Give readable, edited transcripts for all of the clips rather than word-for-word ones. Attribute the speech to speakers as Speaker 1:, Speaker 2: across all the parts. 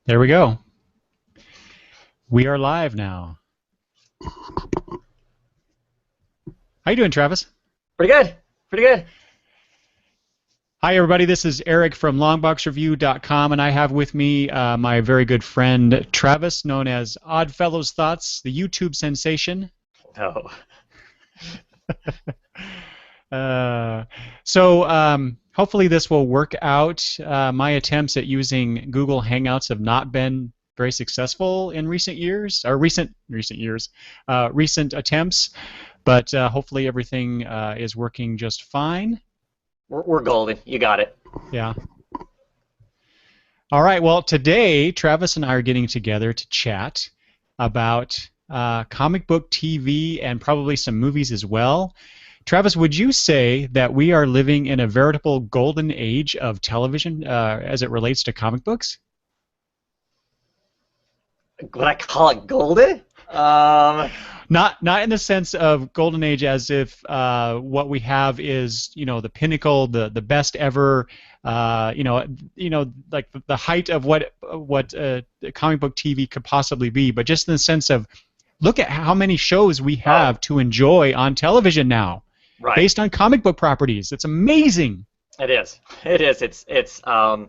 Speaker 1: There we go. We are live now. How you doing, Travis?
Speaker 2: Pretty good. Pretty good.
Speaker 1: Hi, everybody. This is Eric from longboxreview.com, and I have with me my very good friend Travis, known as Oddfellows Thoughts, the YouTube sensation.
Speaker 2: No.
Speaker 1: Uh, so hopefully this will work out. My attempts at using Google Hangouts have not been very successful in recent years, or recent attempts, but hopefully everything is working just fine.
Speaker 2: We're golden. You got it.
Speaker 1: Yeah. All right. Well, today Travis and I are getting together to chat about comic book TV and probably some movies as well. Travis, would you say that we are living in a veritable golden age of television as it relates to comic books?
Speaker 2: Would I call it golden?
Speaker 1: Not in the sense of golden age as if what we have is the pinnacle, the best ever, like the height of what comic book TV could possibly be, but just in the sense of look at how many shows we have to enjoy on television now.
Speaker 2: Right.
Speaker 1: Based on comic book properties. It's amazing.
Speaker 2: It is. It is. It's I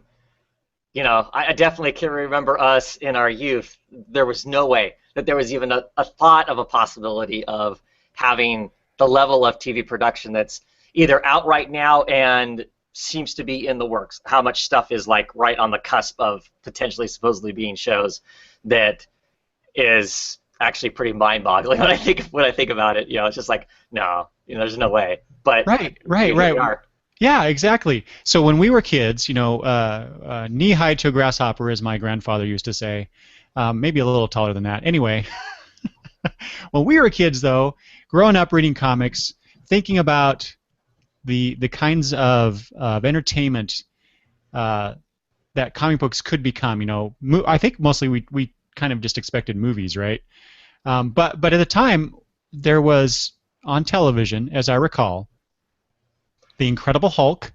Speaker 2: definitely can remember us in our youth. There was no way that there was even a thought of a possibility of having the level of TV production that's either out right now and seems to be in the works. How much stuff is like right on the cusp of potentially supposedly being shows that is actually pretty mind-boggling when I think about it. It's just like, no, there's no way. But
Speaker 1: right.
Speaker 2: We are.
Speaker 1: Yeah, exactly. So when we were kids, knee-high to a grasshopper, as my grandfather used to say, maybe a little taller than that. Anyway, when we were kids, though, growing up reading comics, thinking about the kinds of entertainment that comic books could become, I think mostly we kind of just expected movies, right? But at the time, there was on television, as I recall, The Incredible Hulk,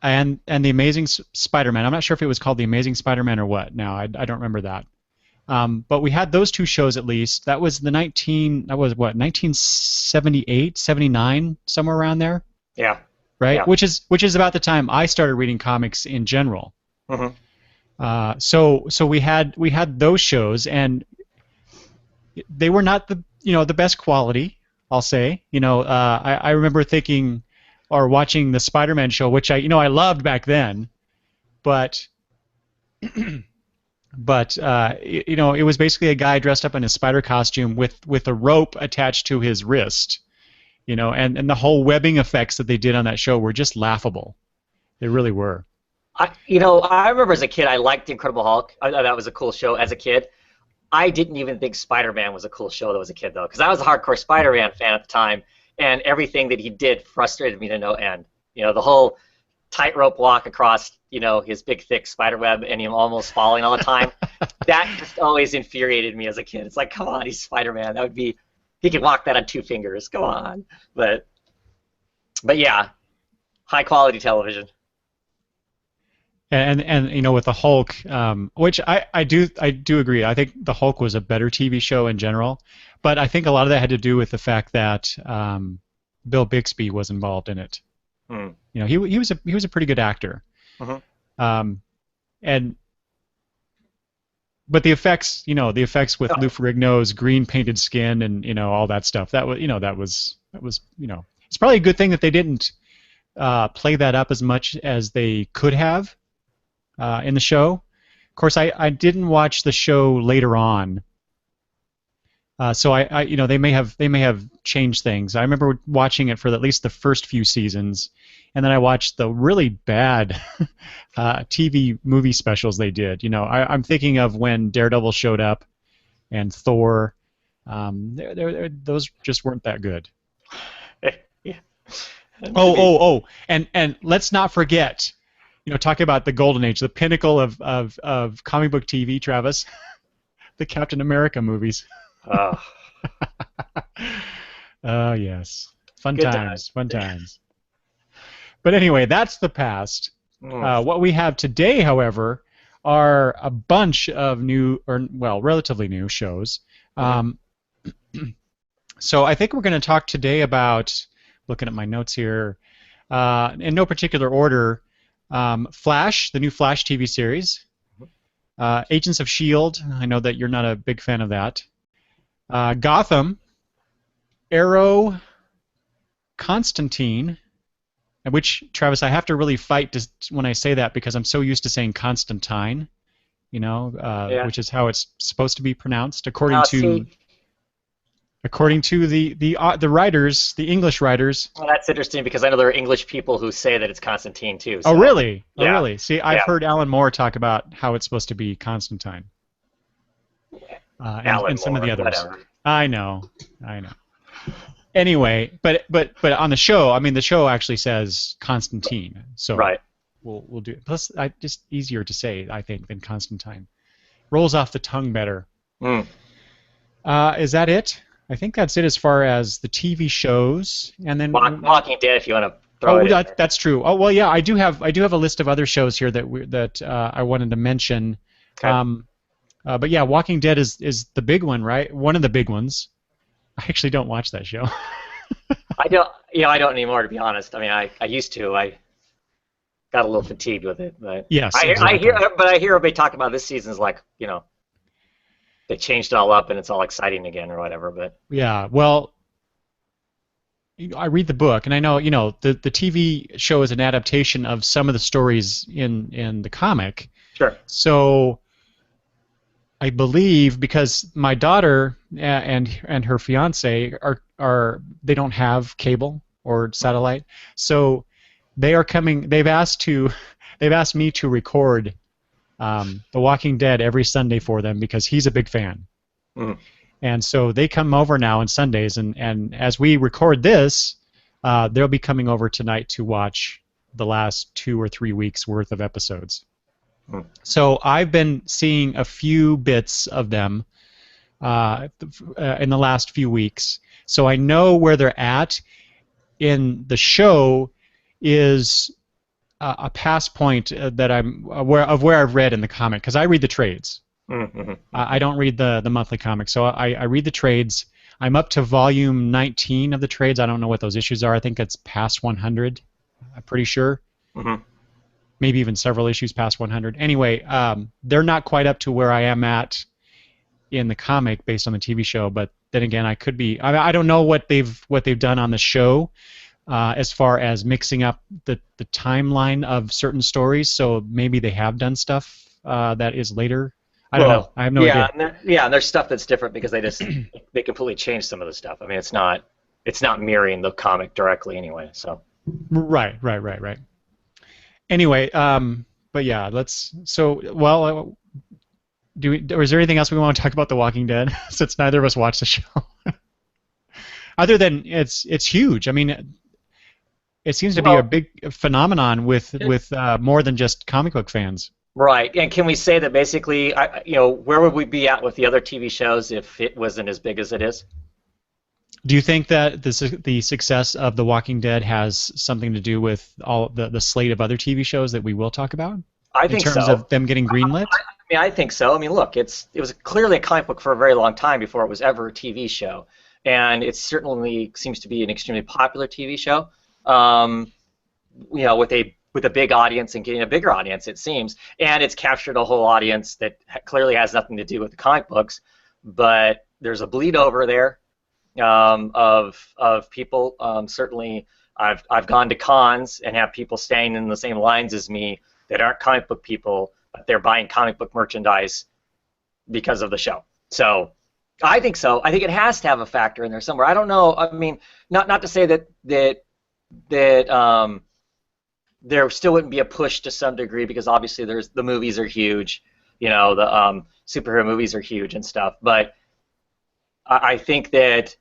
Speaker 1: and The Amazing Spider-Man. I'm not sure if it was called The Amazing Spider-Man or what. Now I don't remember that. But we had those two shows at least. That was 1978, 79, somewhere around there.
Speaker 2: Yeah.
Speaker 1: Right.
Speaker 2: Yeah.
Speaker 1: Which is about the time I started reading comics in general. So we had those shows, and they were not the best quality, I'll say. I remember thinking or watching the Spider-Man show, which I loved back then, but it was basically a guy dressed up in a spider costume with a rope attached to his wrist, and the whole webbing effects that they did on that show were just laughable. They really were.
Speaker 2: I remember as a kid, I liked The Incredible Hulk. I thought that was a cool show as a kid. I didn't even think Spider-Man was a cool show that was a kid, though, because I was a hardcore Spider-Man fan at the time, and everything that he did frustrated me to no end. The whole tightrope walk across, his big, thick spider web and him almost falling all the time, that just always infuriated me as a kid. It's like, come on, he's Spider-Man. He could walk that on 2 fingers. Come on. But yeah, high-quality television.
Speaker 1: And with the Hulk, which I do agree. I think the Hulk was a better TV show in general, but I think a lot of that had to do with the fact that Bill Bixby was involved in it. He was a pretty good actor. But the effects, with Lou Ferrigno's green painted skin and all that stuff, that was it's probably a good thing that they didn't play that up as much as they could have. In the show. Of course, I didn't watch the show later on, so they may have changed things. I remember watching it for at least the first few seasons, and then I watched the really bad TV movie specials they did. I'm thinking of when Daredevil showed up, and Thor. Those just weren't that good.
Speaker 2: Yeah.
Speaker 1: And let's not forget. Talking about the golden age, the pinnacle of comic book TV, Travis, the Captain America movies.
Speaker 2: Oh.
Speaker 1: Oh, yes. Fun
Speaker 2: Good
Speaker 1: times. But anyway, that's the past. What we have today, however, are a bunch of new, or well, relatively new shows. Um, so I think we're going to talk today about, looking at my notes here, in no particular order, Flash, the new Flash TV series, Agents of S.H.I.E.L.D., I know that you're not a big fan of that, Gotham, Arrow, Constantine, which, Travis, I have to really fight when I say that because I'm so used to saying Constantine, which is how it's supposed to be pronounced according to the writers, the English writers.
Speaker 2: Well, that's interesting because I know there are English people who say that it's Constantine too. So.
Speaker 1: Oh, really?
Speaker 2: Yeah.
Speaker 1: Oh, really? See, I've heard Alan Moore talk about how it's supposed to be Constantine. And some of the others.
Speaker 2: Whatever.
Speaker 1: I know. Anyway, but on the show, I mean, the show actually says Constantine, so
Speaker 2: right.
Speaker 1: We'll do it. Plus, just easier to say, I think, than Constantine. Rolls off the tongue better.
Speaker 2: Mm.
Speaker 1: Is that it? I think that's it as far as the TV shows, and then
Speaker 2: Walking Dead, if you want to throw it.
Speaker 1: Oh, that's true. Oh, well, yeah, I do have a list of other shows here that I wanted to mention.
Speaker 2: Okay.
Speaker 1: But yeah, Walking Dead is the big one, right? One of the big ones. I actually don't watch that show.
Speaker 2: I don't. I don't anymore, to be honest. I mean, I used to. I got a little fatigued with it, but
Speaker 1: yes,
Speaker 2: exactly. I hear everybody talk about this season's like, they changed it all up and it's all exciting again or whatever. But
Speaker 1: yeah, well, I read the book and I know the TV show is an adaptation of some of the stories in the comic.
Speaker 2: Sure.
Speaker 1: So I believe because my daughter and her fiance are they don't have cable or satellite, so they are coming. They've asked me to record The Walking Dead every Sunday for them because he's a big fan.
Speaker 2: Mm.
Speaker 1: And so they come over now on Sundays, and as we record this, they'll be coming over tonight to watch the last 2 or 3 weeks worth of episodes.
Speaker 2: Mm.
Speaker 1: So I've been seeing a few bits of them in the last few weeks. So I know where they're at. In the show is a past point that I'm aware of where I've read in the comic, because I read the trades.
Speaker 2: Mm-hmm.
Speaker 1: I don't read the monthly comics, so I read the trades. I'm up to volume 19 of the trades. I don't know what those issues are. I think it's past 100. I'm pretty sure.
Speaker 2: Mm-hmm.
Speaker 1: Maybe even several issues past 100. Anyway, they're not quite up to where I am at in the comic based on the TV show, but then again, I could be. I don't know what they've done on the show as far as mixing up the timeline of certain stories. So maybe they have done stuff that is later. I don't know. I have no idea.
Speaker 2: And there's stuff that's different because they completely changed some of the stuff. I mean, it's not mirroring the comic directly anyway. So.
Speaker 1: Right. Anyway, but yeah, is there anything else we want to talk about The Walking Dead since neither of us watched the show? Other than it's huge. I mean, it seems to be a big phenomenon with more than just comic book fans.
Speaker 2: Right, and can we say that basically, where would we be at with the other TV shows if it wasn't as big as it is?
Speaker 1: Do you think that the success of The Walking Dead has something to do with all the slate of other TV shows that we will talk about?
Speaker 2: I think so.
Speaker 1: In terms of them getting greenlit?
Speaker 2: I think so. I mean, look, it was clearly a comic book for a very long time before it was ever a TV show, and it certainly seems to be an extremely popular TV show. With a big audience and getting a bigger audience, it seems, and it's captured a whole audience that clearly has nothing to do with the comic books, but there's a bleed over there of people. Certainly, I've gone to cons and have people staying in the same lines as me that aren't comic book people, but they're buying comic book merchandise because of the show. So I think so. I think it has to have a factor in there somewhere. I don't know. I mean, not to say that there still wouldn't be a push to some degree because obviously the movies are huge, the superhero movies are huge and stuff. But I think it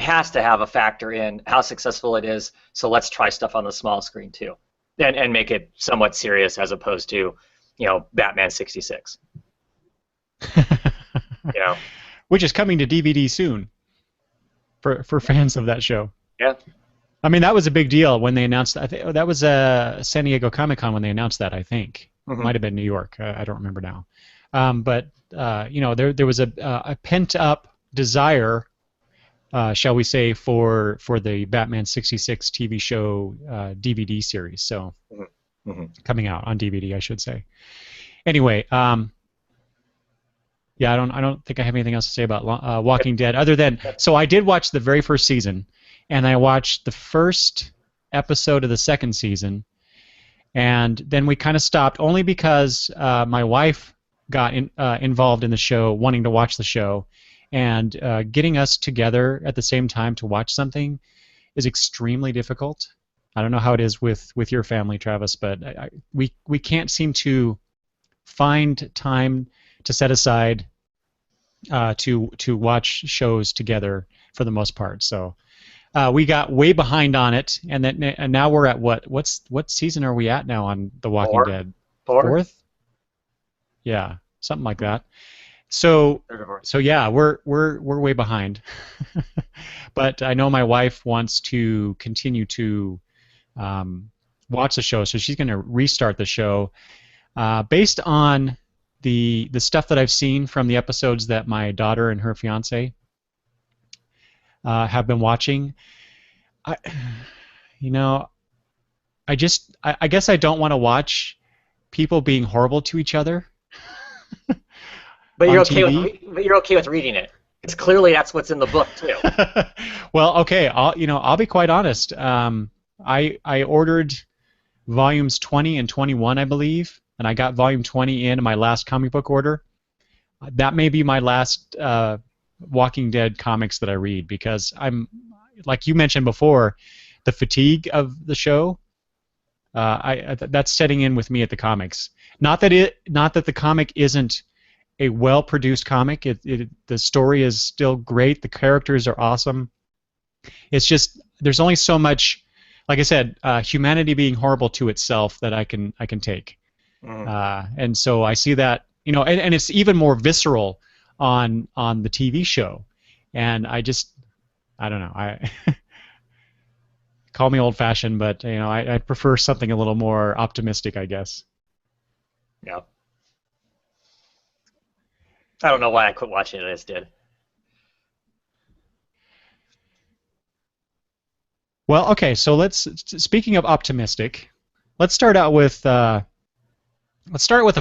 Speaker 2: has to have a factor in how successful it is. So let's try stuff on the small screen too, and make it somewhat serious as opposed to, Batman '66.
Speaker 1: Which is coming to DVD soon for fans of that show.
Speaker 2: Yeah.
Speaker 1: I mean, that was a big deal when they announced that. That was San Diego Comic-Con when they announced that, I think. Might have been New York. I don't remember now. But you know, there was a pent up desire, shall we say, for the Batman '66 TV show DVD series. So coming out on DVD, I should say. Anyway, yeah, I don't think I have anything else to say about Walking Dead other than, so I did watch the very first season, and I watched the first episode of the second season, and then we kind of stopped only because my wife got involved in the show, wanting to watch the show, and getting us together at the same time to watch something is extremely difficult. I don't know how it is with your family, Travis, but we can't seem to find time to set aside to watch shows together for the most part. So we got way behind on it, and now we're at what season are we at now on The Walking Dead? Fourth? Yeah, something like that. So yeah, we're way behind. But I know my wife wants to continue to watch the show, so she's going to restart the show based on the stuff that I've seen from the episodes that my daughter and her fiance have been watching. I guess I don't want to watch people being horrible to each other.
Speaker 2: But you're okay with reading it. It's clearly that's what's in the book too.
Speaker 1: Well, okay. I'll be quite honest. I ordered volumes 20 and 21, I believe, and I got volume 20 in my last comic book order. That may be my last Walking Dead comics that I read, because I'm, like you mentioned before, the fatigue of the show. That's setting in with me at the comics. Not that the comic isn't a well-produced comic. The story is still great. The characters are awesome. It's just there's only so much, like I said, humanity being horrible to itself that I can take. And so I see that, and it's even more visceral on the TV show. And I don't know. I call me old-fashioned, but I prefer something a little more optimistic, I guess.
Speaker 2: Yeah. I don't know why I quit watching it. I just did.
Speaker 1: Well, okay. So speaking of optimistic, let's start out with The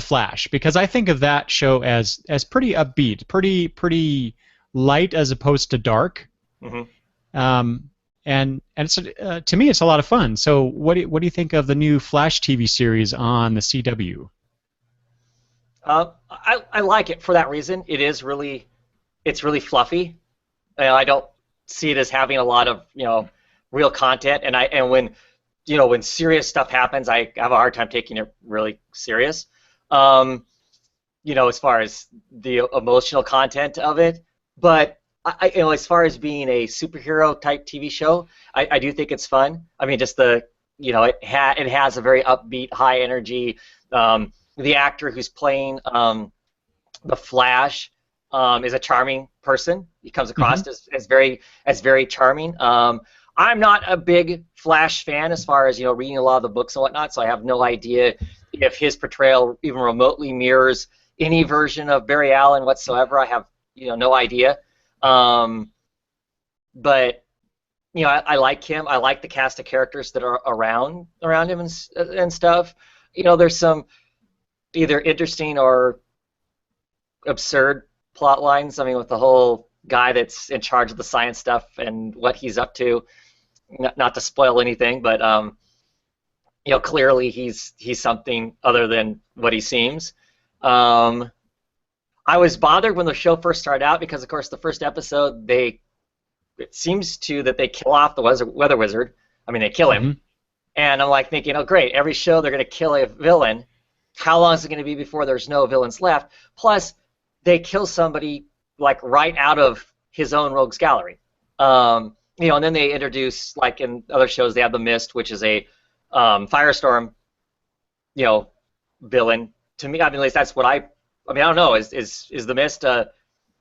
Speaker 1: Flash, because I think of that show as pretty upbeat, pretty light as opposed to dark. And it's, to me, it's a lot of fun. So what do you think of the new Flash TV series on the CW?
Speaker 2: I like it for that reason. It's really fluffy. I don't see it as having a lot of real content. And when serious stuff happens, I have a hard time taking it really serious. As far as the emotional content of it, but as far as being a superhero type TV show, I do think it's fun. I mean, just it has a very upbeat, high energy. The actor who's playing the Flash is a charming person. He comes across as very charming. I'm not a big Flash fan as far as reading a lot of the books and whatnot, so I have no idea if his portrayal even remotely mirrors any version of Barry Allen whatsoever. I have no idea. But I like him. I like the cast of characters that are around him and stuff. There's some either interesting or absurd plot lines. I mean, with the whole guy that's in charge of the science stuff and what he's up to. Not to spoil anything, but clearly he's something other than what he seems. I was bothered when the show first started out because, of course, the first episode it seems that they kill off the Weather Wizard. I mean, they kill him, and I'm like thinking, oh great, every show they're going to kill a villain. How long is it going to be before there's no villains left? Plus, they kill somebody like right out of his own rogues gallery. And then they introduce, like in other shows, they have the Mist, which is a Firestorm, villain. To me, I mean, at least that's what I don't know. Is the Mist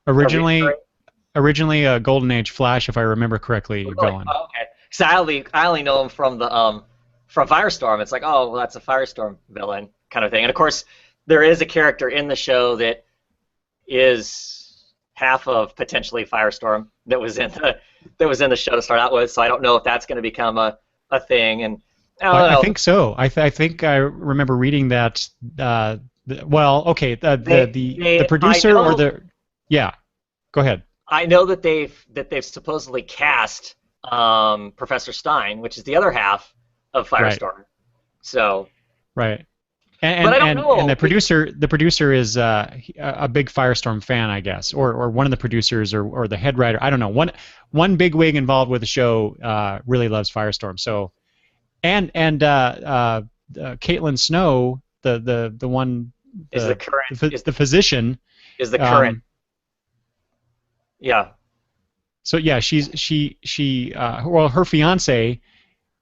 Speaker 1: originally a Golden Age Flash, if I remember correctly, villain?
Speaker 2: Oh, okay. So I only know him from the from Firestorm. It's like, oh, well, that's a Firestorm villain kind of thing. And of course, there is a character in the show that is half of potentially Firestorm that was in the show to start out with. So I don't know if that's going to become a thing. And I don't know.
Speaker 1: I think so. I think I remember reading that. Well, okay, the producer or the yeah. Go ahead.
Speaker 2: I know that they've supposedly cast Professor Stein, which is the other half of Firestorm. Right. So.
Speaker 1: Right.
Speaker 2: But I don't know.
Speaker 1: And the producer is a big Firestorm fan, I guess, or one of the producers, or the head writer. I don't know. One big wig involved with the show really loves Firestorm. So, and Caitlin Snow, the one
Speaker 2: is the current
Speaker 1: the physician
Speaker 2: is the current. Yeah.
Speaker 1: So yeah, well, her fiance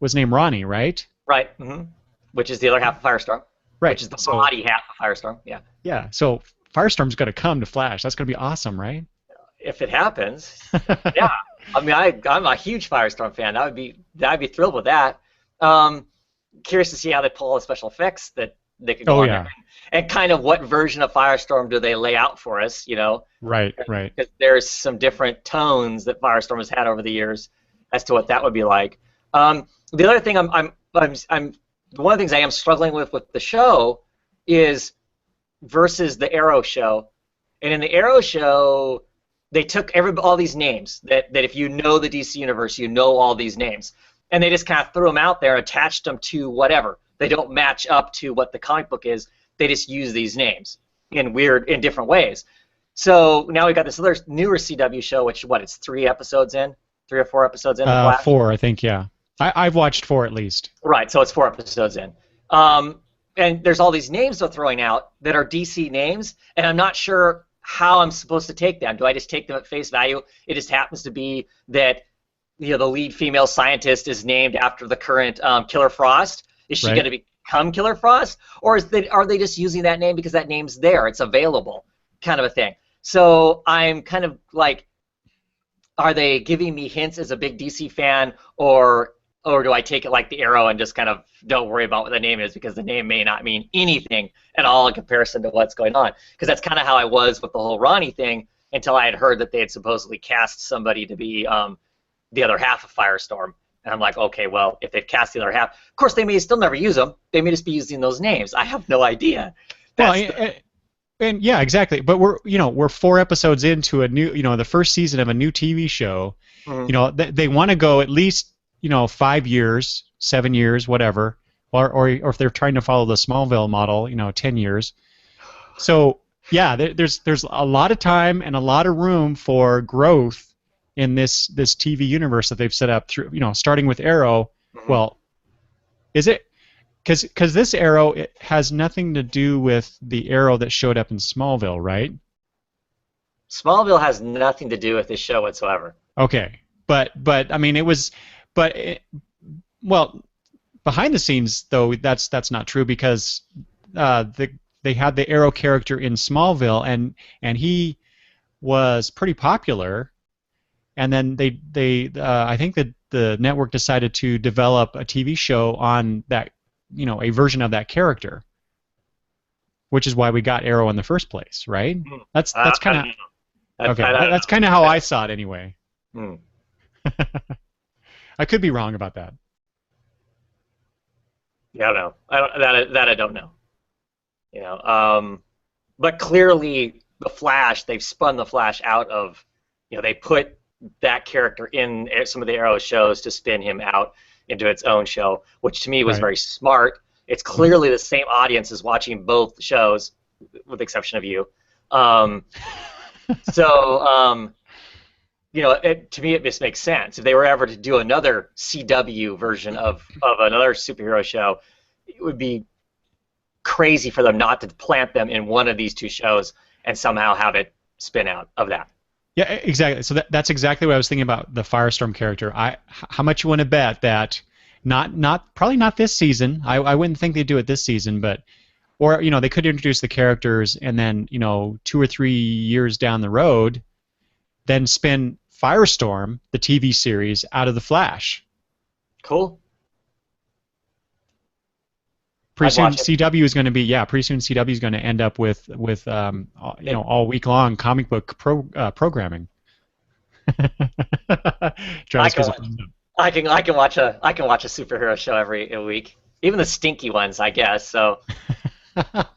Speaker 1: was named Ronnie, right?
Speaker 2: Right. Mm-hmm. Which is the other half of Firestorm.
Speaker 1: Right.
Speaker 2: Which is the body half of Firestorm. Yeah.
Speaker 1: Yeah. So Firestorm's going to come to Flash. That's going to be awesome, right?
Speaker 2: If it happens. Yeah. I mean, I'm a huge Firestorm fan. I'd be thrilled with that. Curious to see how they pull all the special effects that they could go on there. And kind of what version of Firestorm do they lay out for us, you know?
Speaker 1: Right.
Speaker 2: Because there's some different tones that Firestorm has had over the years as to what that would be like. The other thing one of the things I am struggling with the show is versus the Arrow show. And in the Arrow show, they took all these names that if you know the DC Universe, you know all these names. And they just kind of threw them out there and attached them to whatever. They don't match up to what the comic book is. They just use these names in different ways. So now we've got this other newer CW show, which, it's 3 or 4 episodes in?
Speaker 1: 4, I think, yeah. I've watched 4 at least.
Speaker 2: Right, so it's 4 episodes in. And there's all these names they're throwing out that are DC names, and I'm not sure how I'm supposed to take them. Do I just take them at face value? It just happens to be that the lead female scientist is named after the current Killer Frost. Is she going to become Killer Frost? Or are they just using that name because that name's there, it's available, kind of a thing? So I'm kind of like, are they giving me hints as a big DC fan, or do I take it like the Arrow and just kind of don't worry about what the name is because the name may not mean anything at all in comparison to what's going on? Because that's kind of how I was with the whole Ronnie thing until I had heard that they had supposedly cast somebody to be the other half of Firestorm. And I'm like, okay, well, if they've cast the other half, of course they may still never use them. They may just be using those names. I have no idea.
Speaker 1: And yeah, exactly. But we're 4 episodes into a new, the first season of a new TV show. Mm-hmm. They want to go at least 5 years, 7 years, whatever, or if they're trying to follow the Smallville model, 10 years. So yeah, there's a lot of time and a lot of room for growth in this TV universe that they've set up through, starting with Arrow. Mm-hmm. Well, is it? Because this Arrow, it has nothing to do with the Arrow that showed up in Smallville, right?
Speaker 2: Smallville has nothing to do with this show whatsoever.
Speaker 1: Okay, but I mean, it was, well, behind the scenes though, that's not true because they had the Arrow character in Smallville and he was pretty popular, and then they I think that the network decided to develop a TV show on that. A version of that character, which is why we got Arrow in the first place, right? That's kind of okay. That's kind of how I saw it, anyway. I could be wrong about that.
Speaker 2: Yeah, I don't know. I don't know. But clearly, the Flash. They've spun the Flash out of. They put that character in some of the Arrow shows to spin him out into its own show, which to me was very smart. It's clearly the same audience is watching both shows, with the exception of you. To me, it just makes sense. If they were ever to do another CW version of another superhero show, it would be crazy for them not to plant them in one of these 2 shows and somehow have it spin out of that.
Speaker 1: Yeah, exactly. So that's exactly what I was thinking about the Firestorm character. How much you want to bet that probably not this season. I wouldn't think they'd do it this season, but they could introduce the characters and then 2 or 3 years down the road, then spin Firestorm, the TV series, out of the Flash.
Speaker 2: Cool.
Speaker 1: pretty
Speaker 2: I'd
Speaker 1: soon
Speaker 2: watch it.
Speaker 1: CW is going to be pretty soon CW is going to end up with all week long comic book programming.
Speaker 2: I
Speaker 1: Travis
Speaker 2: can
Speaker 1: gives a
Speaker 2: watch.
Speaker 1: thumbs
Speaker 2: I can watch a superhero show every a week. Even the stinky ones, I guess. So
Speaker 1: up.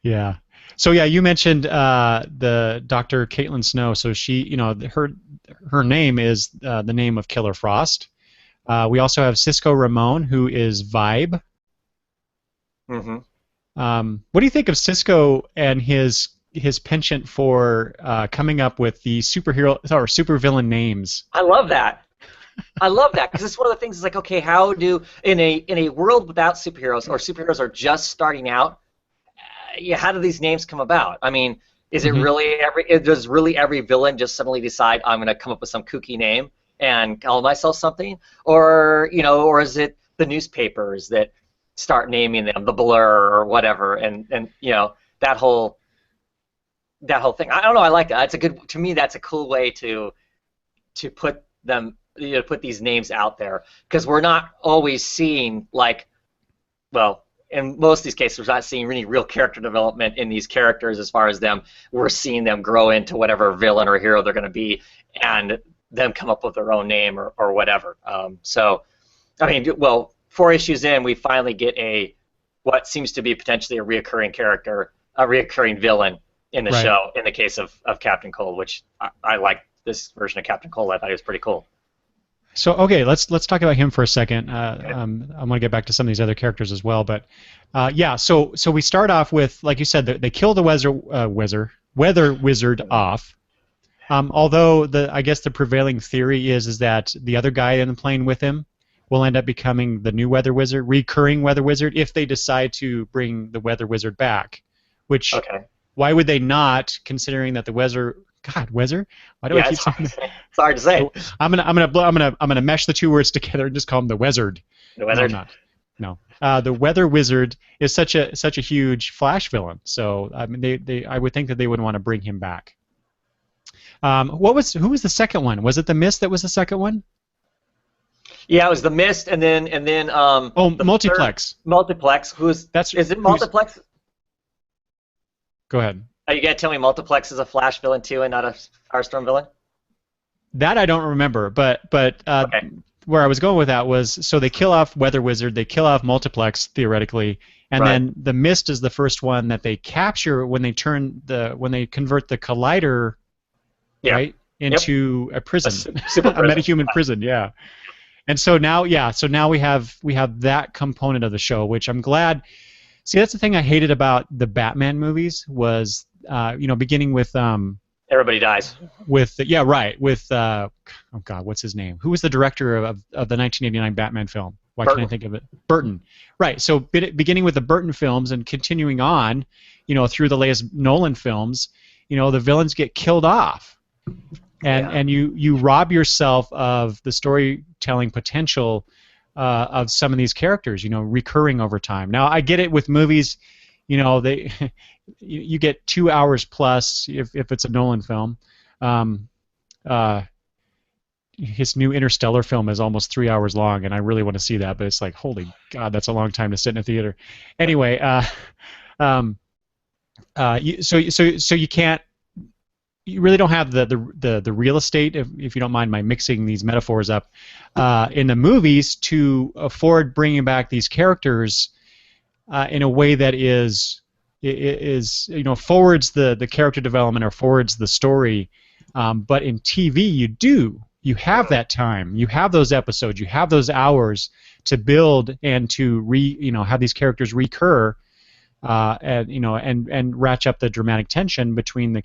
Speaker 1: Yeah. So yeah, you mentioned the Dr. Caitlin Snow. So she, her name is the name of Killer Frost. We also have Cisco Ramon, who is Vibe.
Speaker 2: hmm
Speaker 1: What do you think of Cisco and his penchant for coming up with the superhero or supervillain names?
Speaker 2: I love that. I love that because it's one of the things. It's like, okay, how do in a world without superheroes or superheroes are just starting out? Yeah, how do these names come about? I mean, is it
Speaker 1: Mhm.
Speaker 2: really does really every villain just suddenly decide I'm going to come up with some kooky name and call myself something, or or is it the newspapers that start naming them the Blur or whatever, and that whole thing. I don't know. I like that. It's a good to me. That's a cool way to put them put these names out there because we're not always seeing like well, in most of these cases, we're not seeing any real character development in these characters as far as them. We're seeing them grow into whatever villain or hero they're going to be, and them come up with their own name or whatever. So, I mean, well, 4 issues in, we finally get what seems to be potentially a reoccurring character, a reoccurring villain in the
Speaker 1: Right.
Speaker 2: show. In the case of Captain Cold, which I like this version of Captain Cold. I thought he was pretty cool.
Speaker 1: So okay, let's talk about him for a second.
Speaker 2: Okay.
Speaker 1: I'm going to get back to some of these other characters as well, but yeah. So we start off with, like you said, they kill the weather wizard off. Although I guess the prevailing theory is that the other guy in the plane with him will end up becoming the new weather wizard, recurring weather wizard, if they decide to bring the weather wizard back. Which
Speaker 2: Okay.
Speaker 1: why would they not, considering that the weather? God, weather? Why do I
Speaker 2: Yeah,
Speaker 1: keep
Speaker 2: it's hard
Speaker 1: saying
Speaker 2: to
Speaker 1: that?
Speaker 2: say. It's hard to say.
Speaker 1: I'm gonna mesh the two words together and just call him the Wizard.
Speaker 2: The
Speaker 1: No, I'm
Speaker 2: wizard.
Speaker 1: not. No. The Weather Wizard is such a huge Flash villain, so I mean I would think that they would want to bring him back. Who was the second one? Was it the Mist that was the second one?
Speaker 2: Yeah, it was the Mist, and then
Speaker 1: Oh,
Speaker 2: the
Speaker 1: Multiplex.
Speaker 2: third- Multiplex. Is it Multiplex?
Speaker 1: Go ahead.
Speaker 2: Are you gonna tell me Multiplex is a Flash villain too, and not a Firestorm villain?
Speaker 1: That I don't remember, but
Speaker 2: Okay.
Speaker 1: where I was going with that was, so they kill off Weather Wizard, they kill off Multiplex theoretically, and
Speaker 2: Right.
Speaker 1: then the Mist is the first one that they capture when they convert the Collider,
Speaker 2: Yeah.
Speaker 1: right, into a prison,
Speaker 2: Super
Speaker 1: a
Speaker 2: prison.
Speaker 1: metahuman prison, yeah. And so now, we have that component of the show, which I'm glad. See, that's the thing I hated about the Batman movies was, beginning with
Speaker 2: Everybody dies.
Speaker 1: oh God, what's his name? Who was the director of the 1989 Batman film? Why can't I
Speaker 2: Burton.
Speaker 1: think of it? Burton. Right. So beginning with the Burton films and continuing on, through the latest Nolan films, the villains get killed off,
Speaker 2: Yeah.
Speaker 1: and you rob yourself of the storytelling potential of some of these characters, recurring over time. Now I get it with movies, they you get 2 hours plus if it's a Nolan film. His new Interstellar film is almost 3 hours long, and I really want to see that, but it's like, holy God, that's a long time to sit in a theater. Anyway, so you can't. You really don't have the real estate, if you don't mind my mixing these metaphors up, in the movies to afford bringing back these characters in a way that is forwards the character development or forwards the story. But in TV, you have that time, you have those episodes, you have those hours to build and to have these characters recur. And ratchet up the dramatic tension between the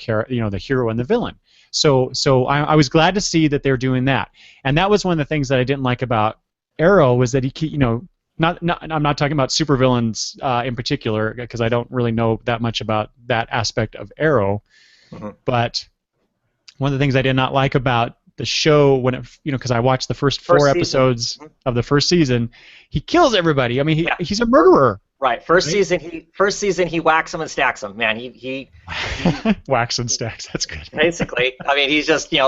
Speaker 1: hero and the villain. So I was glad to see that they're doing that, and that was one of the things that I didn't like about Arrow was that I'm not talking about supervillains in particular because I don't really know that much about that aspect of Arrow,
Speaker 2: Mhm.
Speaker 1: but one of the things I did not like about the show because I watched the first four
Speaker 2: First season.
Speaker 1: episodes
Speaker 2: Mhm.
Speaker 1: of the first season, he kills everybody. I mean,
Speaker 2: Yeah.
Speaker 1: he's a murderer.
Speaker 2: Right. First season he whacks them and stacks them. Man, he
Speaker 1: Wax and stacks. That's good.
Speaker 2: basically. I mean, he's just he's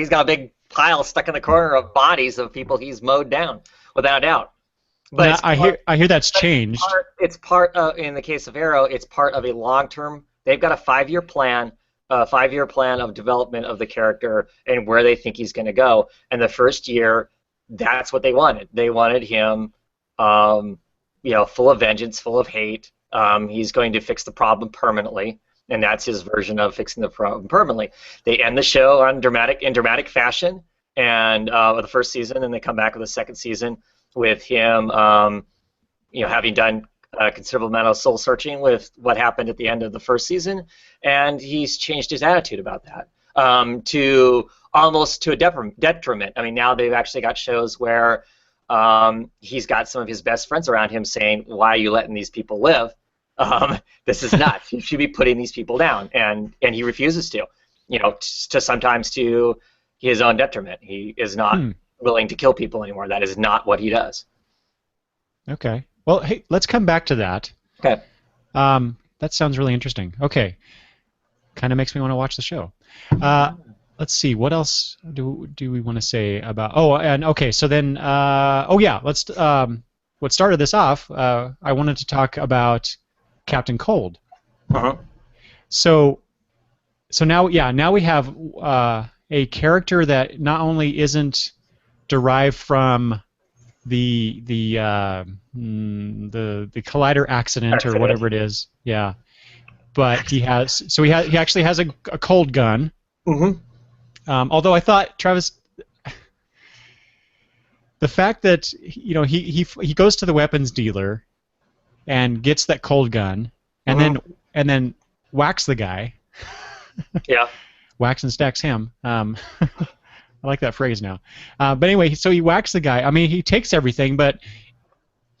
Speaker 2: got a big pile stuck in the corner of bodies of people he's mowed down, without a doubt. But it's
Speaker 1: I hear that's changed.
Speaker 2: it's part of, in the case of Arrow, it's part of a long-term. They've got a 5-year plan of development of the character and where they think he's going to go. And the first year, that's what they wanted. They wanted him, full of vengeance, full of hate. He's going to fix the problem permanently, and that's his version of fixing the problem permanently. They end the show in dramatic fashion, and with the first season, and they come back with the second season with him, having done a considerable amount of soul searching with what happened at the end of the first season, and he's changed his attitude about that to almost to a detriment. I mean, now they've actually got shows where he's got some of his best friends around him saying, "Why are you letting these people live? This is nuts. You should be putting these people down," and he refuses to, to sometimes to his own detriment. He is not willing to kill people anymore. That is not what he does.
Speaker 1: Okay. Well, hey, let's come back to that.
Speaker 2: Okay.
Speaker 1: That sounds really interesting. Okay. Kind of makes me want to watch the show. Let's see. What else do we want to say about? Oh, and okay. So then, let's. What started this off? I wanted to talk about Captain Cold.
Speaker 2: Uh-huh.
Speaker 1: So now we have a character that not only isn't derived from the collider accident or whatever it is, yeah, but he actually has a cold gun.
Speaker 2: Mm-hmm.
Speaker 1: Although I thought, Travis, the fact that he goes to the weapons dealer and gets that cold gun and then whacks the guy.
Speaker 2: Yeah.
Speaker 1: Whacks and stacks him. I like that phrase now. But anyway, so he whacks the guy. I mean, he takes everything, but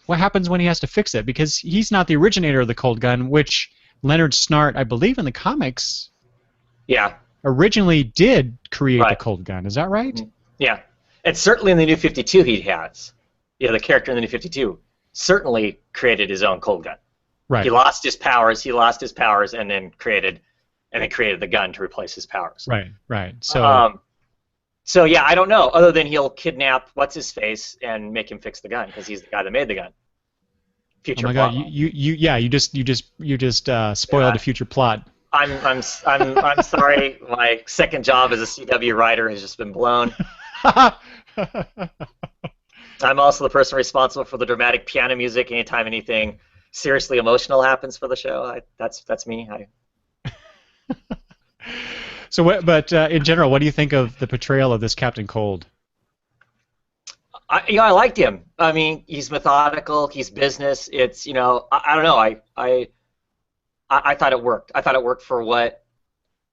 Speaker 1: what happens when he has to fix it? Because he's not the originator of the cold gun, which Leonard Snart, I believe in the comics, originally did create the cold gun. Is that right?
Speaker 2: Yeah. And certainly in the New 52 he has. The character in the New 52 certainly created his own cold gun.
Speaker 1: Right.
Speaker 2: He lost his powers, and then created the gun to replace his powers.
Speaker 1: Right.
Speaker 2: So yeah, I don't know. Other than he'll kidnap what's his face and make him fix the gun because he's the guy that made the gun. Future plot.
Speaker 1: Oh my God! You just spoiled the future plot.
Speaker 2: I'm sorry. My second job as a CW writer has just been blown. I'm also the person responsible for the dramatic piano music anytime anything seriously emotional happens for the show. That's me.
Speaker 1: So, but in general, what do you think of the portrayal of this Captain Cold?
Speaker 2: I liked him. I mean, he's methodical. He's business. It's I don't know. I thought it worked. I thought it worked for what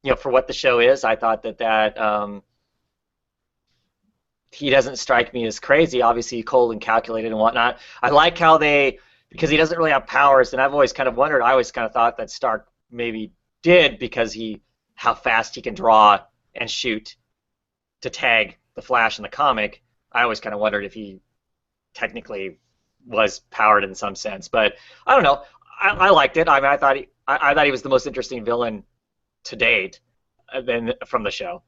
Speaker 2: the show is. I thought that he doesn't strike me as crazy. Obviously, cold and calculated and whatnot. I like how because he doesn't really have powers, and I've always kind of wondered. I always kind of thought that Stark maybe did because how fast he can draw and shoot to tag the Flash in the comic. I always kind of wondered if he technically was powered in some sense, but I don't know. I liked it. I mean, I thought he was the most interesting villain to date, from the show.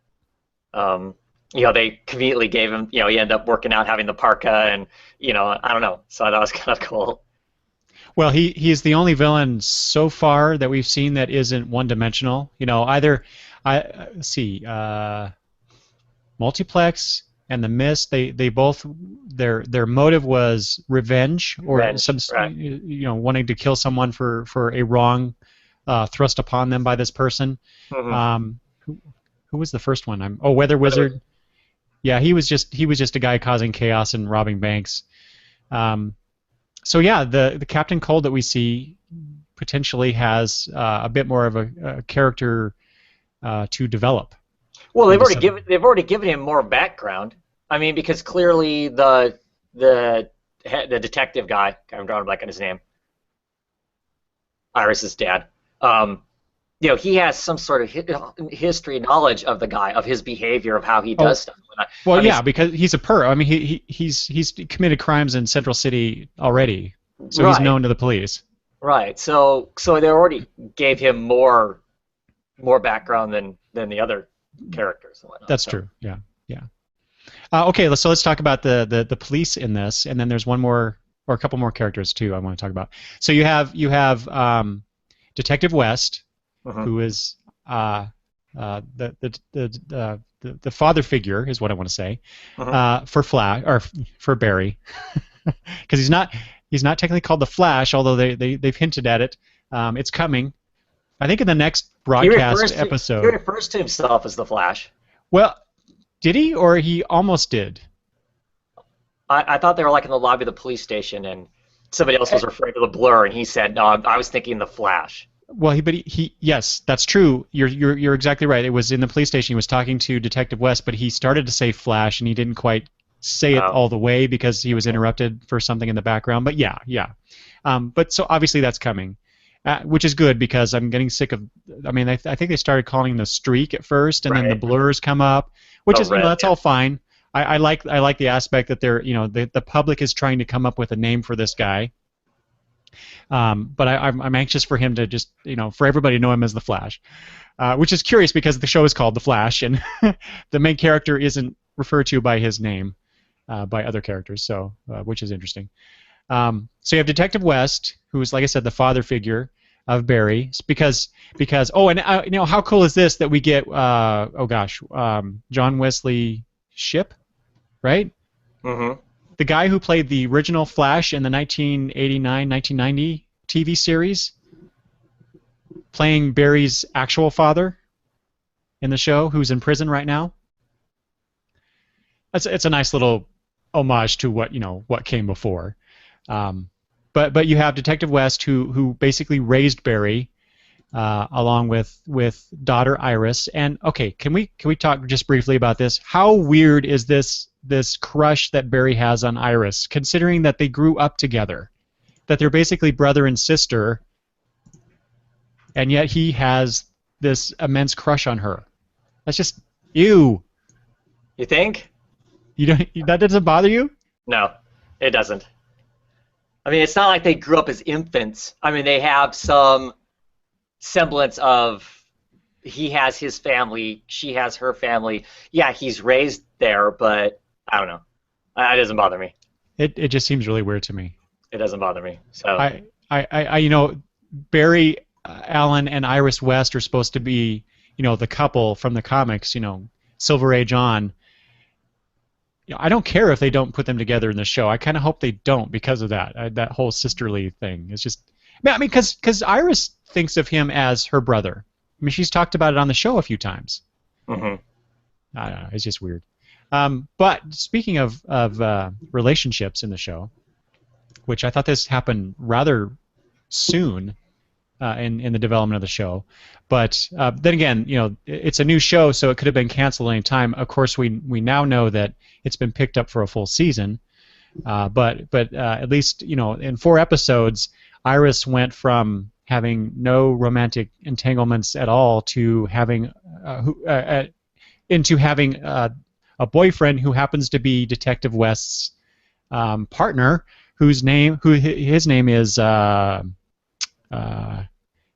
Speaker 2: They conveniently gave him. He ended up working out, having the parka, and I don't know. So that was kind of cool.
Speaker 1: Well, he's the only villain so far that we've seen that isn't one-dimensional. Let's see, Multiplex and the Mist. They both their motive was revenge or wanting to kill someone for a wrong thrust upon them by this person.
Speaker 2: Mm-hmm.
Speaker 1: Who was the first one? Weather Wizard. Yeah, he was just a guy causing chaos and robbing banks. So yeah, the Captain Cold that we see potentially has a bit more of a character to develop. Well,
Speaker 2: they've already given him more background. I mean, because clearly the detective guy, I'm drawing a blank on his name, Iris's dad. He has some sort of history knowledge of the guy, of his behavior, of how he does stuff.
Speaker 1: Because he's a perp. I mean, he's committed crimes in Central City already, so he's known to the police. Right.
Speaker 2: So they already gave him more background than the other characters and whatnot.
Speaker 1: That's true. Yeah. Okay. So let's talk about the police in this, and then there's one more or a couple more characters too. I want to talk about. So you have Detective West, who is the father figure is what I want to say for Flash or for Barry, because he's not technically called the Flash, although they've hinted at it. It's coming. I think in the next broadcast episode.
Speaker 2: He refers to himself as the Flash.
Speaker 1: Well, did he, or he almost did?
Speaker 2: I thought they were like in the lobby of the police station, and somebody else was referring to the Blur, and he said, "No, I was thinking the Flash."
Speaker 1: Well, yes, that's true. You're exactly right. It was in the police station. He was talking to Detective West, but he started to say Flash, and he didn't quite say it all the way because he was interrupted for something in the background. But yeah. But so obviously that's coming. Which is good because I'm getting sick of. I mean, I think they started calling him the Streak at first, and then the blurs come up, which is that's all fine. I like the aspect that they're the public is trying to come up with a name for this guy. But I'm anxious for him to just for everybody to know him as the Flash, which is curious because the show is called The Flash, and the main character isn't referred to by his name by other characters, so which is interesting. So you have Detective West, who's, like I said, the father figure of Barry, because how cool is this that we get John Wesley Shipp, right? Mm-hmm. The guy who played the original Flash in the 1989-1990 TV series, playing Barry's actual father in the show, who's in prison right now. It's a nice little homage to what came before. But you have Detective West who basically raised Barry along with daughter Iris. And okay, can we talk just briefly about this? How weird is this crush that Barry has on Iris, considering that they grew up together, that they're basically brother and sister, and yet he has this immense crush on her? That's just ew.
Speaker 2: You think?
Speaker 1: That doesn't bother you?
Speaker 2: No, it doesn't. I mean, it's not like they grew up as infants. I mean, they have some semblance of he has his family, she has her family. Yeah, he's raised there, but I don't know. It doesn't bother me.
Speaker 1: It just seems really weird to me.
Speaker 2: It doesn't bother me. So
Speaker 1: I Barry Allen and Iris West are supposed to be the couple from the comics, Silver Age on. I don't care if they don't put them together in the show. I kind of hope they don't because of that whole sisterly thing. It's just, I mean, because Iris thinks of him as her brother. I mean, she's talked about it on the show a few times. Mm-hmm. I don't know. It's just weird. But speaking of relationships in the show, which I thought this happened rather soon in the development of the show. But then again, it's a new show, so it could have been canceled any time. Of course, we now know that it's been picked up for a full season. But at least in 4 episodes, Iris went from having no romantic entanglements at all to having into having a boyfriend who happens to be Detective West's partner, his name is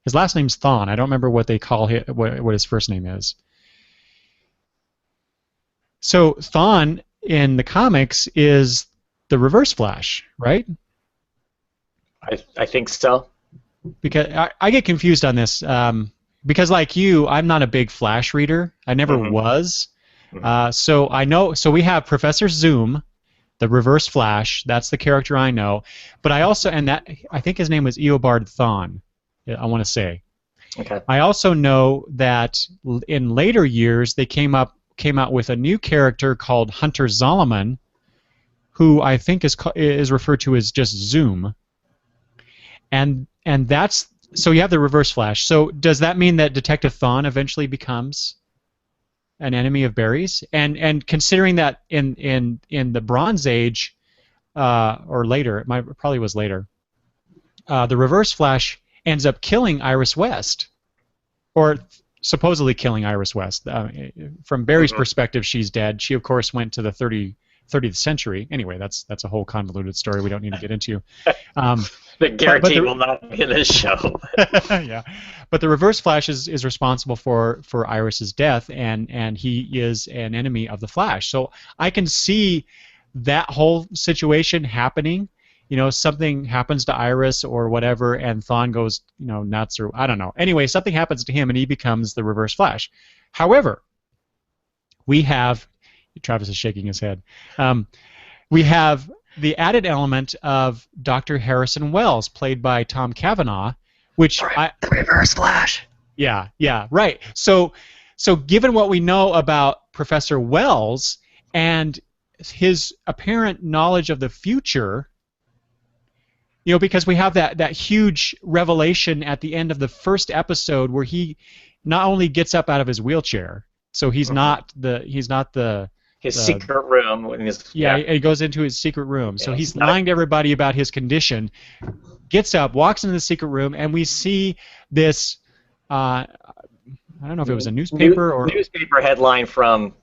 Speaker 1: his last name's Thawne. I don't remember what they call him, what his first name is. So Thawne in the comics is the Reverse Flash, right?
Speaker 2: I think so.
Speaker 1: Because I get confused on this because, like you, I'm not a big Flash reader. I never was. So I know. So we have Professor Zoom, the Reverse Flash. That's the character I know. But I also, I think his name was Eobard Thawne. I want to say. Okay. I also know that in later years they came out with a new character called Hunter Zolomon, who I think is referred to as just Zoom. And that's, so you have the Reverse Flash. So does that mean that Detective Thawne eventually becomes an enemy of Barry's? And considering that in the Bronze Age, or later, it probably was later, the Reverse Flash ends up killing Iris West, or supposedly killing Iris West. From Barry's perspective, she's dead. She, of course, went to the 30th century. Anyway, that's a whole convoluted story we don't need to get into.
Speaker 2: The guarantee will not be in this show.
Speaker 1: Yeah, but the Reverse Flash is responsible for Iris's death, and he is an enemy of the Flash. So I can see that whole situation happening something happens to Iris or whatever, and Thawne goes, nuts, or I don't know. Anyway, something happens to him, and he becomes the Reverse Flash. However, we have, Travis is shaking his head, we have the added element of Dr. Harrison Wells, played by Tom Cavanaugh, which
Speaker 2: the Reverse Flash.
Speaker 1: Yeah, right. So given what we know about Professor Wells and his apparent knowledge of the future, because we have that huge revelation at the end of the first episode where he not only gets up out of his wheelchair, so he's not the
Speaker 2: secret room.
Speaker 1: He goes into his secret room. So he's lying to everybody about his condition, gets up, walks into the secret room, and we see this, I don't know if it was a newspaper or...
Speaker 2: Newspaper headline from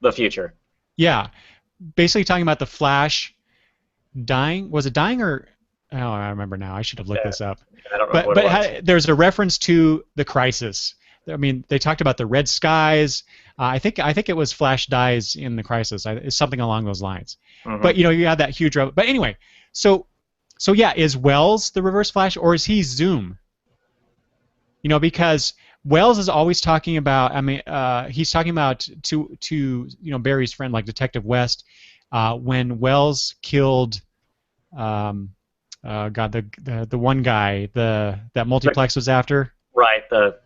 Speaker 2: the future.
Speaker 1: Yeah. Basically talking about the Flash dying. Was it dying or... Oh, I remember now. I should have looked this up.
Speaker 2: I don't remember what it was.
Speaker 1: There's a reference to the Crisis. I mean, they talked about the red skies. I think it was Flash dies in the Crisis. It's something along those lines. Mm-hmm. But you had that huge. But anyway, so yeah, is Wells the Reverse Flash or is he Zoom? Because Wells is always talking about. I mean, he's talking about to Barry's friend, like Detective West, when Wells killed. The one guy that Multiplex was after.
Speaker 2: Right, the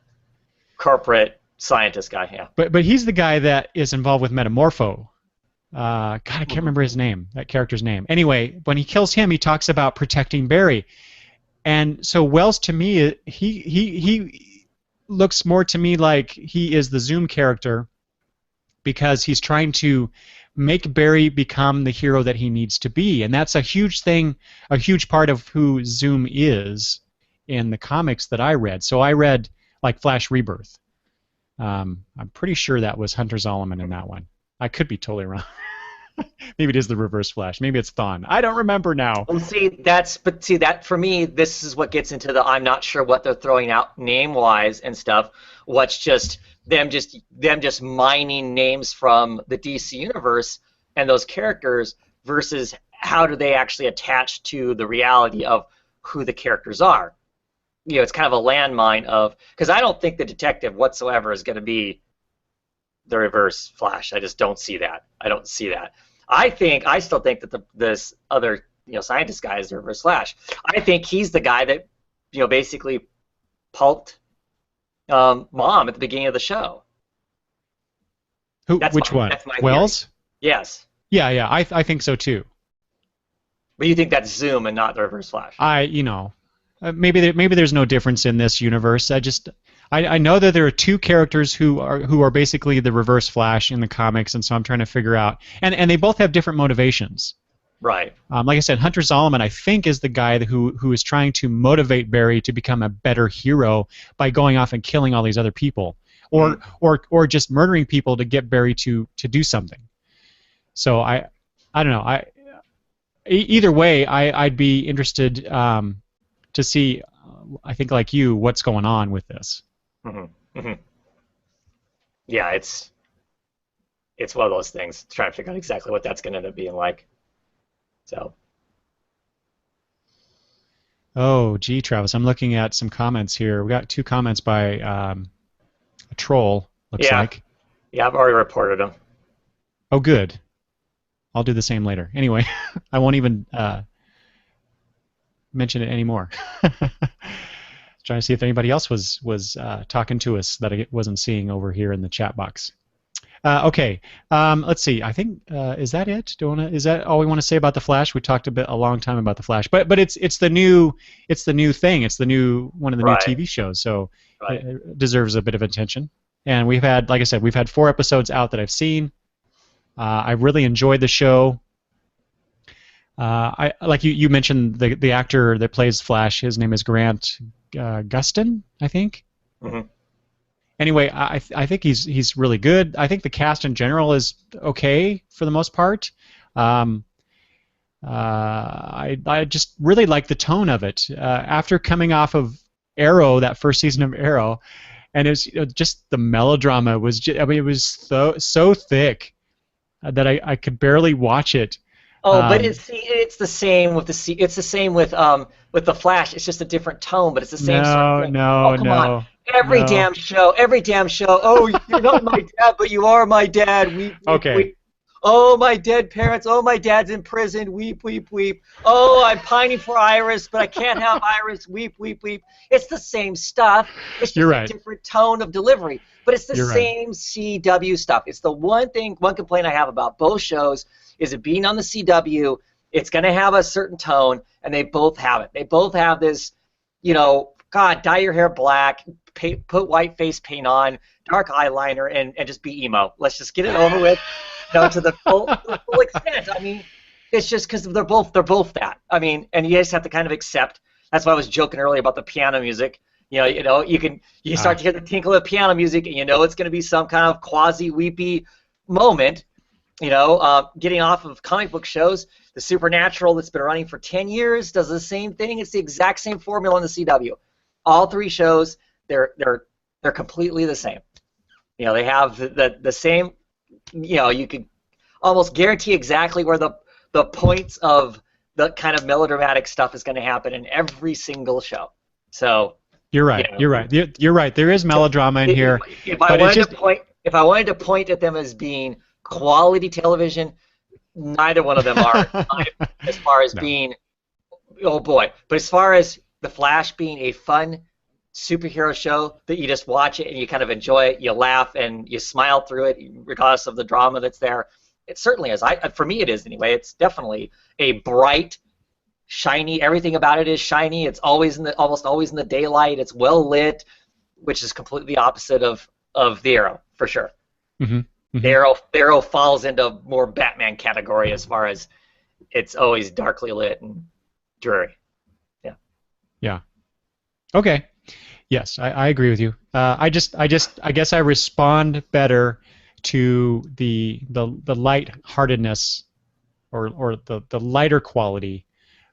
Speaker 2: corporate scientist guy, yeah.
Speaker 1: But he's the guy that is involved with Metamorpho. God, I can't remember his name, that character's name. Anyway, when he kills him, he talks about protecting Barry. And so Wells, to me, he looks more to me like he is the Zoom character because he's trying to make Barry become the hero that he needs to be. And that's a huge thing, a huge part of who Zoom is in the comics that I read. So I read, like, Flash Rebirth. I'm pretty sure that was Hunter Zolomon in that one. I could be totally wrong. Maybe it is the Reverse Flash. Maybe it's Thawne. I don't remember now.
Speaker 2: Well, that for me, this is what gets into the I'm not sure what they're throwing out name-wise and stuff. What's just them just mining names from the DC universe and those characters versus how do they actually attach to the reality of who the characters are. It's kind of a landmine of because I don't think the detective whatsoever is going to be the Reverse Flash. I just don't see that. I don't see that. I still think that this other scientist guy is the Reverse Flash. I think he's the guy that basically pulped Mom at the beginning of the show.
Speaker 1: Which one? Wells?
Speaker 2: Theory. Yes.
Speaker 1: Yeah. I think so too.
Speaker 2: But you think that's Zoom and not the Reverse Flash?
Speaker 1: Maybe there's no difference in this universe. I know that there are two characters who are basically the Reverse Flash in the comics, and so I'm trying to figure out. And they both have different motivations.
Speaker 2: Right.
Speaker 1: Like I said, Hunter Zolomon, I think, is the guy who is trying to motivate Barry to become a better hero by going off and killing all these other people, or just murdering people to get Barry to do something. So I don't know. Either way, I'd be interested to see. I think, like you, what's going on with this.
Speaker 2: Mm-hmm. Mm-hmm. Yeah, it's one of those things. Trying to figure out exactly what that's going to end up being like. So.
Speaker 1: Oh, gee, Travis, I'm looking at some comments here. We got two comments by a troll. Looks like.
Speaker 2: Yeah, I've already reported them.
Speaker 1: Oh, good. I'll do the same later. Anyway, I won't even mention it anymore. Trying to see if anybody else was talking to us that I wasn't seeing over here in the chat box. Okay, let's see. I think is that it? Is that all we want to say about the Flash? We talked a long time about the Flash, but it's the new thing. It's the new one of the new TV shows, so it deserves a bit of attention. And we've had, like I said, we've had 4 episodes out that I've seen. I really enjoyed the show. I like you mentioned the actor that plays Flash. His name is Grant Gustin, I think.
Speaker 2: Mm-hmm.
Speaker 1: Anyway, I think he's really good. I think the cast in general is okay for the most part. I just really like the tone of it. After coming off of Arrow, that first season of Arrow, and it was just the melodrama was it was so thick that I could barely watch it.
Speaker 2: Oh, but it's the same with it's the same with the Flash. It's just a different tone, but it's the same sort of
Speaker 1: No,
Speaker 2: thing. Oh,
Speaker 1: no,
Speaker 2: come on.
Speaker 1: no,
Speaker 2: Every
Speaker 1: no.
Speaker 2: damn show, every damn show. Oh, you're not my dad, but you are my dad. Weep, weep,
Speaker 1: Okay,
Speaker 2: weep. Oh, my dead parents. Oh, my dad's in prison. Weep, weep, weep. Oh, I'm pining for Iris, but I can't have Iris. Weep, weep, weep. It's the same stuff. It's
Speaker 1: you're
Speaker 2: just a
Speaker 1: right.
Speaker 2: different tone of delivery. But it's the
Speaker 1: You're right.
Speaker 2: same CW stuff. It's the one complaint I have about both shows is it being on the CW. It's going to have a certain tone, and they both have it. They both have this, God, dye your hair black, put white face paint on, dark eyeliner, and just be emo. Let's just get it over with, to the full extent. I mean, it's just because they're both that. I mean, and you just have to kind of accept. That's why I was joking earlier about the piano music. You start to hear the tinkle of piano music, and it's going to be some kind of quasi weepy moment. Getting off of comic book shows, the Supernatural that's been running for 10 years does the same thing. It's the exact same formula on the CW. All three shows, they're completely the same. They have the same. You could almost guarantee exactly where the points of the kind of melodramatic stuff is going to happen in every single show. So
Speaker 1: You're right. You're right. You're right. There is melodrama in here,
Speaker 2: if
Speaker 1: but it's just.
Speaker 2: If I wanted to point at them as being quality television, neither one of them are. As far as being, oh boy, but as far as The Flash being a fun superhero show that you just watch it and you kind of enjoy it, you laugh and you smile through it, regardless of the drama that's there. It certainly is. For me, it is anyway. It's definitely a bright, shiny. Everything about it is shiny. It's always almost always in the daylight. It's well lit, which is completely opposite of the Arrow for sure.
Speaker 1: Mm-hmm. Mm-hmm.
Speaker 2: The Arrow falls into more Batman category as far as it's always darkly lit and dreary. Yeah.
Speaker 1: Yeah. Okay. Yes, I agree with you. I guess I respond better to the lightheartedness or the lighter quality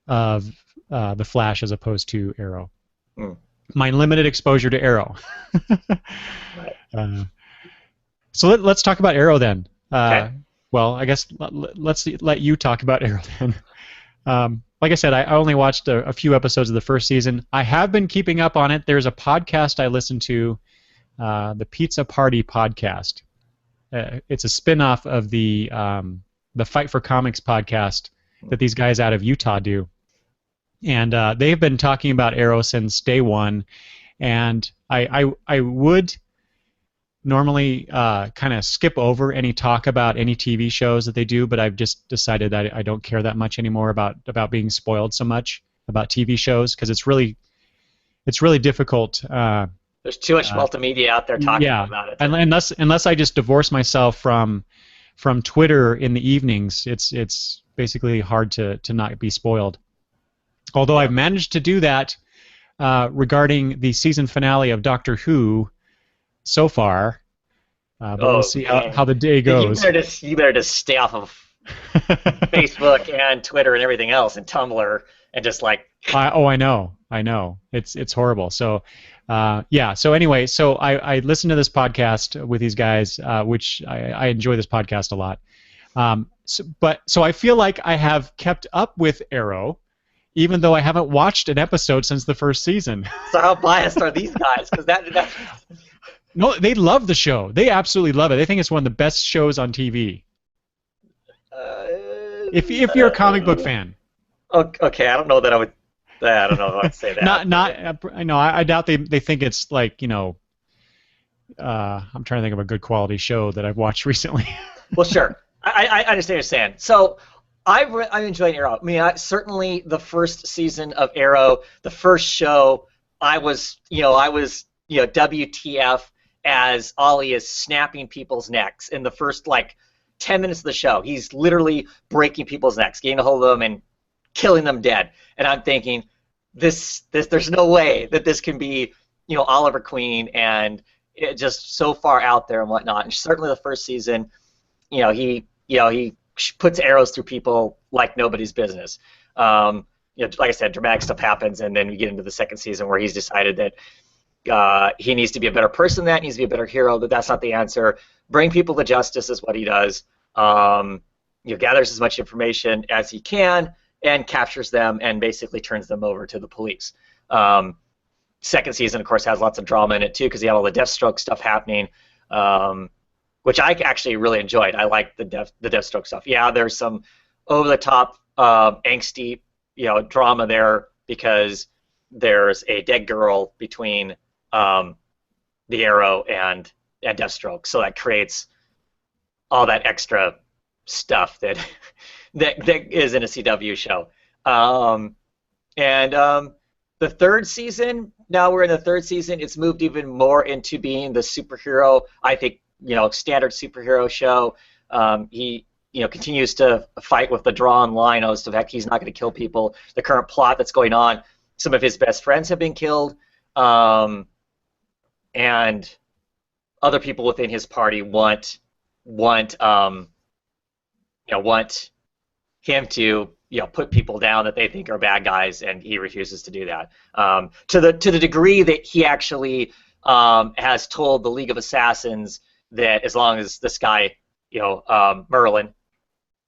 Speaker 1: of the Flash as opposed to Arrow.
Speaker 2: Mm.
Speaker 1: My limited exposure to Arrow.
Speaker 2: Right.
Speaker 1: So let's talk about Arrow then.
Speaker 2: Okay.
Speaker 1: Well, I guess let's let you talk about Arrow then. Like I said, I only watched a few episodes of the first season. I have been keeping up on it. There's a podcast I listen to, the Pizza Party podcast. It's a spin-off of the Fight for Comics podcast that these guys out of Utah do. And they've been talking about Arrow since day one. And I would normally kind of skip over any talk about any TV shows that they do, but I've just decided that I don't care that much anymore about being spoiled so much about TV shows because it's really difficult.
Speaker 2: There's too much multimedia out there talking about it.
Speaker 1: Unless I just divorce myself from Twitter in the evenings, it's basically hard to not be spoiled. Although I've managed to do that regarding the season finale of Doctor Who so far, but we'll see how the day goes.
Speaker 2: You better just stay off of Facebook and Twitter and everything else and Tumblr and just like.
Speaker 1: I know. It's horrible. So, So anyway, I listen to this podcast with these guys, which I enjoy this podcast a lot. So I feel like I have kept up with Arrow, even though I haven't watched an episode since the first season.
Speaker 2: So how biased are these guys? Because that.
Speaker 1: No, they love the show. They absolutely love it. They think it's one of the best shows on TV. If you're a comic book fan.
Speaker 2: Okay, I don't know that I would. I don't know if I'd say that.
Speaker 1: I doubt they think it's like I'm trying to think of a good quality show that I've watched recently.
Speaker 2: Well, sure, I understand what you're saying. So I'm enjoying Arrow. I mean, certainly the first season of Arrow, the first show, I was WTF as Ollie is snapping people's necks in the first 10 minutes of the show. He's literally breaking people's necks, getting a hold of them and killing them dead. And I'm thinking, this there's no way that this can be Oliver Queen and it just so far out there and whatnot. And certainly the first season, he puts arrows through people like nobody's business. Like I said, dramatic stuff happens, and then we get into the second season where he's decided that he needs to be a better person, needs to be a better hero, that's not the answer. Bring people to justice is what he does. gathers as much information as he can and captures them and basically turns them over to the police. Second season, of course, has lots of drama in it too because you have all the Deathstroke stuff happening, which I actually really enjoyed. I like the Deathstroke stuff. Yeah, there's some over-the-top angsty, drama there because there's a dead girl between the Arrow and Deathstroke, so that creates all that extra stuff that is in a CW show. The third season, now we're in the third season, it's moved even more into being the superhero, I think, standard superhero show. He continues to fight with the drawn line as to the fact he's not going to kill people. The current plot that's going on, some of his best friends have been killed, and other people within his party want him to put people down that they think are bad guys, and he refuses to do that. To the degree that he actually has told the League of Assassins that as long as this guy, Merlin,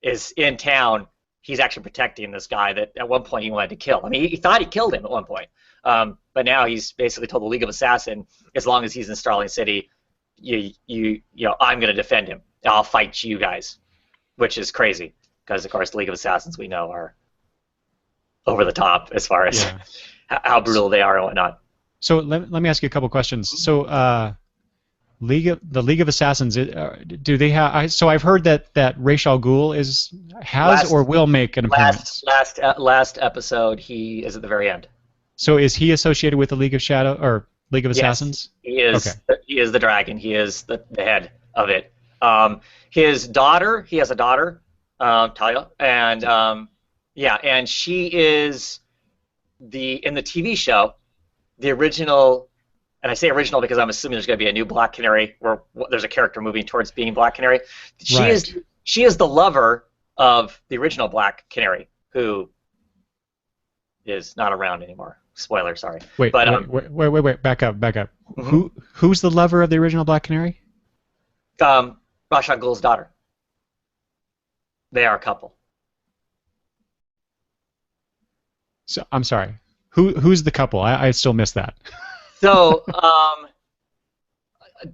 Speaker 2: is in town, he's actually protecting this guy that at one point he wanted to kill. I mean, he thought he killed him at one point, but now he's basically told the League of Assassins, as long as he's in Starling City, I'm going to defend him. I'll fight you guys, which is crazy. Because, of course, the League of Assassins, we know, are over the top as far as how brutal they are and whatnot.
Speaker 1: So let me ask you a couple questions. So the League of Assassins, do they have? So I've heard that Ra's al Ghul has or will make an appearance.
Speaker 2: Last episode, he is at the very end.
Speaker 1: So is he associated with the League of Shadow or League of Assassins?
Speaker 2: He is. Okay. He is the dragon. He is the head of it. His daughter. He has a daughter. Talia, and and she is in the TV show, the original, and I say original because I'm assuming there's going to be a new Black Canary where there's a character moving towards being Black Canary. She is the lover of the original Black Canary, who is not around anymore. Spoiler, sorry.
Speaker 1: Wait, back up. Mm-hmm. Who's the lover of the original Black Canary?
Speaker 2: Ra's al Ghul's daughter. They are a couple.
Speaker 1: So I'm sorry. Who's the couple? I still missed that.
Speaker 2: So,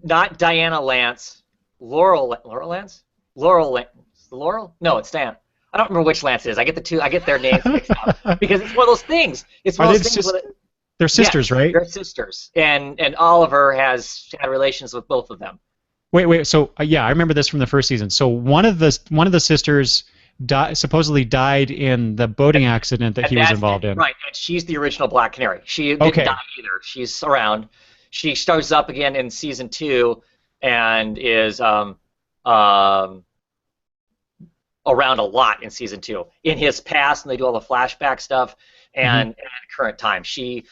Speaker 2: not Diana Lance. Laurel Lance? Laurel? No, it's Diana. I don't remember which Lance it is. I get their names mixed up because it's one of those things. It's one of those things.
Speaker 1: They're sisters, right?
Speaker 2: They're sisters, and Oliver has had relations with both of them.
Speaker 1: Wait. So I remember this from the first season. So one of the sisters supposedly died in the boating accident that he was involved in.
Speaker 2: Right, and she's the original Black Canary. She didn't die either. She's around. She shows up again in season 2 and is around a lot in season 2. In his past, and they do all the flashback stuff, and current time. She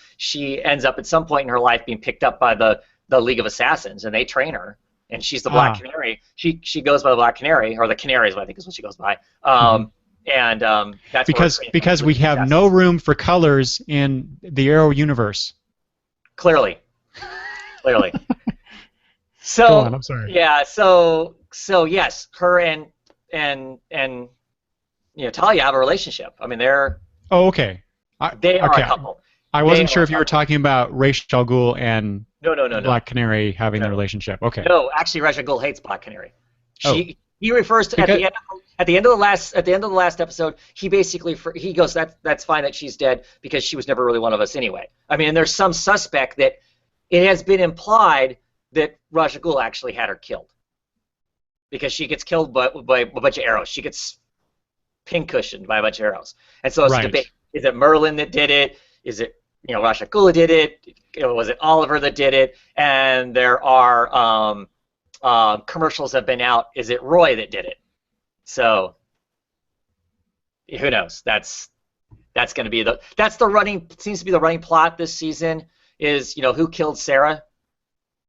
Speaker 2: ends up at some point in her life being picked up by the League of Assassins, and they train her. And she's the Black Canary. She goes by the Black Canary, or the Canary is what I think is what she goes by. That's
Speaker 1: because we have no room for colors in the Arrow universe.
Speaker 2: Clearly. So
Speaker 1: go on, I'm sorry.
Speaker 2: Yeah. So yes, her and Talia have a relationship. I mean, they're.
Speaker 1: Oh, okay.
Speaker 2: They are a couple.
Speaker 1: I wasn't sure if you were talking about Ra's al Ghul and
Speaker 2: No.
Speaker 1: Black Canary having the relationship. Okay.
Speaker 2: No, actually, Ra's al Ghul hates Black Canary. He refers to at the end of the last episode. He basically he goes, that's fine that she's dead because she was never really one of us anyway. I mean, there's some suspect that it has been implied that Ra's al Ghul actually had her killed because she gets killed by a bunch of arrows. She gets pincushioned by a bunch of arrows, and so it's a debate: is it Merlin that did it? Is it Ra's al Ghul did it? Was it Oliver that did it? And there are commercials have been out. Is it Roy that did it? So who knows? That's going to be seems to be the running plot this season. Is who killed Sarah?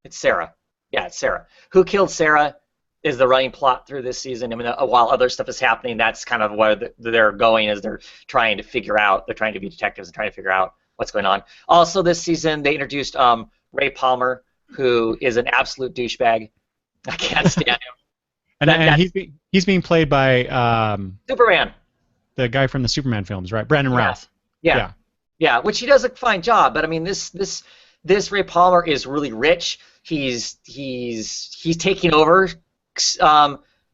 Speaker 2: It's Sarah. Yeah, it's Sarah. Who killed Sarah is the running plot through this season. I mean, while other stuff is happening, that's kind of where they're going as they're trying to figure out. They're trying to be detectives and trying to figure out what's going on. Also, this season they introduced Ray Palmer, who is an absolute douchebag. I can't stand him.
Speaker 1: And
Speaker 2: That's
Speaker 1: he's being played by
Speaker 2: Superman.
Speaker 1: the guy from the Superman films, right? Brandon
Speaker 2: Yeah,
Speaker 1: Routh.
Speaker 2: yeah,
Speaker 1: Yeah.
Speaker 2: yeah. Which he does a fine job, but I mean, this Ray Palmer is really rich. He's taking over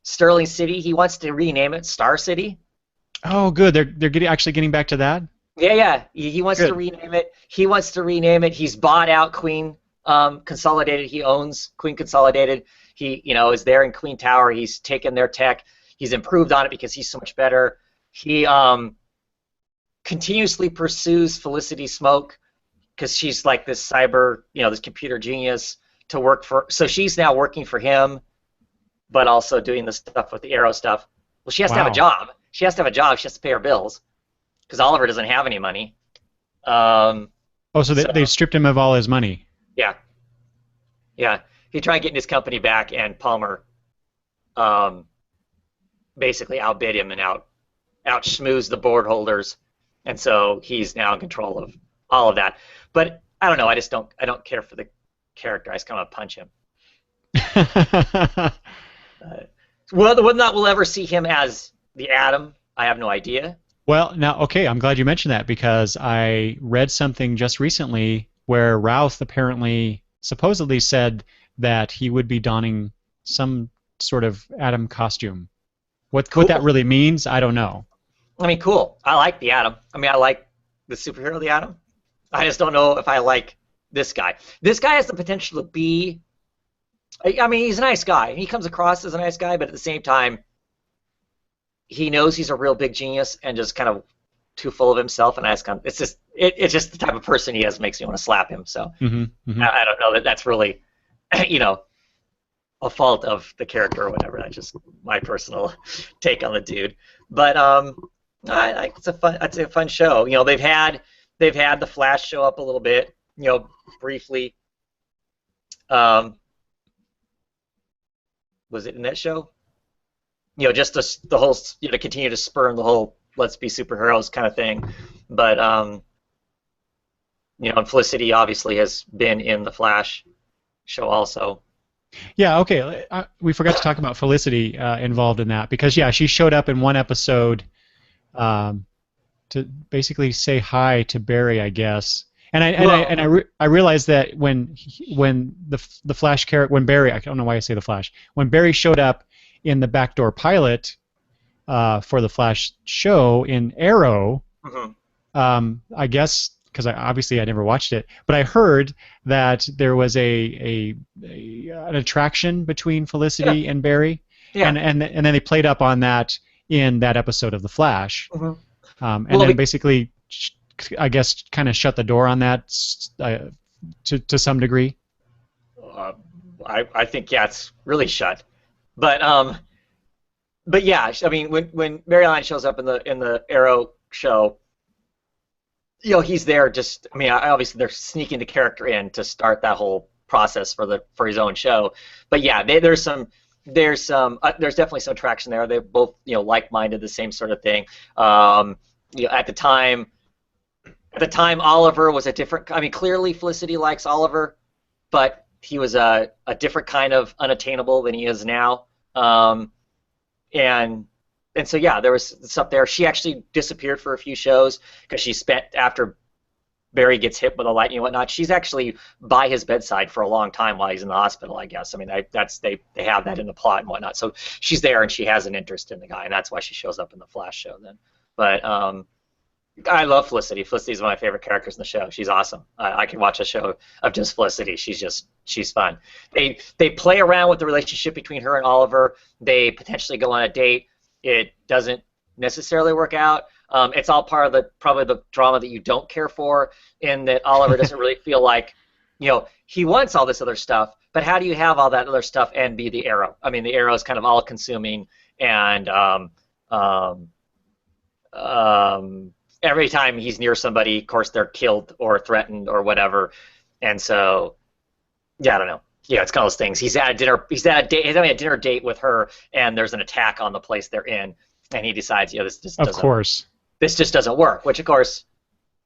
Speaker 2: Sterling City. He wants to rename it Star City.
Speaker 1: Oh, good. They're actually getting back to that.
Speaker 2: Yeah, yeah. He wants to
Speaker 1: Good.
Speaker 2: rename it. He wants to rename it. He's bought out Queen Consolidated. He owns Queen Consolidated. He, is there in Queen Tower. He's taken their tech. He's improved on it because he's so much better. He continuously pursues Felicity Smoke because she's like this cyber, this computer genius to work for. So she's now working for him, but also doing the stuff with the Arrow stuff. Well, she has to have a
Speaker 1: Wow.
Speaker 2: job. She has to have a job. She has to pay her bills because Oliver doesn't have any money. Um,
Speaker 1: Oh, so
Speaker 2: so
Speaker 1: they stripped him of all his money.
Speaker 2: yeah, yeah. He tried getting his company back, and Palmer um, basically outbid him and out schmoozed the board holders, and so he's now in control of all of that. But I don't know. I don't care for the character. I just kind of punch him. Whether or not we'll ever see him as the Atom, I have no idea.
Speaker 1: Well, now, okay, I'm glad you mentioned that because I read something just recently where Routh apparently supposedly said that he would be donning some sort of Atom costume. What that
Speaker 2: Cool.
Speaker 1: really means, I don't know.
Speaker 2: I mean, cool. I like the Atom. I mean, I like the superhero, the Atom. I just don't know if I like this guy. This guy has the potential to be. I mean, he's a nice guy. He comes across as a nice guy, but at the same time, he knows he's a real big genius and just kind of too full of himself. And it's just the type of person he is makes me want to slap him. So
Speaker 1: Hmm. Hmm.
Speaker 2: I don't know that that's really, you know, a fault of the character or whatever. That's just my personal take on the dude. But it's a fun show. They've had the Flash show up a little bit, briefly. Um, was it in that show? Just the whole, to continue to spurn the whole let's be superheroes kind of thing. But and Felicity obviously has been in the Flash show also.
Speaker 1: Yeah, okay. We forgot to talk about Felicity involved in that because yeah, she showed up in one episode um, to basically say hi to Barry, I guess. I realized that when the Flash character when Barry I don't know why I say the Flash when Barry showed up in the backdoor pilot for the Flash show in Arrow,
Speaker 2: Hmm.
Speaker 1: I guess because obviously I never watched it, but I heard that there was an attraction between
Speaker 2: Yeah,
Speaker 1: Felicity and Barry,
Speaker 2: yeah.
Speaker 1: and then they played up on that in that episode of the Flash,
Speaker 2: Hmm.
Speaker 1: and
Speaker 2: Well,
Speaker 1: then basically, I guess, kind of shut the door on that to some degree.
Speaker 2: uh, I think it's really shut. But but yeah, I mean when Barry Allen shows up in the Arrow show, he's there just. I mean, obviously they're sneaking the character in to start that whole process for his own show. But yeah, there's definitely some traction there. They're both like-minded, the same sort of thing. At the time, Oliver was a different. I mean, clearly Felicity likes Oliver, but he was a different kind of unattainable than he is now. And so yeah, there was stuff there. She actually disappeared for a few shows because she spent after Barry gets hit with a lightning and whatnot. She's actually by his bedside for a long time while he's in the hospital, I guess. I mean, they have that in the plot and whatnot. So she's there and she has an interest in the guy, and that's why she shows up in the Flash show then. But I love Felicity. Felicity is one of my favorite characters in the show. She's awesome. I can watch a show of just Felicity. She's fun. They play around with the relationship between her and Oliver. They potentially go on a date. It doesn't necessarily work out. It's all part of probably the drama that you don't care for, in that Oliver doesn't really feel like, he wants all this other stuff, but how do you have all that other stuff and be the Arrow? I mean, the Arrow is kind of all-consuming, and every time he's near somebody, of course, they're killed or threatened or whatever, and so, yeah, I don't know. Yeah, it's kind of those things. He's at a dinner. He's having a dinner date with her, and there's an attack on the place they're in, and he decides,
Speaker 1: Of course.
Speaker 2: this just doesn't work. Which, of course,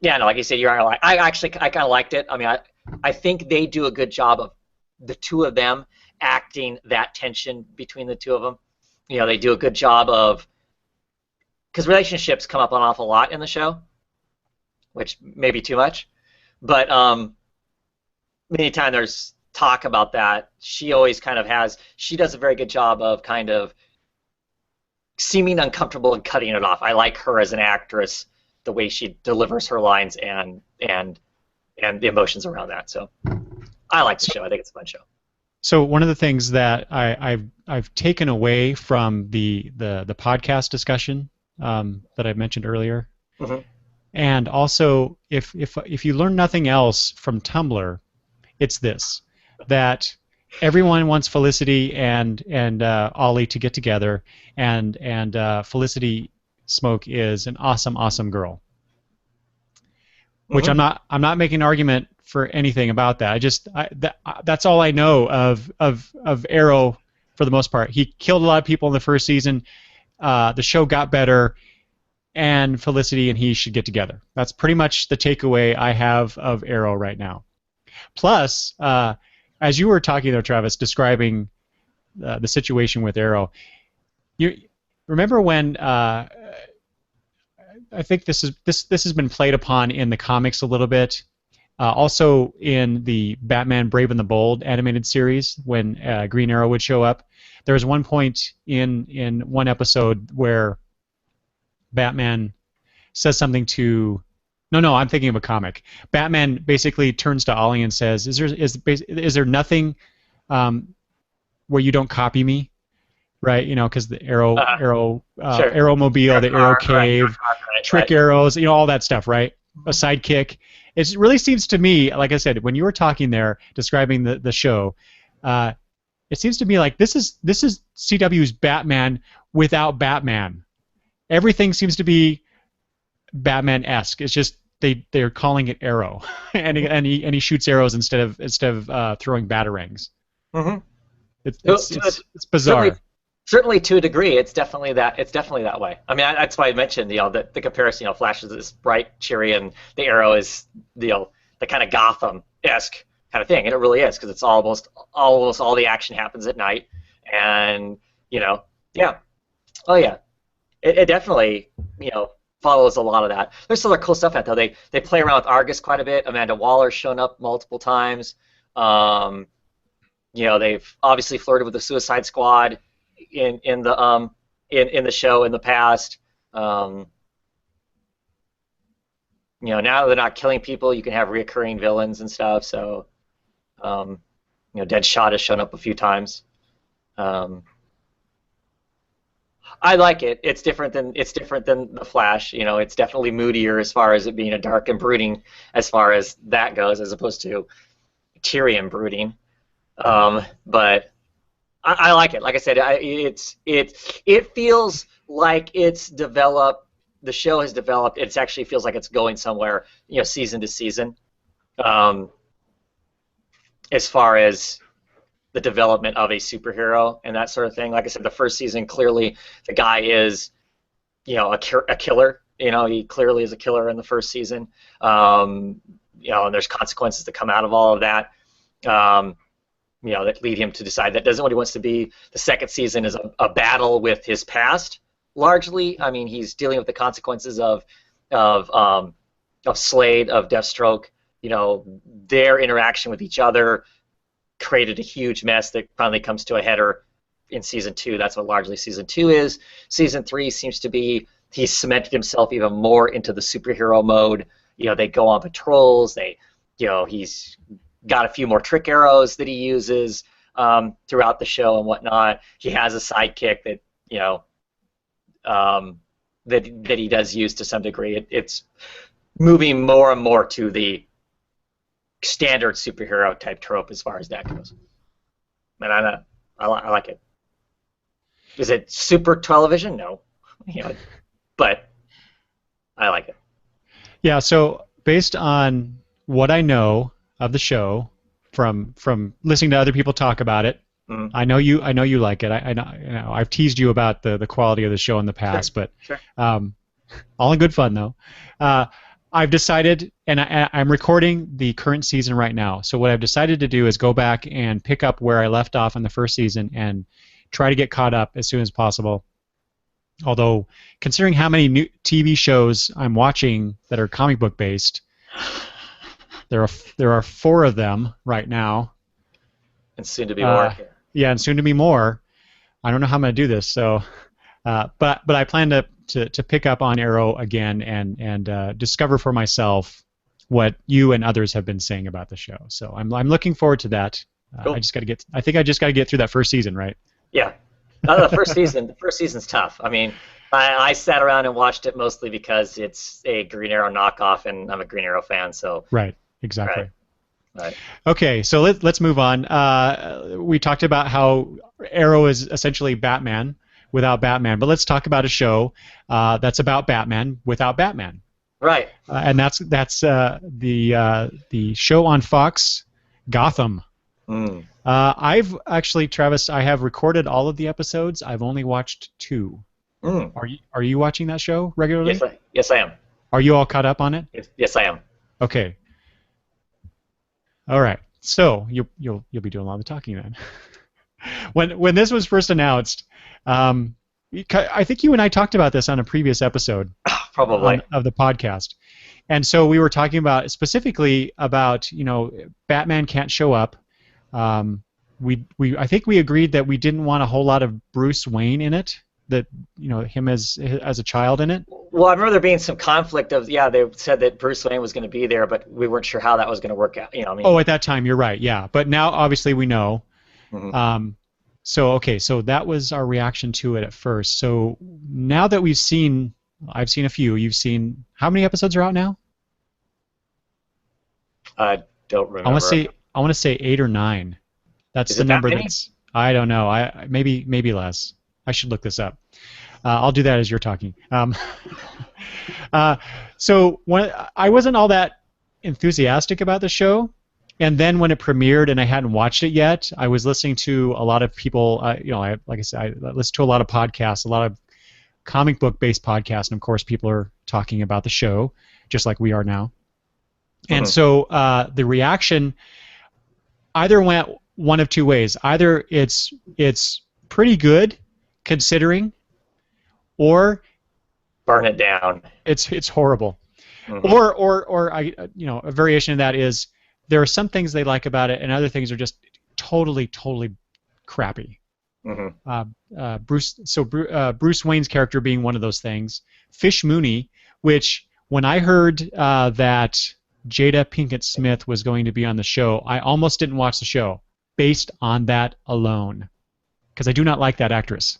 Speaker 2: yeah, no, like you said, I kind of liked it. I mean, I think they do a good job of the two of them acting that tension between the two of them. They do a good job of, because relationships come up an awful lot in the show, which may be too much, but anytime there's talk about that, she always kind of she does a very good job of kind of seeming uncomfortable and cutting it off. I like her as an actress, the way she delivers her lines and the emotions around that. So I like the show. I think it's a fun show.
Speaker 1: So one of the things that I've taken away from the podcast discussion that I mentioned earlier,
Speaker 2: Mm-hmm.
Speaker 1: and also if you learn nothing else from Tumblr, it's this, that everyone wants Felicity and Ollie to get together, and Felicity Smoke is an awesome girl. Which
Speaker 2: Mm-hmm.
Speaker 1: I'm not making an argument for anything about that. That's all I know of Arrow for the most part. He killed a lot of people in the first season. The show got better, and Felicity and he should get together. That's pretty much the takeaway I have of Arrow right now. Plus, as you were talking there, Travis, describing the situation with Arrow, you remember when I think this has been played upon in the comics a little bit. Also in the Batman Brave and the Bold animated series, when Green Arrow would show up, there was one point in one episode where Batman says something to... No, I'm thinking of a comic. Batman basically turns to Ollie and says, "Is there nothing where you don't copy me?" Right, because the Arrow
Speaker 2: Sure.
Speaker 1: Arrowmobile, the Arrow Cave, trick arrows, all that stuff, right? A sidekick. It really seems to me, like I said, when you were talking there, describing the show, it seems to me like this is CW's Batman without Batman. Everything seems to be Batman-esque. It's just they're calling it Arrow, and he shoots arrows instead of throwing batarangs.
Speaker 2: Mm-hmm.
Speaker 1: It's bizarre.
Speaker 2: Certainly, to a degree, it's definitely that way. I mean, that's why I mentioned the comparison. Flash is this bright, cheery, and the Arrow is the kind of Gotham-esque kind of thing, and it really is, because it's almost all the action happens at night, and yeah, oh yeah, it definitely follows a lot of that. There's some other cool stuff in it, though. They play around with Argus quite a bit. Amanda Waller's shown up multiple times. They've obviously flirted with the Suicide Squad in the show in the past. Now they're not killing people, you can have reoccurring villains and stuff. So, Deadshot has shown up a few times. I like it. It's different than the Flash. It's definitely moodier as far as it being a dark and brooding, as far as that goes, as opposed to Tyrion brooding. But I like it. Like I said, it feels like it's developed. The show has developed. It actually feels like it's going somewhere, season to season. As far as the development of a superhero and that sort of thing. Like I said, the first season, clearly the guy is, a killer. He clearly is a killer in the first season. And there's consequences that come out of all of that. That lead him to decide that doesn't what he wants to be. The second season is a battle with his past, largely. I mean, he's dealing with the consequences of Slade, of Deathstroke. Their interaction with each other created a huge mess that finally comes to a header in season 2. That's what largely season 2 is. Season 3 seems to be he's cemented himself even more into the superhero mode. They go on patrols. He's got a few more trick arrows that he uses throughout the show and whatnot. He has a sidekick that that he does use to some degree. It's moving more and more to the standard superhero type trope as far as that goes. And I like it. Is it super television? No, but I like it.
Speaker 1: Yeah. So based on what I know of the show from listening to other people talk about it, I know you like it. I know I've teased you about the quality of the show in the past,
Speaker 2: Sure.
Speaker 1: but
Speaker 2: Sure.
Speaker 1: All in good fun though. I've decided, and I'm recording the current season right now. So what I've decided to do is go back and pick up where I left off in the first season and try to get caught up as soon as possible. Although, considering how many new TV shows I'm watching that are comic book based, there are 4 of them right now.
Speaker 2: And soon to be more.
Speaker 1: Yeah, and soon to be more. I don't know how I'm going to do this, so but I plan to pick up on Arrow again and discover for myself what you and others have been saying about the show. So I'm looking forward to that.
Speaker 2: Cool.
Speaker 1: I think I just got to get through that first season, right?
Speaker 2: Yeah. The first season's tough. I mean, I sat around and watched it mostly because it's a Green Arrow knockoff, and I'm a Green Arrow fan. So
Speaker 1: right, exactly.
Speaker 2: Right.
Speaker 1: Okay, so let's move on. We talked about how Arrow is essentially Batman without Batman, but let's talk about a show that's about Batman without Batman.
Speaker 2: Right.
Speaker 1: And that's the show on Fox, Gotham. I've actually, Travis, I have recorded all of the episodes. I've only watched 2. Are you watching that show regularly?
Speaker 2: Yes, I am.
Speaker 1: Are you all caught up on it?
Speaker 2: Yes, I am.
Speaker 1: Okay. All right. So you'll be doing a lot of talking then. When this was first announced, I think you and I talked about this on a previous episode.
Speaker 2: Probably.
Speaker 1: Of the podcast. And so we were talking about specifically about, Batman can't show up. I think we agreed that we didn't want a whole lot of Bruce Wayne in it, that him as a child in it.
Speaker 2: Well, I remember there being some conflict of they said that Bruce Wayne was going to be there, but we weren't sure how that was going to work out.
Speaker 1: At that time, you're right, yeah. But now obviously we know.
Speaker 2: Mm-hmm.
Speaker 1: So that was our reaction to it at first. So now that I've seen a few. You've seen, how many episodes are out now?
Speaker 2: I don't remember.
Speaker 1: I want to say 8 or 9. That's the number. I don't know. Maybe less. I should look this up. I'll do that as you're talking. So I wasn't all that enthusiastic about the show, and then when it premiered and I hadn't watched it yet, I was listening to a lot of people. Like I said, I listened to a lot of podcasts, a lot of comic book based podcasts, and of course people are talking about the show just like we are now. And so the reaction either went one of 2 ways. Either it's pretty good considering, or
Speaker 2: burn it down.
Speaker 1: It's horrible. Or a variation of that is there are some things they like about it and other things are just totally crappy. Bruce Wayne's character being one of those things. Fish Mooney, which when I heard that Jada Pinkett Smith was going to be on the show, I almost didn't watch the show based on that alone, because I do not like that actress.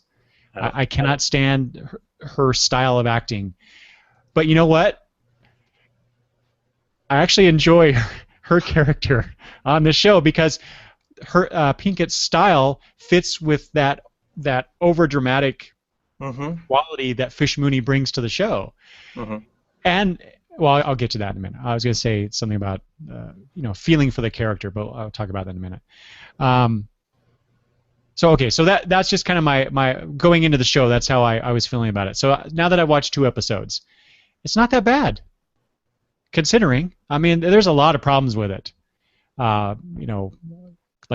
Speaker 1: I cannot stand her style of acting. But you know what? I actually enjoy her character on the show because her Pinkett's style fits with that over-dramatic quality that Fish Mooney brings to the show. And well, I'll get to that in a minute. I was going to say something about feeling for the character, but I'll talk about that in a minute. So that's just kind of my going into the show. That's how I was feeling about it. So now that I've watched 2 episodes, it's not that bad, considering. I mean, there's a lot of problems with it. Like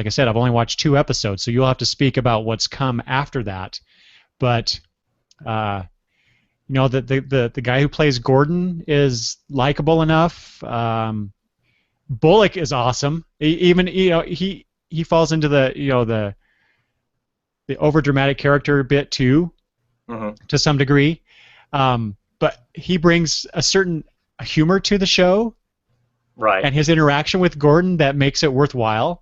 Speaker 1: I said, I've only watched 2 episodes, so you'll have to speak about what's come after that. But the guy who plays Gordon is likable enough. Bullock is awesome. He falls into the overdramatic character bit too, to some degree. But he brings a certain humor to the show,
Speaker 2: right? And
Speaker 1: his interaction with Gordon that makes it worthwhile.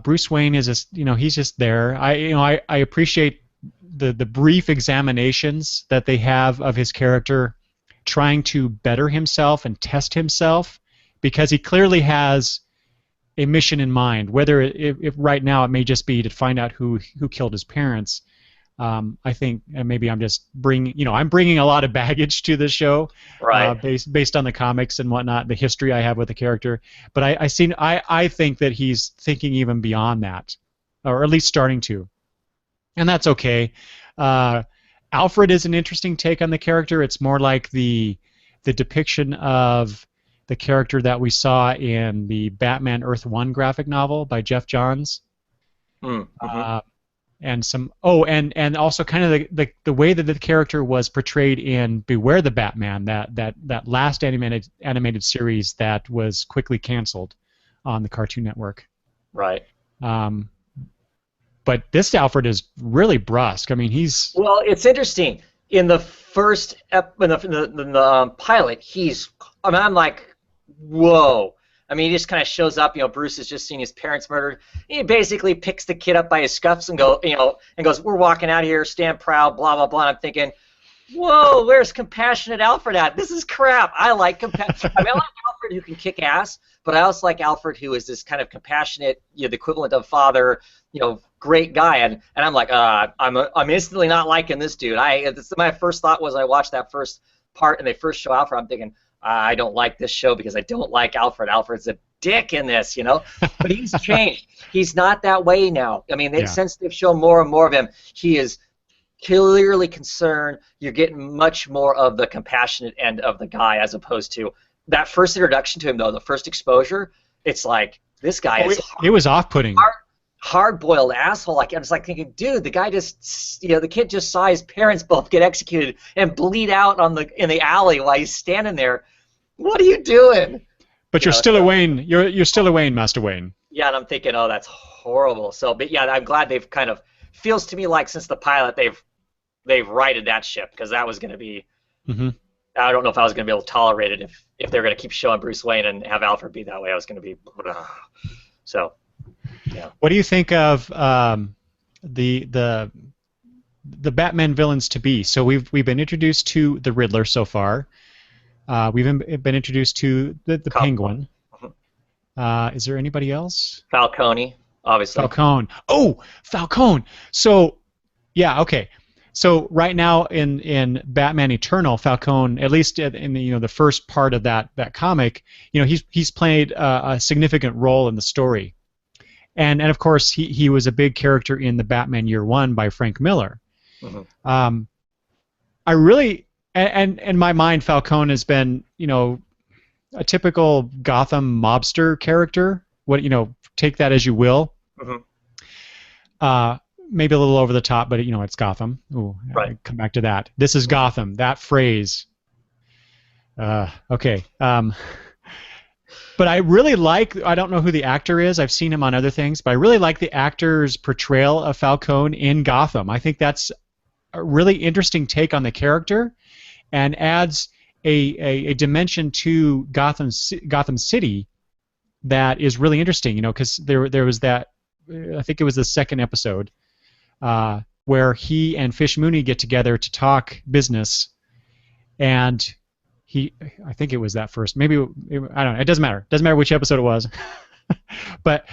Speaker 1: Bruce Wayne is just, he's just there. I appreciate the brief examinations that they have of his character trying to better himself and test himself, because he clearly has a mission in mind. Whether if right now it may just be to find out who killed his parents. I think maybe I'm just bringing a lot of baggage to this show,
Speaker 2: right?
Speaker 1: Based on the comics and whatnot, the history I have with the character. But I think that he's thinking even beyond that, or at least starting to, and that's okay. Alfred is an interesting take on the character. It's more like the depiction of the character that we saw in the Batman Earth 1 graphic novel by Jeff Johns.
Speaker 2: Mm-hmm.
Speaker 1: And some and also kind of the way that the character was portrayed in Beware the Batman, that last animated series that was quickly canceled on the Cartoon Network.
Speaker 2: Right.
Speaker 1: But this Alfred is really brusque. I mean, he's
Speaker 2: Well, it's interesting. In the first in the pilot, I'm like, whoa. I mean, he just kind of shows up. Bruce has just seen his parents murdered. He basically picks the kid up by his scuffs and goes, "We're walking out of here. Stand proud." Blah blah blah. And I'm thinking, whoa, where's compassionate Alfred at? This is crap. I like I like Alfred who can kick ass, but I also like Alfred who is this kind of compassionate, the equivalent of father, great guy. And I'm like, I'm instantly not liking this dude. My first thought was I watched that first part and they first show Alfred. I'm thinking, I don't like this show because I don't like Alfred. Alfred's a dick in this, But he's changed. He's not that way now. I mean, since they've shown more and more of him, he is clearly concerned. You're getting much more of the compassionate end of the guy as opposed to that first introduction to him, though, the first exposure. It's like, this guy is
Speaker 1: it was off-putting.
Speaker 2: Hard-boiled asshole. I was like thinking, dude, the guy just, the kid just saw his parents both get executed and bleed out in the alley while he's standing there. What are you doing?
Speaker 1: But you're still a Wayne. You're still a Wayne, Master Wayne.
Speaker 2: Yeah, and I'm thinking, oh, that's horrible. So, but yeah, I'm glad they've kind of feels to me like since the pilot they've righted that ship because that was going to be.
Speaker 1: Mm-hmm.
Speaker 2: I don't know if I was going to be able to tolerate it if they're going to keep showing Bruce Wayne and have Alfred be that way. I was going to be. So. Yeah.
Speaker 1: What do you think of the Batman villains to be? So we've been introduced to the Riddler so far. We've been introduced to the Penguin. Is there anybody else?
Speaker 2: Falcone, obviously.
Speaker 1: Falcone. Oh, Falcone. So, yeah, okay. So right now in Batman Eternal, Falcone, at least in the first part of that comic, he's played a significant role in the story. And of course, he was a big character in the Batman Year One by Frank Miller. Mm-hmm. I really, and in my mind, Falcone has been, a typical Gotham mobster character. Take that as you will. Mm-hmm. Maybe a little over the top, but it's Gotham. Ooh, right. I'll come back to that. This is Gotham. That phrase. Okay. But I really I don't know who the actor is. I've seen him on other things, but I really like the actor's portrayal of Falcone in Gotham. I think that's a really interesting take on the character and adds a dimension to Gotham City that is really interesting, because there was that, I think it was the second episode, where he and Fish Mooney get together to talk business, and I think it was that first. Maybe I don't know. It doesn't matter. Doesn't matter which episode it was. but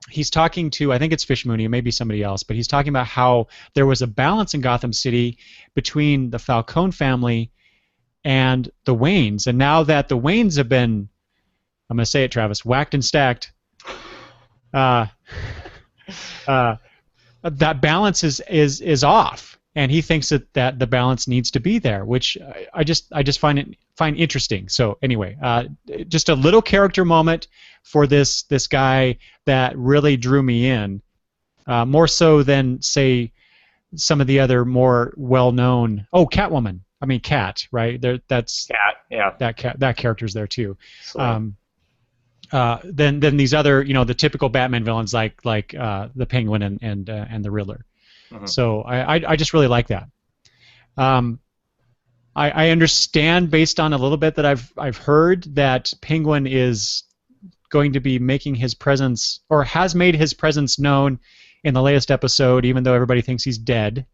Speaker 1: he's talking to, I think it's Fish Mooney, it may be somebody else, but he's talking about how there was a balance in Gotham City between the Falcone family and the Waynes, and now that the Waynes have been, I'm going to say it, Travis, whacked and stacked, that balance is off. And he thinks that the balance needs to be there, which I just find interesting. So anyway, just a little character moment for this guy that really drew me in, more so than say some of the other more well-known. Oh, Catwoman. I mean, Cat, right? That's
Speaker 2: Cat. Yeah.
Speaker 1: That character's there too. Then these other, the typical Batman villains like the Penguin and the Riddler. Mm-hmm. So I just really like that. I understand based on a little bit that I've heard that Penguin is going to be making his presence, or has made his presence known in the latest episode, even though everybody thinks he's dead.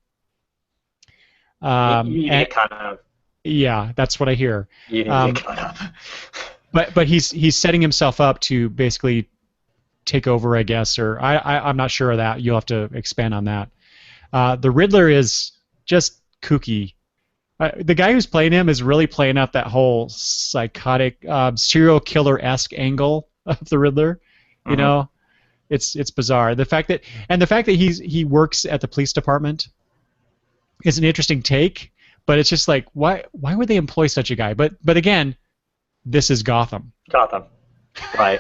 Speaker 1: Yeah, that's what I hear. But he's setting himself up to basically take over, I guess, or I'm not sure of that. You'll have to expand on that. The Riddler is just kooky. The guy who's playing him is really playing up that whole psychotic, serial killer-esque angle of the Riddler. You know, it's bizarre. The fact that he works at the police department is an interesting take, but it's just like, why would they employ such a guy? But again, this is Gotham.
Speaker 2: Right.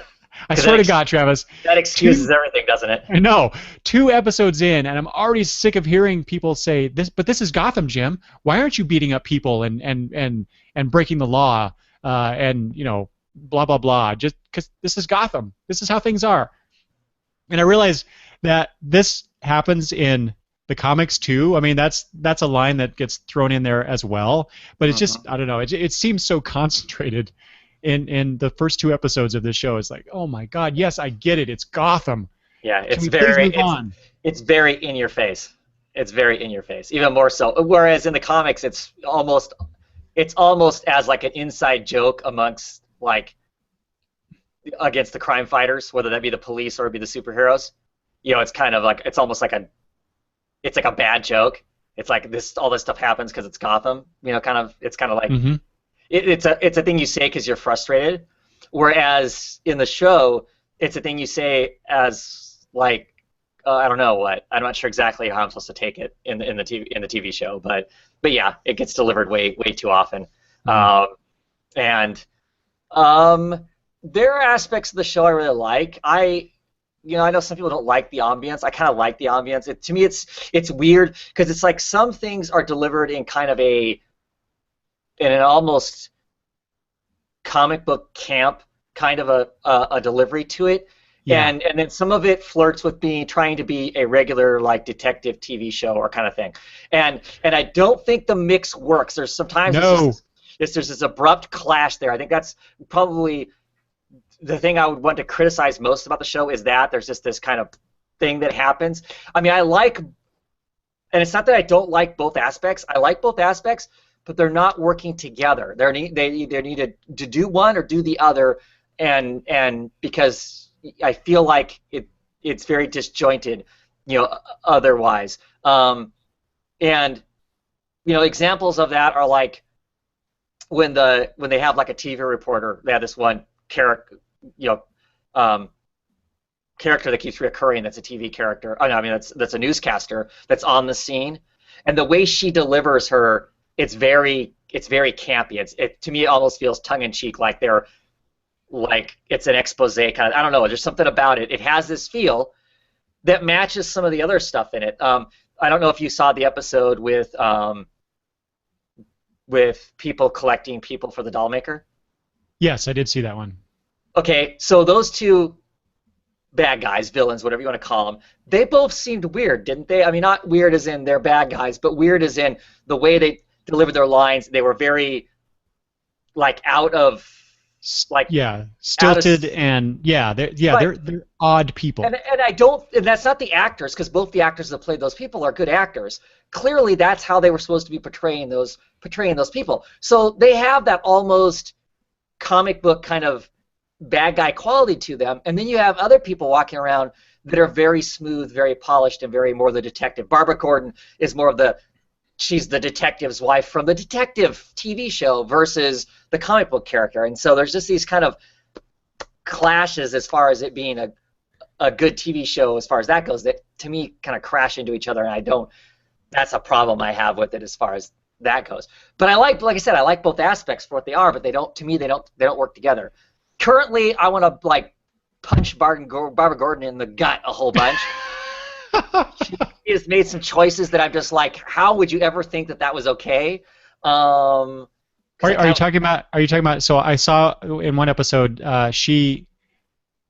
Speaker 1: I swear to God, Travis.
Speaker 2: That excuses everything, doesn't it?
Speaker 1: I know. 2 episodes in, and I'm already sick of hearing people say this. But this is Gotham, Jim. Why aren't you beating up people and breaking the law and blah blah blah? Just because this is Gotham. This is how things are. And I realize that this happens in the comics too. I mean, that's a line that gets thrown in there as well. But it's just, I don't know. It seems so concentrated in the first 2 episodes of this show. It's like, oh my God, yes, I get it. It's Gotham.
Speaker 2: Yeah, it's very in your face. It's very in your face, even more so. Whereas in the comics, it's almost as like an inside joke amongst against the crime fighters, whether that be the police or it be the superheroes. It's kind of like, it's almost like it's like a bad joke. It's like all this stuff happens because it's Gotham. It's kind of like it's a thing you say because you're frustrated. Whereas in the show, it's a thing you say as like I don't know what. I'm not sure exactly how I'm supposed to take it in the TV show, but yeah, it gets delivered way too often. There are aspects of the show I really like. I know some people don't like the ambience. I kind of like the ambience. To me, it's weird because it's like some things are delivered in kind of in an almost comic book camp kind of a delivery to it. Yeah. And then some of it flirts with trying to be a regular like detective TV show or kind of thing. And I don't think the mix works. There's sometimes there's this abrupt clash there. I think that's probably the thing I would want to criticize most about the show is that there's just this kind of thing that happens. I mean, and it's not that I don't like both aspects. I like both aspects, but they're not working together. They either need to do one or do the other, and because I feel like it's very disjointed, otherwise. And examples of that are like when they have like a TV reporter. They have this one character, character that keeps recurring. That's a TV character. Oh, no, I mean that's a newscaster that's on the scene, and the way she delivers her, it's very campy. To me, it almost feels tongue in cheek, like it's an expose kind of. I don't know. There's something about it. It has this feel that matches some of the other stuff in it. I don't know if you saw the episode with people collecting people for the doll maker.
Speaker 1: Yes, I did see that one.
Speaker 2: Okay, so those two bad guys, villains, whatever you want to call them, they both seemed weird, didn't they? I mean, not weird as in they're bad guys, but weird as in the way they delivered their lines. They were very out of
Speaker 1: stilted, they're odd people.
Speaker 2: And that's not the actors, because both the actors that played those people are good actors. Clearly, that's how they were supposed to be portraying those people. So they have that almost comic book kind of bad guy quality to them, and then you have other people walking around that are very smooth, very polished, and very more the detective. Barbara Gordon is more of she's the detective's wife from the detective TV show versus the comic book character, and so there's just these kind of clashes as far as it being a good TV show as far as that goes that to me kind of crash into each other, and that's a problem I have with it as far as that goes. But like I said, I like both aspects for what they are, but they don't work together. Currently, I want to punch Barbara Gordon in the gut a whole bunch. She has made some choices that I'm just like, how would you ever think that was okay?
Speaker 1: Are you talking about? So I saw in one episode,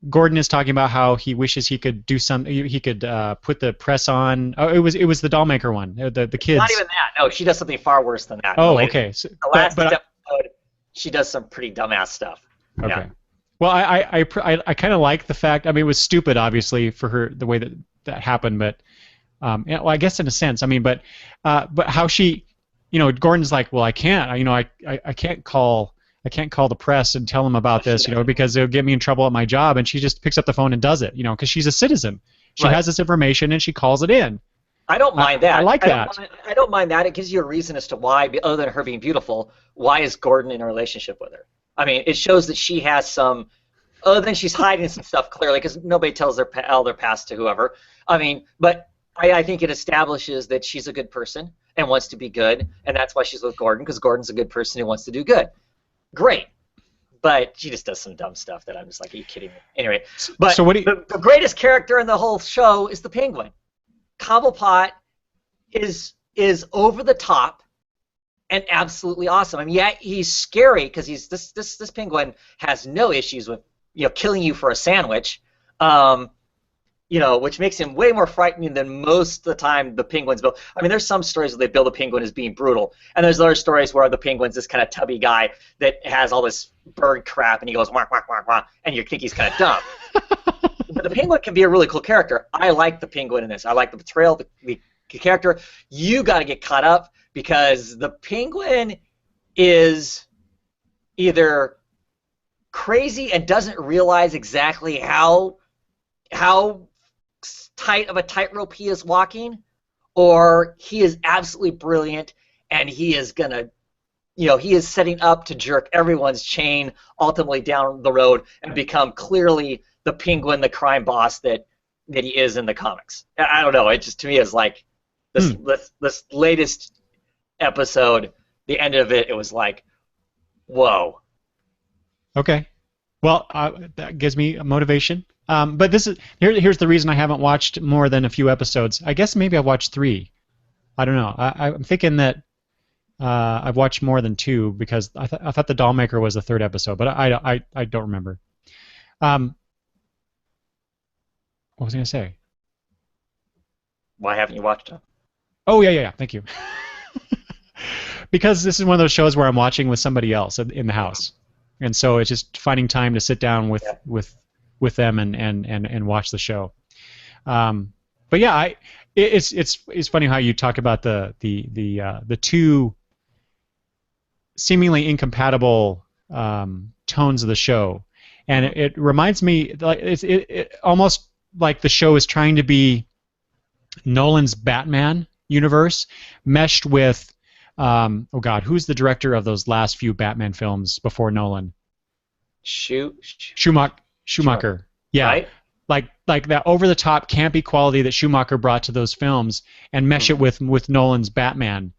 Speaker 1: Gordon is talking about how he wishes he could do he could put the press on. Oh, it was the doll maker one. The kids.
Speaker 2: Not even that. No, she does something far worse than that.
Speaker 1: Oh, okay. So,
Speaker 2: the last episode, she does some pretty dumbass stuff.
Speaker 1: Okay.
Speaker 2: Yeah.
Speaker 1: Well, I kind of like the fact. I mean, it was stupid, obviously, for her the way that happened, but I guess in a sense. I mean, but how she, Gordon's like, well, I can't. I can't call the press and tell them about this, because they'll get me in trouble at my job. And she just picks up the phone and does it, because she's a citizen. She has this information and she calls it in.
Speaker 2: I don't mind that.
Speaker 1: I like that.
Speaker 2: I don't mind that. It gives you a reason as to why, other than her being beautiful, why is Gordon in a relationship with her? I mean, it shows that she has some, other than she's hiding some stuff clearly, because nobody tells their past to whoever. I mean, but I think it establishes that she's a good person and wants to be good, and that's why she's with Gordon, because Gordon's a good person who wants to do good. Great. but she just does some dumb stuff that I'm just like, are you kidding me? Anyway, but
Speaker 1: So what do you,
Speaker 2: the greatest character in the whole show is the Penguin. Cobblepot is over the top and absolutely awesome. I mean, yeah, he's scary because this Penguin has no issues with killing you for a sandwich. Which makes him way more frightening than most of the time the Penguins build. I mean, there's some stories where they build a penguin as being brutal, and there's other stories where the Penguin's this kind of tubby guy that has all this bird crap, and he goes whack whack whack whack, and you think he's kind of dumb. But the Penguin can be a really cool character. I like the Penguin in this. I like the portrayal, the character. You got to get caught up because the Penguin is either crazy and doesn't realize exactly how tight of a tightrope he is walking, or he is absolutely brilliant and he is gonna, he is setting up to jerk everyone's chain ultimately down the road and become clearly the Penguin, the crime boss that he is in the comics. I don't know. It just to me is like this latest episode, the end of it, it was like, whoa.
Speaker 1: Okay. Well, that gives me a motivation. But here's the reason I haven't watched more than a few episodes. I guess maybe I've watched 3. I don't know. I'm thinking that I've watched more than 2 because I thought the Dollmaker was the 3rd episode, but I don't remember. What was I going to say?
Speaker 2: Why haven't you watched it?
Speaker 1: Oh, yeah. Thank you. Because this is one of those shows where I'm watching with somebody else in the house. And so it's just finding time to sit down with them and watch the show. But yeah, it's funny how you talk about the two seemingly incompatible tones of the show, and it reminds me like it almost like the show is trying to be Nolan's Batman universe meshed with oh God, who's the director of those last few Batman films before Nolan? Schumacher. Yeah.
Speaker 2: Right?
Speaker 1: Like that over-the-top campy quality that Schumacher brought to those films and mesh it with Nolan's Batman.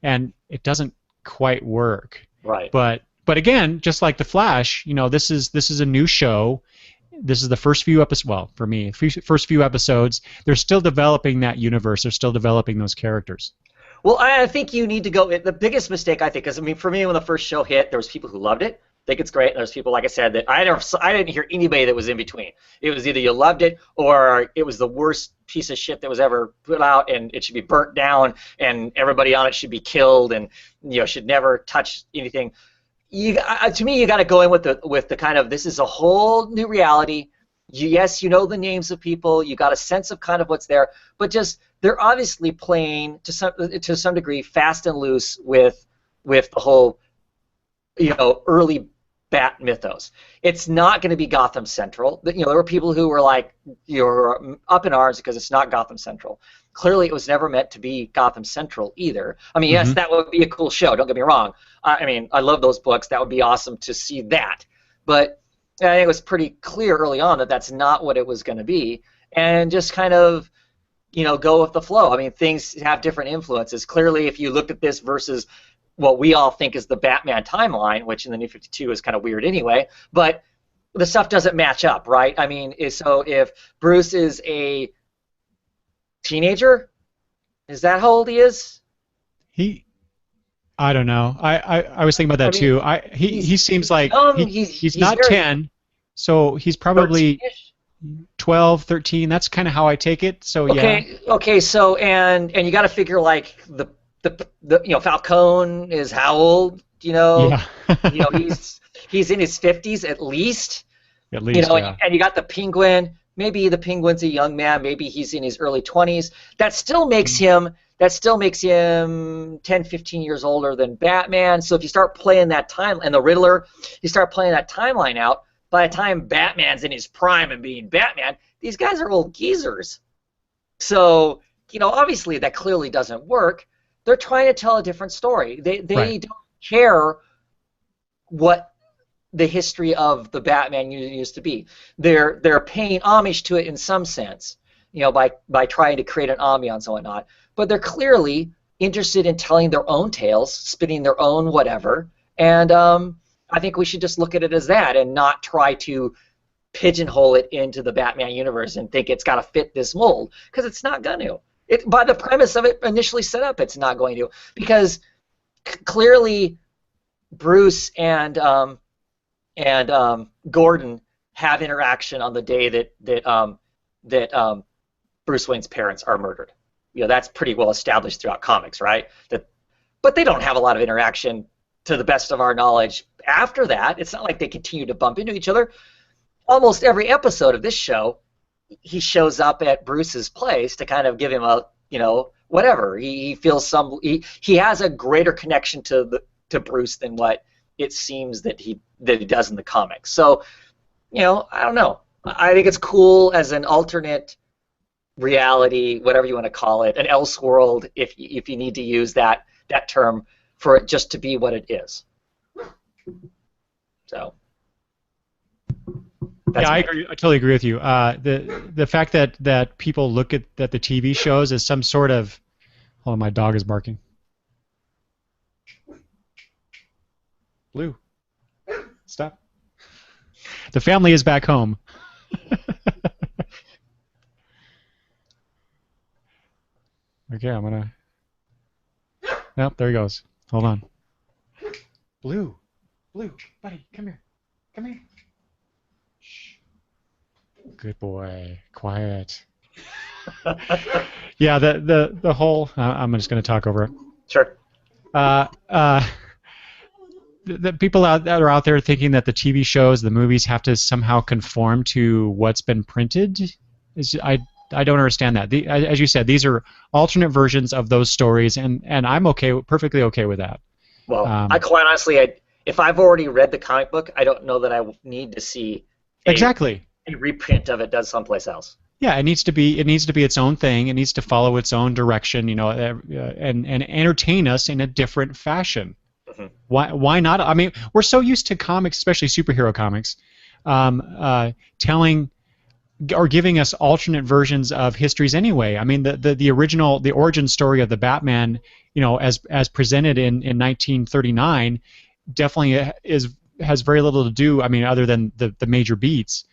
Speaker 1: And it doesn't quite work.
Speaker 2: Right.
Speaker 1: But again, just like The Flash, this is a new show. This is the first few episodes, well, for me, first few episodes. They're still developing that universe. They're still developing those characters.
Speaker 2: Well, I think you need to go. The biggest mistake, I think, because for me, when the first show hit, there was people who loved it, think it's great, and there's people, like I said, that I didn't hear anybody that was in between. It was either you loved it or it was the worst piece of shit that was ever put out, and it should be burnt down, and everybody on it should be killed, and should never touch anything. To me, you got to go in with the kind of, this is a whole new reality. Yes, you know the names of people. You got a sense of kind of what's there, but just they're obviously playing to some degree fast and loose with the whole early Bat mythos. It's not going to be Gotham Central. There were people who were like, you're up in arms because it's not Gotham Central. Clearly, it was never meant to be Gotham Central either. I mean, yes, that would be a cool show. Don't get me wrong. I mean, I love those books. That would be awesome to see that. But I think it was pretty clear early on that that's not what it was going to be, and just kind of, go with the flow. I mean, things have different influences. Clearly, if you looked at this versus what we all think is the Batman timeline, which in the New 52 is kind of weird anyway, but the stuff doesn't match up, right? I mean, so if Bruce is a teenager, is that how old he is?
Speaker 1: I don't know. I was thinking about that too. He seems like he's not 10, so he's probably 12, 13. That's kind of how I take it. So yeah.
Speaker 2: Okay. So and you got to figure like the Falcone is how old?
Speaker 1: Yeah.
Speaker 2: he's in his 50s at least.
Speaker 1: At least. Yeah.
Speaker 2: And you got the Penguin. Maybe the Penguin's a young man. Maybe he's in his early 20s. That still makes him 10, 15 years older than Batman. So if you start playing that time, and the Riddler, you start playing that timeline out, by the time Batman's in his prime and being Batman, these guys are old geezers. So, obviously that clearly doesn't work. They're trying to tell a different story. They
Speaker 1: Right.
Speaker 2: don't care what the history of the Batman used to be. They're paying homage to it in some sense, by trying to create an ambiance and whatnot. But they're clearly interested in telling their own tales, spinning their own whatever, and I think we should just look at it as that and not try to pigeonhole it into the Batman universe and think it's got to fit this mold, because it's not going to. By the premise of it initially set up, it's not going to, because clearly Bruce and Gordon have interaction on the day that Bruce Wayne's parents are murdered. You know, that's pretty well established throughout comics, right? But they don't have a lot of interaction, to the best of our knowledge, after that. It's not like they continue to bump into each other. Almost every episode of this show, he shows up at Bruce's place to kind of give him a, whatever. He feels he has a greater connection to Bruce than what it seems that he does in the comics. So, I don't know. I think it's cool as an alternate reality, whatever you want to call it, an Elseworld, if you need to use that term, for it just to be what it is. So.
Speaker 1: Yeah, I agree. I totally agree with you. The fact that people look at the TV shows as some sort of, hold on, my dog is barking. Blue, stop. The family is back home. Okay, I'm gonna. Nope, there he goes. Hold on. Blue, buddy, come here. Shh. Good boy. Quiet. Yeah, the whole. I'm just gonna talk over it.
Speaker 2: Sure.
Speaker 1: The people that are out there thinking that the TV shows, the movies have to somehow conform to what's been printed, I don't understand that. As you said, these are alternate versions of those stories, and I'm perfectly okay with that.
Speaker 2: Well, I quite honestly, if I've already read the comic book, I don't know that I need to see
Speaker 1: exactly
Speaker 2: a reprint of it done someplace else.
Speaker 1: Yeah, it needs to be its own thing. It needs to follow its own direction, and entertain us in a different fashion. Mm-hmm. Why not? I mean, we're so used to comics, especially superhero comics, telling or giving us alternate versions of histories anyway. I mean, the original, the origin story of the Batman, as presented in 1939, definitely has very little to do. I mean, other than the major beats,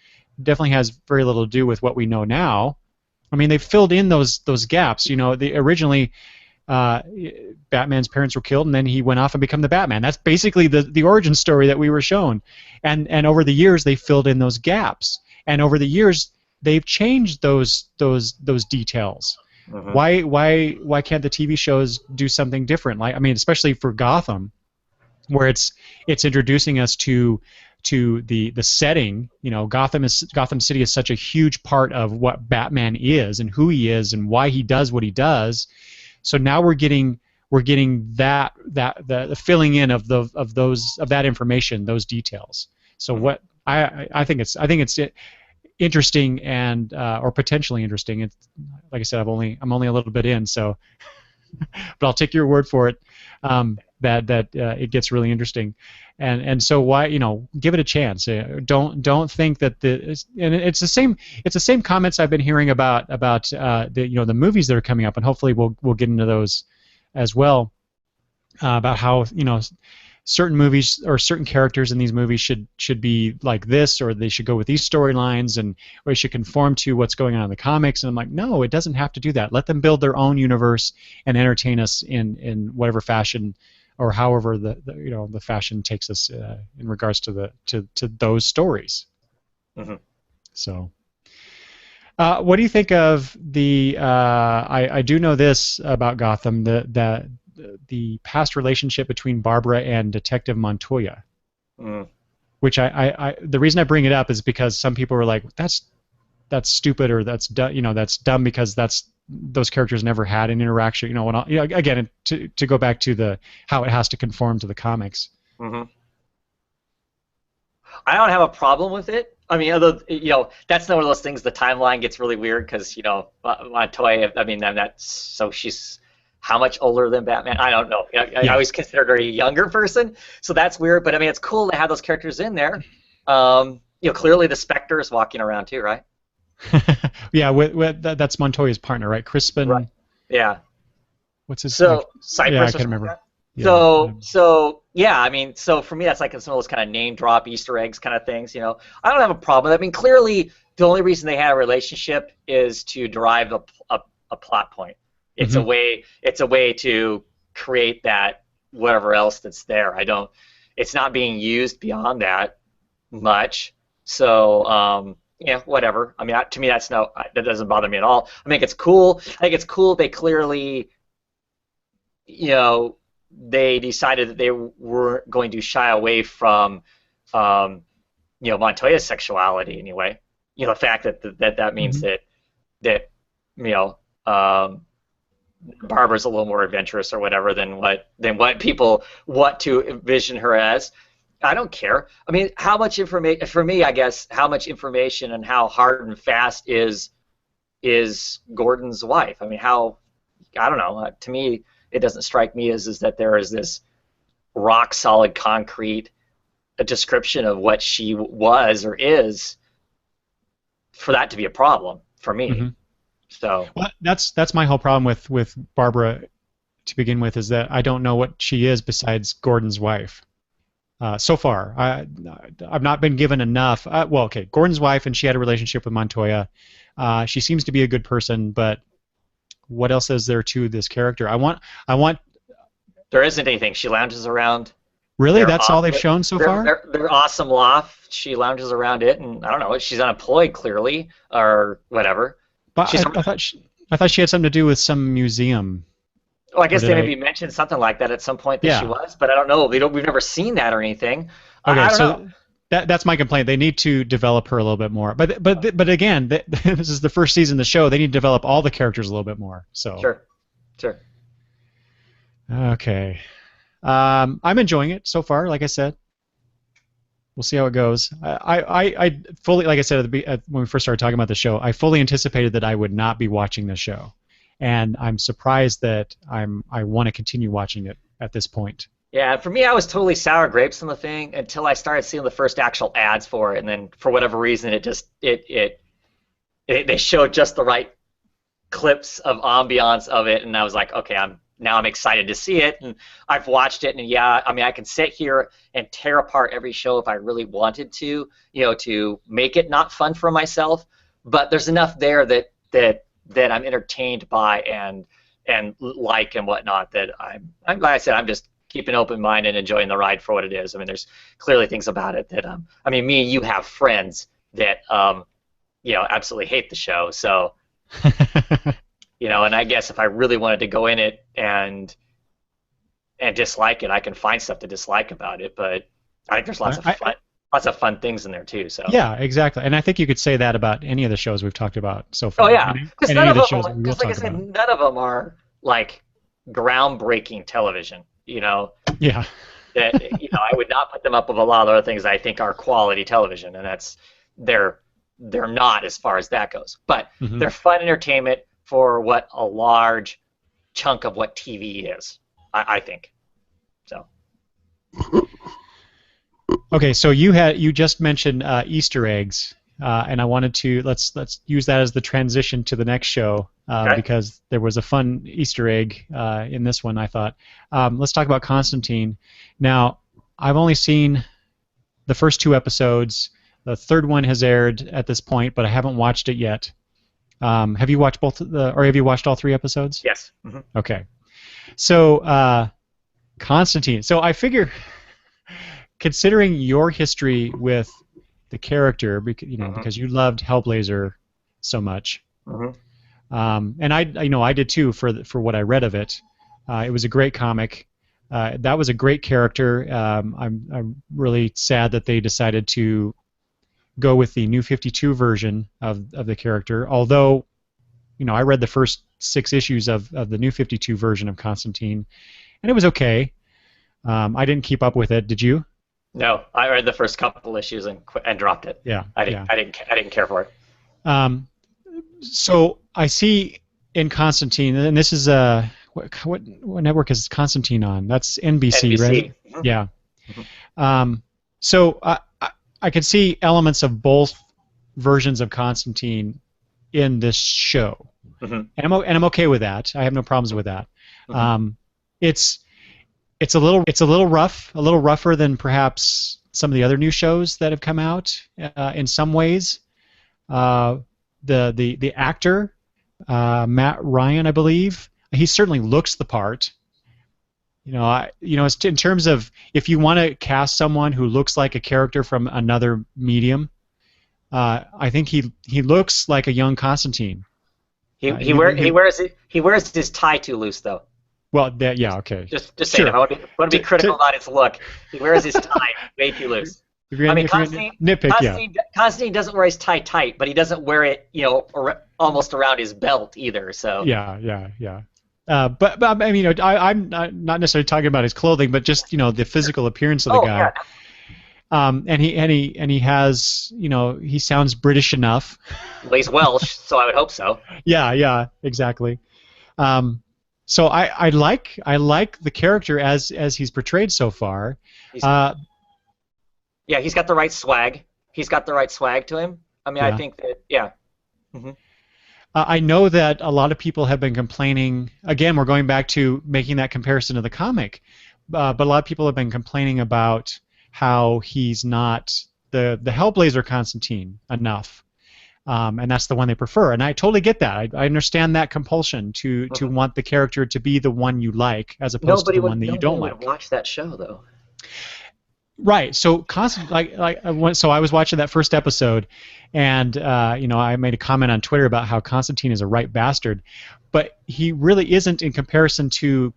Speaker 1: definitely has very little to do with what we know now. I mean, they filled in those gaps. Originally, Batman's parents were killed, and then he went off and became the Batman. That's basically the origin story that we were shown. And over the years, they filled in those gaps. And over the years, they've changed those details. Mm-hmm. Why can't the TV shows do something different? Like, I mean, especially for Gotham, where it's introducing us to the setting. Gotham City is such a huge part of what Batman is and who he is and why he does what he does. So now we're getting that the filling in of that information, those details. So what I think it's interesting and or potentially interesting. It's, like I said, I'm only a little bit in, so but I'll take your word for it that it gets really interesting, and so why give it a chance. Don't think that and it's the same comments I've been hearing about the movies that are coming up, and hopefully we'll get into those as well, about how certain movies or certain characters in these movies should be like this, or they should go with these storylines, or they should conform to what's going on in the comics. And I'm like, no, it doesn't have to do that. Let them build their own universe and entertain us in whatever fashion, or however the fashion takes us in regards to those stories. Mm-hmm. So, what do you think of the? I do know this about Gotham, that the past relationship between Barbara and Detective Montoya, which the reason I bring it up is because some people were like, that's stupid, or that's that's dumb, because those characters never had an interaction. Again, to go back to how it has to conform to the comics.
Speaker 2: Mm-hmm. I don't have a problem with it. I mean, that's not one of those things. The timeline gets really weird because Montoya. I mean, she's how much older than Batman? I don't know. I always considered her a younger person, so that's weird. But I mean, it's cool to have those characters in there. Clearly the Spectre is walking around too, right?
Speaker 1: Yeah, that's Montoya's partner, right? Crispin.
Speaker 2: Right. Yeah.
Speaker 1: What's his?
Speaker 2: So Cypress.
Speaker 1: Yeah, I can't remember. Yeah.
Speaker 2: So yeah, I mean, so for me, that's like some of those kind of name drop Easter eggs kind of things. I don't have a problem with it. I mean, clearly, the only reason they had a relationship is to derive a plot point. It's a
Speaker 1: Hmm.
Speaker 2: way. It's a way to create that whatever else that's there. I don't. It's not being used beyond that much. So yeah, whatever. I mean, to me, that doesn't bother me at all. I think it's cool. I think it's cool. They clearly you know, they decided that they weren't going to shy away from, um, Montoya's sexuality anyway. The fact that means
Speaker 1: Hmm.
Speaker 2: that you know, um, Barbara's a little more adventurous or whatever than what people want to envision her as. I don't care. I mean, how much information for me? I guess how much information and how hard and fast is Gordon's wife? I mean, how I don't know. To me, it doesn't strike me as that there is this rock solid concrete a description of what she was or is for that to be a problem for me.
Speaker 1: Hmm.
Speaker 2: So
Speaker 1: Well, that's my whole problem with Barbara to begin with, is that I don't know what she is besides Gordon's wife. So far, I've not been given enough. Well, okay, Gordon's wife, and she had a relationship with Montoya. She seems to be a good person, but what else is there to this character? I want.
Speaker 2: there isn't anything. She lounges around
Speaker 1: Really,
Speaker 2: their
Speaker 1: that's all they've shown so
Speaker 2: their,
Speaker 1: far?
Speaker 2: their, their awesome loft. She lounges around it, and I don't know. She's unemployed clearly or whatever.
Speaker 1: But
Speaker 2: She's
Speaker 1: I thought she had something to do with some museum,
Speaker 2: Well, I
Speaker 1: or
Speaker 2: guess
Speaker 1: did
Speaker 2: they
Speaker 1: I?
Speaker 2: maybe mentioned something like that at some point that she
Speaker 1: Yeah.
Speaker 2: was, but I don't know. We've never seen that or anything. I
Speaker 1: Okay,
Speaker 2: don't know.
Speaker 1: so that's my complaint. They need to develop her a little bit more. But again, this is the first season of the show. They need to develop all the characters a little bit more. So
Speaker 2: Sure, sure.
Speaker 1: okay, I'm enjoying it so far. Like I said, we'll see how it goes. I fully, like I said when we first started talking about the show, I fully anticipated that I would not be watching the show, and I'm surprised that I want to continue watching it at this point.
Speaker 2: Yeah, for me, I was totally sour grapes on the thing until I started seeing the first actual ads for it, and then for whatever reason, they showed just the right clips of ambiance of it, and I was like, okay, I'm excited to see it, and I've watched it, and yeah, I mean, I can sit here and tear apart every show if I really wanted to, to make it not fun for myself, but there's enough there that I'm entertained by and like and whatnot that I'm like I said, I'm just keeping an open mind and enjoying the ride for what it is. I mean, there's clearly things about it that I mean, me and you have friends that absolutely hate the show, so and I guess if I really wanted to go in it and dislike it, I can find stuff to dislike about it. But I think there's lots of fun things in there too. So.
Speaker 1: Yeah, exactly. And I think you could say that about any of the shows we've talked about so
Speaker 2: Oh
Speaker 1: far,
Speaker 2: yeah, because
Speaker 1: and
Speaker 2: none
Speaker 1: any
Speaker 2: of
Speaker 1: of the shows
Speaker 2: them,
Speaker 1: we will
Speaker 2: because like I
Speaker 1: talk
Speaker 2: said,
Speaker 1: about.
Speaker 2: none of them are like groundbreaking television.
Speaker 1: Yeah.
Speaker 2: That I would not put them up with a lot of other things I think are quality television, and they're they're not as far as that goes. But
Speaker 1: Hmm.
Speaker 2: they're fun entertainment for what a large chunk of what TV is. I think so.
Speaker 1: Okay, so you just mentioned Easter eggs, and I wanted to let's use that as the transition to the next show,
Speaker 2: Okay.
Speaker 1: because there was a fun Easter egg in this one. I thought, let's talk about Constantine. Now, I've only seen the first two episodes. The third one has aired at this point, but I haven't watched it yet. Have you watched or have you watched all three episodes?
Speaker 2: Yes. Hmm.
Speaker 1: Okay. So Constantine. So I figure, considering your history with the character,
Speaker 2: Hmm.
Speaker 1: because you loved Hellblazer so much,
Speaker 2: Hmm.
Speaker 1: and I did too for what I read of it. It was a great comic. That was a great character. I'm really sad that they decided to go with the New 52 version of the character. Although, I read the first 6 issues of the New 52 version of Constantine, and it was okay. I didn't keep up with it. Did you?
Speaker 2: No, I read the first couple issues and dropped it.
Speaker 1: Yeah,
Speaker 2: I didn't.
Speaker 1: yeah.
Speaker 2: I didn't care for it.
Speaker 1: Um, so I see in Constantine, and this is what network is Constantine on? That's NBC, right?
Speaker 2: NBC. Hmm.
Speaker 1: Yeah.
Speaker 2: Hmm.
Speaker 1: So I can see elements of both versions of Constantine in this show,
Speaker 2: Hmm.
Speaker 1: and I'm okay with that. I have no problems with that.
Speaker 2: Hmm.
Speaker 1: It's it's a little rough, a little rougher than perhaps some of the other new shows that have come out in some ways. Uh, the actor Matt Ryan, I believe, he certainly looks the part. In terms of if you want to cast someone who looks like a character from another medium, I think he looks like a young Constantine.
Speaker 2: He wears his tie too loose though.
Speaker 1: Well, yeah, okay.
Speaker 2: Just saying, I want to be critical about his look. He wears his tie way too loose. I mean, Constantine doesn't wear his tie tight, but he doesn't wear it, almost around his belt either. So
Speaker 1: yeah. But I mean, I'm not necessarily talking about his clothing, but just the physical appearance of the guy. Yeah. And he has he sounds British enough.
Speaker 2: Well, he's Welsh, so I would hope so.
Speaker 1: Yeah, exactly. So I like the character as he's portrayed so far.
Speaker 2: Yeah, he's got the right swag. He's got the right swag to him. I mean, I think that Mm-hmm.
Speaker 1: I know that a lot of people have been complaining. Again, we're going back to making that comparison to the comic, but a lot of people have been complaining about how he's not the Hellblazer Constantine enough, and that's the one they prefer. And I totally get that. I understand that compulsion to want the character to be the one you like as opposed to the one that you don't like.
Speaker 2: Nobody would watch that show though.
Speaker 1: Right. So so I was watching that first episode, and I made a comment on Twitter about how Constantine is a right bastard, but he really isn't in comparison to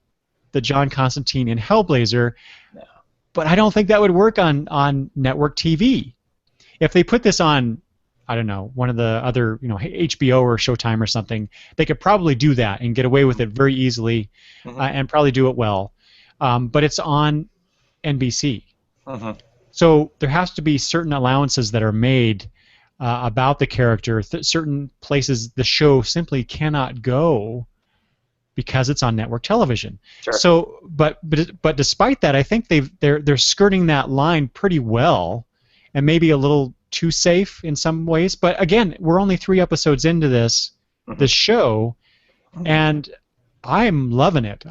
Speaker 1: the John Constantine in Hellblazer. No. But I don't think that would work on network TV. If they put this on, I don't know, one of the other HBO or Showtime or something, they could probably do that and get away with it very easily, and probably do it well. But it's on NBC. So there has to be certain allowances that are made about the character. Certain places the show simply cannot go because it's on network television.
Speaker 2: Sure.
Speaker 1: So, but despite that, I think they're skirting that line pretty well, and maybe a little too safe in some ways. But again, we're only 3 episodes into this show, and I'm loving it.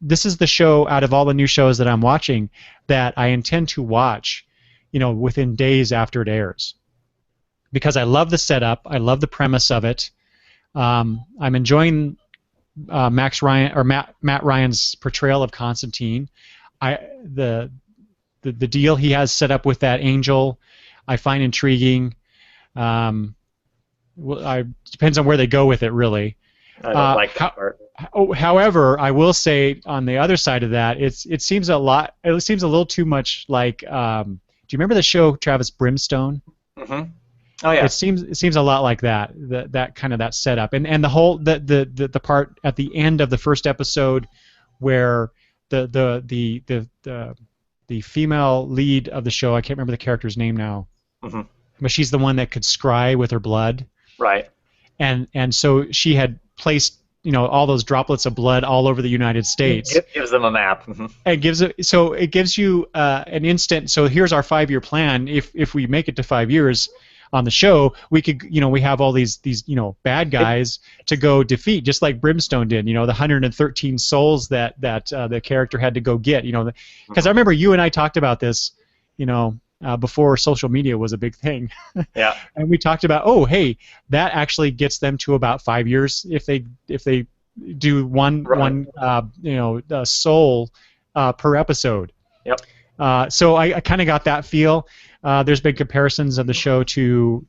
Speaker 1: This is the show out of all the new shows that I'm watching that I intend to watch, within days after it airs, because I love the setup, I love the premise of it. I'm enjoying Matt Ryan's portrayal of Constantine. The deal he has set up with that angel, I find intriguing. Depends on where they go with it, really.
Speaker 2: I don't like that part.
Speaker 1: However, I will say on the other side of that, it seems a little too much like. Do you remember the show Travis Brimstone?
Speaker 2: Mm-hmm. Oh yeah.
Speaker 1: It seems a lot like that. That kind of that setup, and the whole the part at the end of the first episode where the female lead of the show, I can't remember the character's name now, but she's the one that could scry with her blood.
Speaker 2: Right.
Speaker 1: And so she had placed all those droplets of blood all over the United States.
Speaker 2: It gives them a map.
Speaker 1: It gives you an instant. So here's our 5-year plan. If we make it to 5 years on the show, we could we have all these bad guys to go defeat, just like Brimstone did. The 113 souls that the character had to go get. Because I remember you and I talked about this. Before social media was a big thing.
Speaker 2: Yeah.
Speaker 1: And we talked about, hey, that actually gets them to about 5 years if they do one soul per episode.
Speaker 2: Yep.
Speaker 1: So I kind of got that feel. There's been comparisons of the show to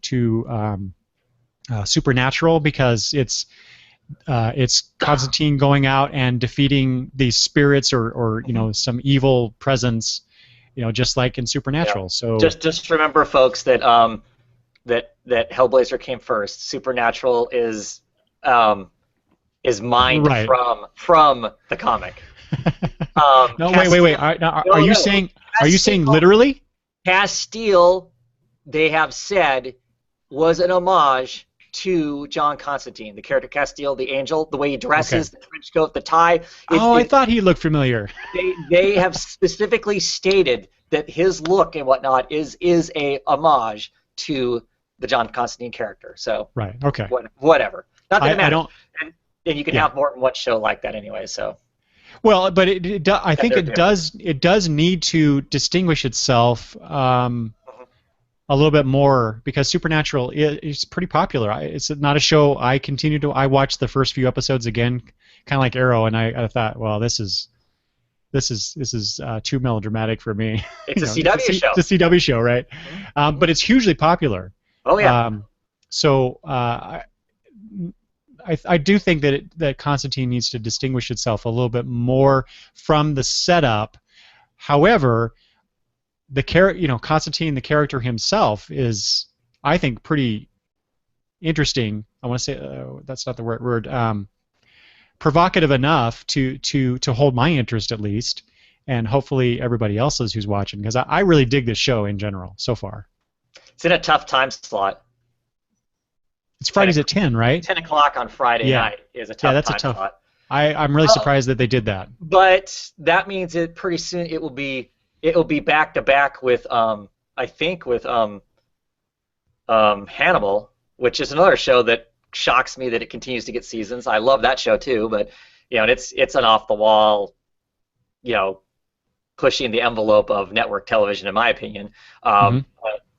Speaker 1: Supernatural because it's Constantine going out and defeating these spirits or some evil presence. Just like in Supernatural. Yeah. So
Speaker 2: just remember, folks, that that Hellblazer came first. Supernatural is mined from the comic.
Speaker 1: No, wait. Are you saying literally?
Speaker 2: Castile, they have said, was an homage to John Constantine, the character Castile, the angel, the way he dresses, the trench coat, the tie.
Speaker 1: I thought he looked familiar.
Speaker 2: They have specifically stated that his look and whatnot is a homage to the John Constantine character. So
Speaker 1: right, okay,
Speaker 2: whatever. Not that it matters.
Speaker 1: And
Speaker 2: you can have more than one show like that anyway. So
Speaker 1: Well, but I
Speaker 2: that
Speaker 1: think
Speaker 2: they're
Speaker 1: it
Speaker 2: doing.
Speaker 1: does need to distinguish itself
Speaker 2: Mhm.
Speaker 1: a little bit more because Supernatural is pretty popular. It's not a show I watched the first few episodes again, kind of like Arrow, and I thought, well, this is too melodramatic for me.
Speaker 2: It's a
Speaker 1: It's
Speaker 2: CW show.
Speaker 1: a CW show, right?
Speaker 2: Mhm.
Speaker 1: But
Speaker 2: Mhm.
Speaker 1: it's hugely popular.
Speaker 2: Oh yeah.
Speaker 1: Um, so I do think that that Constantine needs to distinguish itself a little bit more from the setup. However, Constantine, the character himself, is, I think, pretty interesting. I want to say that's not the right word. Provocative enough to hold my interest at least, and hopefully everybody else's who's watching, because I really dig this show in general so far.
Speaker 2: It's in a tough time slot.
Speaker 1: It's
Speaker 2: 10,
Speaker 1: Fridays at 10, right?
Speaker 2: 10 o'clock on Friday
Speaker 1: Yeah,
Speaker 2: night is a
Speaker 1: yeah,
Speaker 2: tough
Speaker 1: that's a
Speaker 2: time
Speaker 1: tough.
Speaker 2: slot.
Speaker 1: I'm really
Speaker 2: Uh,
Speaker 1: surprised that they did that.
Speaker 2: but that means that pretty soon it will be back to back with I think with Hannibal, which is another show that shocks me that it continues to get seasons. I love that show too, but it's an off the wall, you know, pushing the envelope of network television in my opinion.
Speaker 1: Hmm.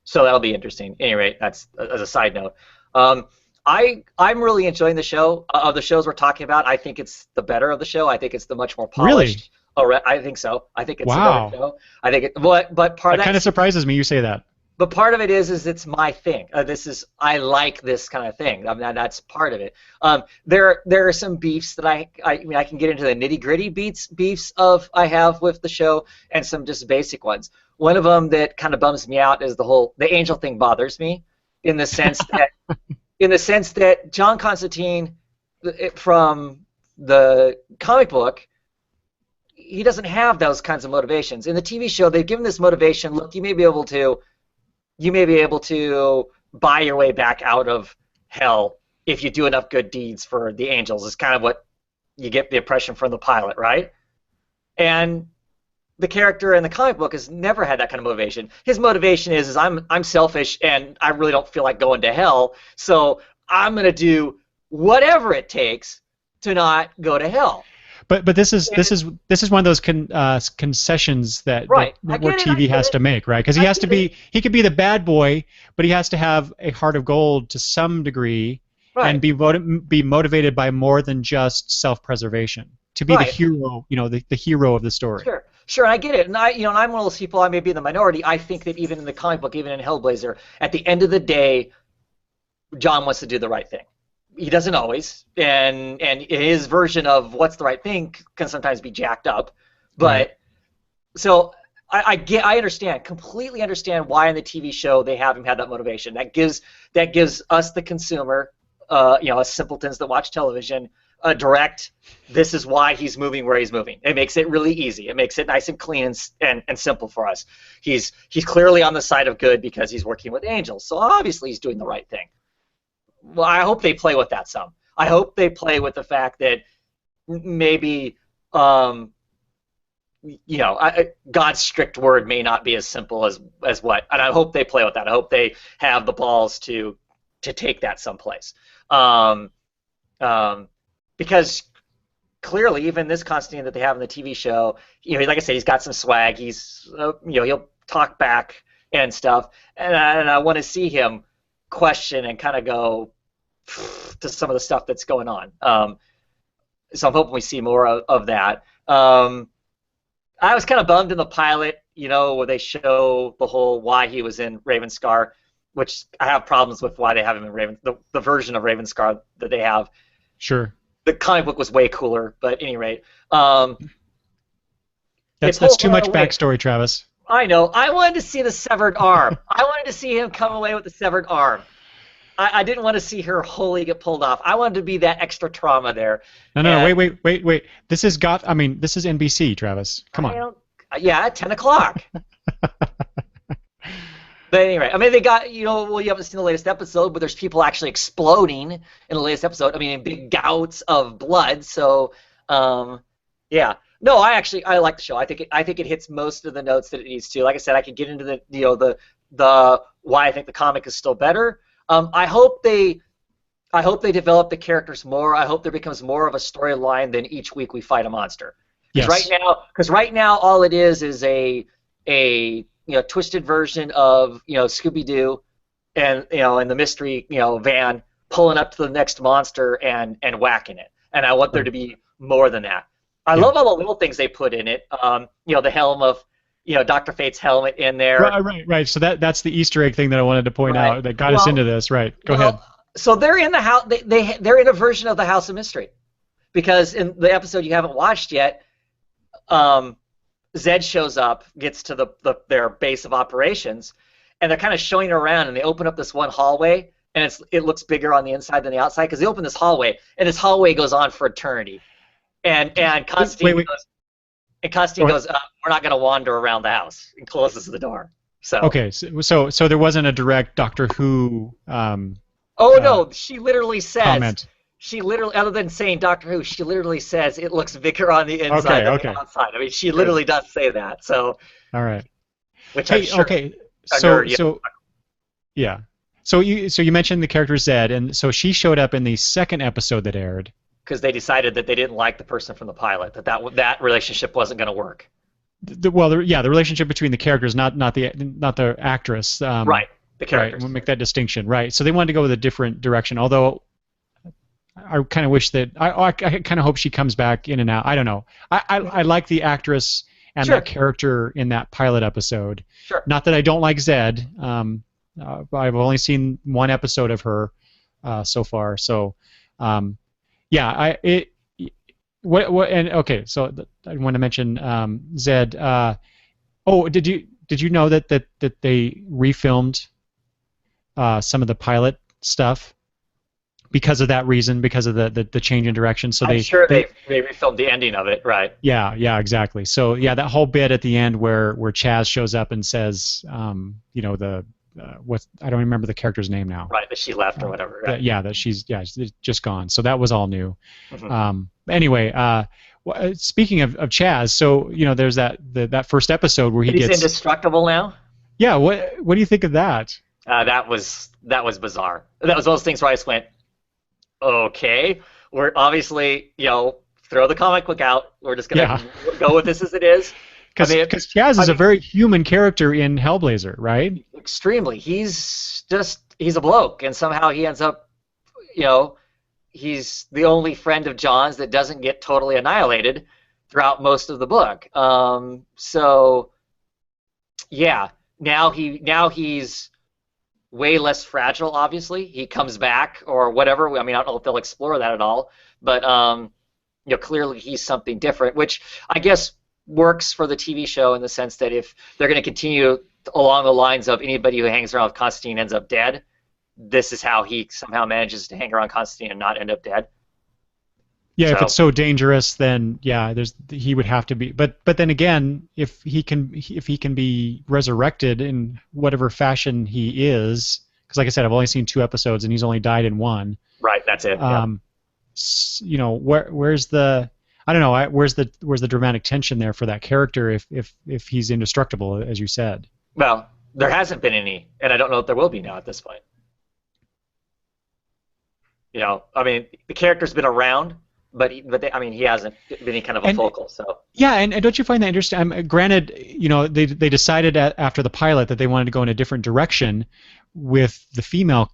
Speaker 2: So that'll be interesting. At any rate, that's as a side note. Um, I'm really enjoying the show. Of the shows we're talking about, I think it's the better of the show. I think it's the much more
Speaker 1: Really?
Speaker 2: polished. I think so. I think it's a better
Speaker 1: Wow.
Speaker 2: show. I think it. But part of
Speaker 1: That kind of
Speaker 2: that
Speaker 1: surprises me you say that.
Speaker 2: but part of it is it's my thing. This is I like this kind of thing. I mean, that's part of it. There are some beefs that I mean I can get into the nitty gritty beefs of I have with the show and some just basic ones. One of them that kind of bums me out is the angel thing bothers me in the sense that John Constantine from the comic book, he doesn't have those kinds of motivations. In the TV show, they've given this motivation. Look, you may be able to buy your way back out of hell if you do enough good deeds for the angels. Is kind of what you get the impression from the pilot, right? And the character in the comic book has never had that kind of motivation. His motivation is I'm selfish and I really don't feel like going to hell, so I'm gonna do whatever it takes to not go to hell.
Speaker 1: But
Speaker 2: And,
Speaker 1: this is one of those concessions that
Speaker 2: right, I
Speaker 1: network
Speaker 2: get it, I
Speaker 1: TV
Speaker 2: get
Speaker 1: has
Speaker 2: it,
Speaker 1: to make, right? Because
Speaker 2: I get it.
Speaker 1: he could be the bad boy, but he has to have a heart of gold to some degree, and
Speaker 2: Right,
Speaker 1: be motivated by more than just self-preservation. To be the
Speaker 2: right.
Speaker 1: hero, the hero of the story.
Speaker 2: Sure, sure, I get it, and I'm one of those people. I may be in the minority. I think that even in the comic book, even in Hellblazer, at the end of the day, John wants to do the right thing. He doesn't always, and his version of what's the right thing can sometimes be jacked up.
Speaker 1: Right.
Speaker 2: But so I understand, completely understand why in the TV show they have him have that motivation. That gives us the consumer, us simpletons that watch television, a direct. This is why he's moving where he's moving. It makes it really easy. It makes it nice and clean and simple for us. He's clearly on the side of good because he's working with angels. So obviously he's doing the right thing. Well, I hope they play with that some. I hope they play with the fact that maybe um, God's strict word may not be as simple as what, and I hope they play with that. I hope they have the balls to take that someplace, um, um, because clearly, even this Constantine that they have in the TV show, like I said, he's got some swag. He's, he'll talk back and stuff, and I want to see him question and kind of go to some of the stuff that's going on. So I'm hoping we see more of that. I was kind of bummed in the pilot, where they show the whole why he was in Ravenscar, which I have problems with why they have him in the version of Ravenscar that they have.
Speaker 1: Sure.
Speaker 2: The comic book was way cooler, but at any rate, they
Speaker 1: That's
Speaker 2: pulled
Speaker 1: too
Speaker 2: one
Speaker 1: much
Speaker 2: away.
Speaker 1: backstory, Travis.
Speaker 2: I know. I wanted to see the severed arm. I wanted to see him come away with the severed arm. I didn't want to see her wholly get pulled off. I wanted to be that extra trauma there.
Speaker 1: No,
Speaker 2: And
Speaker 1: wait. This is NBC, Travis. Come
Speaker 2: I
Speaker 1: on.
Speaker 2: don't. Yeah, at 10 o'clock. But anyway, I mean, they got, well, you haven't seen the latest episode, but there's people actually exploding in the latest episode. I mean, in big gouts of blood. So, yeah. No, I like the show. I think it hits most of the notes that it needs to. Like I said, I could get into the why I think the comic is still better. I hope they develop the characters more. I hope there becomes more of a storyline than each week we fight a monster.
Speaker 1: Yes.
Speaker 2: Because right now all it is a twisted version of Scooby Doo, and and the mystery van pulling up to the next monster and whacking it. And I want there
Speaker 1: Right.
Speaker 2: to be more than that. I
Speaker 1: Yeah.
Speaker 2: love all the little things they put in it. The helm of Dr. Fate's helmet in there.
Speaker 1: Right. Right. Right. So that's the Easter egg thing that I wanted to point
Speaker 2: Right.
Speaker 1: out that got us into
Speaker 2: Well,
Speaker 1: this. Right. Go ahead.
Speaker 2: well. So they're in the house. They're in a version of the House of Mystery, because in the episode you haven't watched yet, Zed shows up, gets to their base of operations, and they're kind of showing her around, and they open up this one hallway, and it looks bigger on the inside than the outside, because they open this hallway, and this hallway goes on for eternity, and Constantine
Speaker 1: Wait.
Speaker 2: goes, we're not going to wander around the house, and closes the door. So
Speaker 1: Okay. So there wasn't a direct Doctor Who
Speaker 2: no, she literally says.
Speaker 1: comment.
Speaker 2: She literally, other than saying Doctor Who, she literally says it looks bigger on the inside than the outside. I mean, she literally does say that. So,
Speaker 1: All right.
Speaker 2: which I'm sure.
Speaker 1: Okay. So yeah. So you mentioned the character Zed, and so she showed up in the second episode that aired.
Speaker 2: Because they decided that they didn't like the person from the pilot, that relationship wasn't going to work.
Speaker 1: The relationship between the characters, not the actress.
Speaker 2: Right. The characters.
Speaker 1: Right. We'll make that distinction. Right. So they wanted to go with a different direction. Although I kind of wish that I kind of hope she comes back in and out. I don't know. I like the actress and
Speaker 2: Sure.
Speaker 1: that character in that pilot episode.
Speaker 2: Sure.
Speaker 1: Not that I don't like Zed. I've only seen one episode of her so far. So, yeah. So I want to mention Zed. Did you know that they refilmed some of the pilot stuff because of that reason, because of the change in direction? So
Speaker 2: I'm sure they refilmed the ending of it, right?
Speaker 1: Yeah, exactly. So yeah, that whole bit at the end where Chaz shows up and says, I don't remember the character's name now.
Speaker 2: Right, that she left or whatever. Right?
Speaker 1: That she's just gone. So that was all new.
Speaker 2: Mm-hmm.
Speaker 1: Anyway, speaking of Chaz, so there's that first episode where
Speaker 2: he's indestructible now.
Speaker 1: Yeah, what do you think of that?
Speaker 2: That was bizarre. That was those things where I just went, okay, we're obviously throw the comic book out. We're just gonna go with this as it is.
Speaker 1: Because Chaz is a very human character in Hellblazer, right?
Speaker 2: Extremely. He's a bloke, and somehow he ends up, he's the only friend of John's that doesn't get totally annihilated throughout most of the book. So, yeah, now he's way less fragile. Obviously, he comes back or whatever. I mean, I don't know if they'll explore that at all, but clearly he's something different, which I guess works for the TV show in the sense that if they're going to continue along the lines of anybody who hangs around with Constantine ends up dead, this is how he somehow manages to hang around Constantine and not end up dead.
Speaker 1: Yeah, if it's so dangerous, then yeah, he would have to be. But then again, if he can be resurrected in whatever fashion he is, because like I said, I've only seen 2 episodes and he's only died in 1.
Speaker 2: Right, that's it.
Speaker 1: Where's the I don't know. Where's the dramatic tension there for that character if he's indestructible, as you said?
Speaker 2: Well, there hasn't been any, and I don't know if there will be now at this point. I mean, the character's been around, but he hasn't been any kind of a focal. So
Speaker 1: yeah, and don't you find that interesting? Granted, they decided after the pilot that they wanted to go in a different direction with the female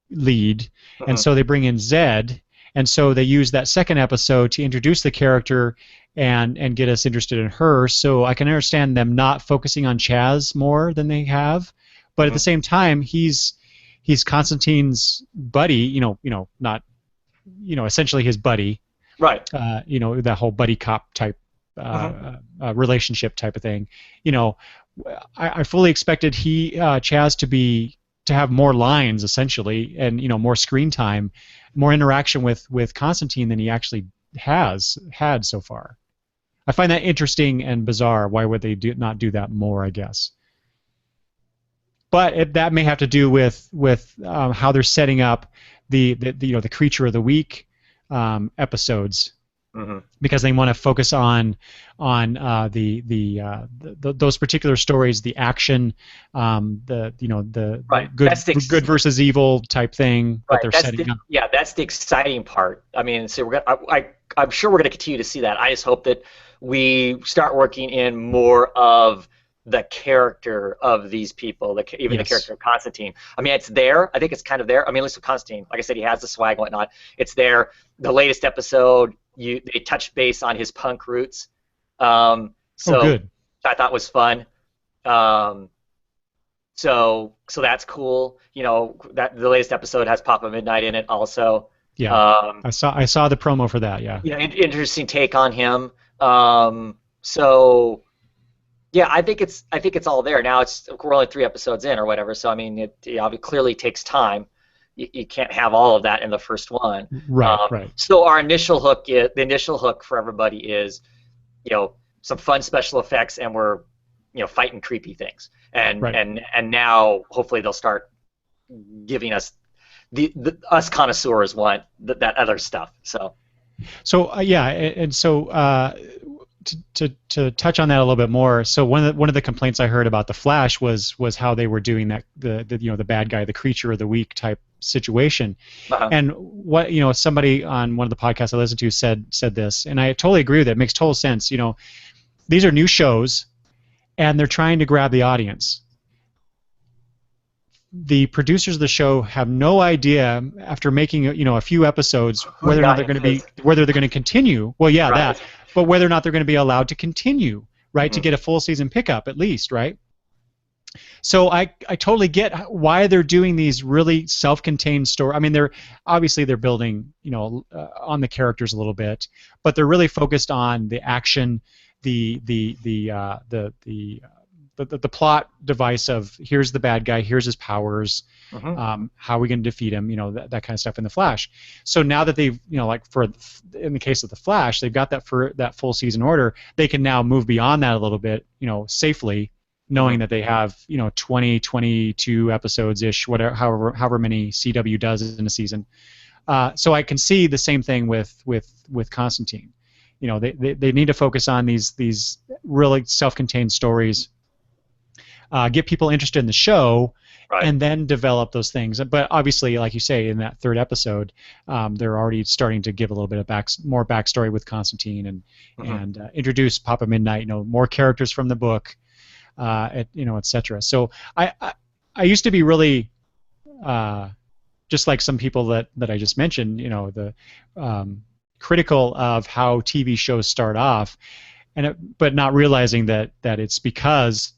Speaker 1: lead, and so they bring in Zed. And so they use that second episode to introduce the character and get us interested in her. So I can understand them not focusing on Chaz more than they have, but at the same time, he's Constantine's buddy. Not essentially his buddy.
Speaker 2: Right.
Speaker 1: That whole buddy cop type relationship type of thing. I fully expected Chaz to have more lines essentially, and more screen time, more interaction with Constantine than he actually has had so far. I find that interesting and bizarre. Why would they not do that more? I guess, but that may have to do with how they're setting up the Creature of the Week episodes. Because they want to focus on those particular stories, the action,
Speaker 2: right.
Speaker 1: good versus evil type thing that they're setting up.
Speaker 2: Yeah, that's the exciting part. I mean, so I'm sure we're gonna continue to see that. I just hope that we start working in more of the character of these people, even the
Speaker 1: Yes.
Speaker 2: character of Constantine. I mean, it's there. I think it's kind of there. I mean, at least with Constantine, like I said, he has the swag and whatnot. It's there. The latest episode, they touch base on his punk roots,
Speaker 1: Oh,
Speaker 2: so
Speaker 1: good.
Speaker 2: I thought was fun. Um, so that's cool. You know, that the latest episode has Papa Midnight in it also.
Speaker 1: Yeah.
Speaker 2: Um,
Speaker 1: I saw the promo for that. Yeah.
Speaker 2: you know, interesting take on him. So yeah, I think it's all there now. We're only 3 episodes in or whatever, so I mean, it clearly takes time. You can't have all of that in the first one.
Speaker 1: Right. Right.
Speaker 2: So our initial hook the initial hook for everybody is, you know, some fun special effects, and we're, you know, fighting creepy things, and
Speaker 1: Right.
Speaker 2: and now hopefully they'll start giving us the us connoisseurs want that other stuff. So
Speaker 1: So yeah, and so to touch on that a little bit more. So one of the complaints I heard about the Flash was how they were doing that, the you know, the bad guy, the creature of the week type situation.
Speaker 2: uh
Speaker 1: And what, you know, somebody on one of the podcasts I listened to said this, and I totally agree with it. It makes total sense. You know, these are new shows, and they're trying to grab the audience. The producers of the show have no idea, after making, you know, a few episodes,
Speaker 2: who
Speaker 1: whether or
Speaker 2: the
Speaker 1: not they're going to
Speaker 2: audience
Speaker 1: be,
Speaker 2: is.
Speaker 1: whether they're going to continue. Well, yeah,
Speaker 2: Right.
Speaker 1: that, but whether or not they're going to be allowed to continue, right, to
Speaker 2: Mhm.
Speaker 1: get a full season pickup at least, right? So I totally get why they're doing these really self-contained story. I mean, they're building, you know, on the characters a little bit, but they're really focused on the action, the plot device of here's the bad guy, here's his powers,
Speaker 2: Mhm.
Speaker 1: how are we going to defeat him, you know, that kind of stuff in the Flash. So now that they've, you know, like in the case of the Flash, they've got that for that full season order, they can now move beyond that a little bit, you know, safely, knowing
Speaker 2: Mhm.
Speaker 1: that they have, you know, 20, 22 episodes ish, whatever, however many CW does in a season. So I can see the same thing with Constantine. You know, they need to focus on these really self-contained stories, get people interested in the show,
Speaker 2: Right.
Speaker 1: and then develop those things. But obviously, like you say, in that third episode, they're already starting to give a little bit of more backstory with Constantine, and
Speaker 2: Mhm.
Speaker 1: introduce Papa Midnight. You know, more characters from the book, you know, etc. So I used to be really, just like some people that I just mentioned, you know, the critical of how TV shows start off, but not realizing that it's because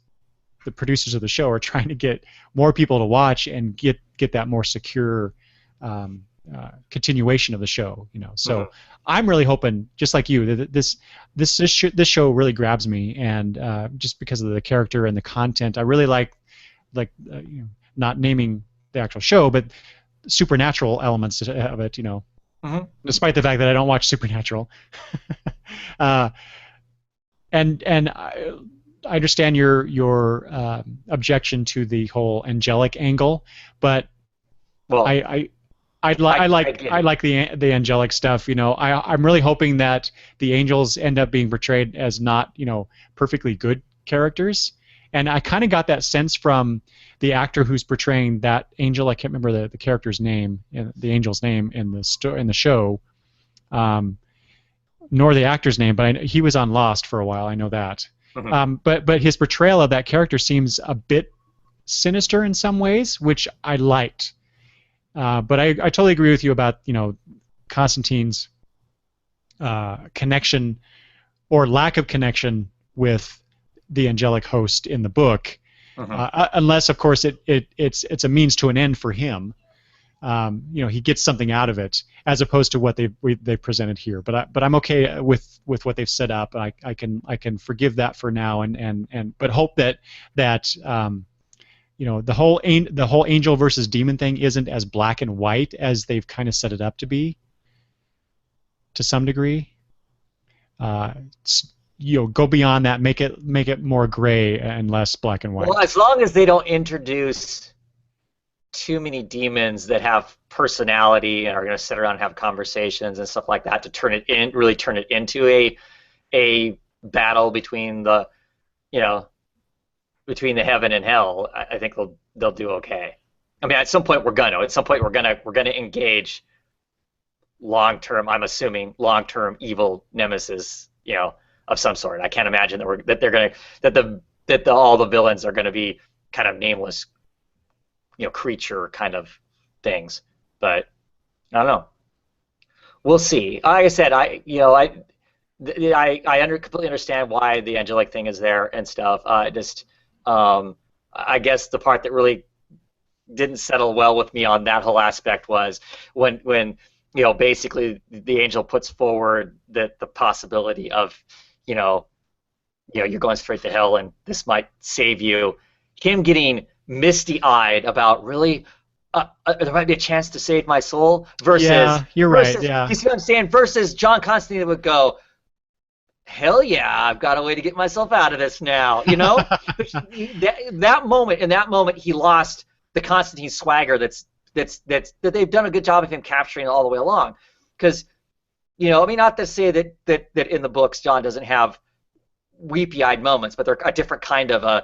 Speaker 1: the producers of the show are trying to get more people to watch and get that more secure continuation of the show. You know, so
Speaker 2: Mhm.
Speaker 1: I'm really hoping, just like you, that this show really grabs me, and just because of the character and the content, I really you know, not naming the actual show, but supernatural elements of it. You know,
Speaker 2: Mhm.
Speaker 1: despite the fact that I don't watch Supernatural. uh, and I understand your objection to the whole angelic angle, but I
Speaker 2: Well,
Speaker 1: I I, li-
Speaker 2: I
Speaker 1: I
Speaker 2: I
Speaker 1: like
Speaker 2: get
Speaker 1: I
Speaker 2: it.
Speaker 1: like the angelic stuff. You know, I'm really hoping that the angels end up being portrayed as not, you know, perfectly good characters, and I kind of got that sense from the actor who's portraying that angel. I can't remember the character's name, the angel's name in the show, um, nor the actor's name, but he was on Lost for a while. I know that.
Speaker 2: Mhm.
Speaker 1: But his portrayal of that character seems a bit sinister in some ways, which I liked. But I totally agree with you about, you know, Constantine's connection or lack of connection with the angelic host in the book,
Speaker 2: Mhm.
Speaker 1: unless of course it's a means to an end for him. You know, he gets something out of it as opposed to what they presented here. But I'm okay with what they've set up. I can forgive that for now, and but hope that you know, the whole angel versus demon thing isn't as black and white as they've kind of set it up to be, to some degree. Uh, you know, go beyond that, make it more gray and less black and
Speaker 2: Well,
Speaker 1: white.
Speaker 2: as long as they don't introduce too many demons that have personality and are going to sit around and have conversations and stuff like that to really turn it into a battle between you know, between the heaven and hell, I think they'll do okay. I mean, at some point we're gonna engage long term. I'm assuming long term evil nemesis. You know, of some sort. I can't imagine that all the villains are gonna be kind of nameless, creature kind of things. But I don't know. We'll see. Like I said, completely understand why the angelic thing is there and stuff. I guess the part that really didn't settle well with me on that whole aspect was when basically the angel puts forward the possibility of you're going straight to hell and this might save you. Him getting misty-eyed about really there might be a chance to save my soul versus
Speaker 1: right. Yeah,
Speaker 2: you see what I'm saying? Versus John Constantine would go, hell yeah, I've got a way to get myself out of this now. That moment he lost the Constantine swagger that they've done a good job of him capturing all the way along. Because not to say that in the books John doesn't have weepy-eyed moments, but they're a different kind of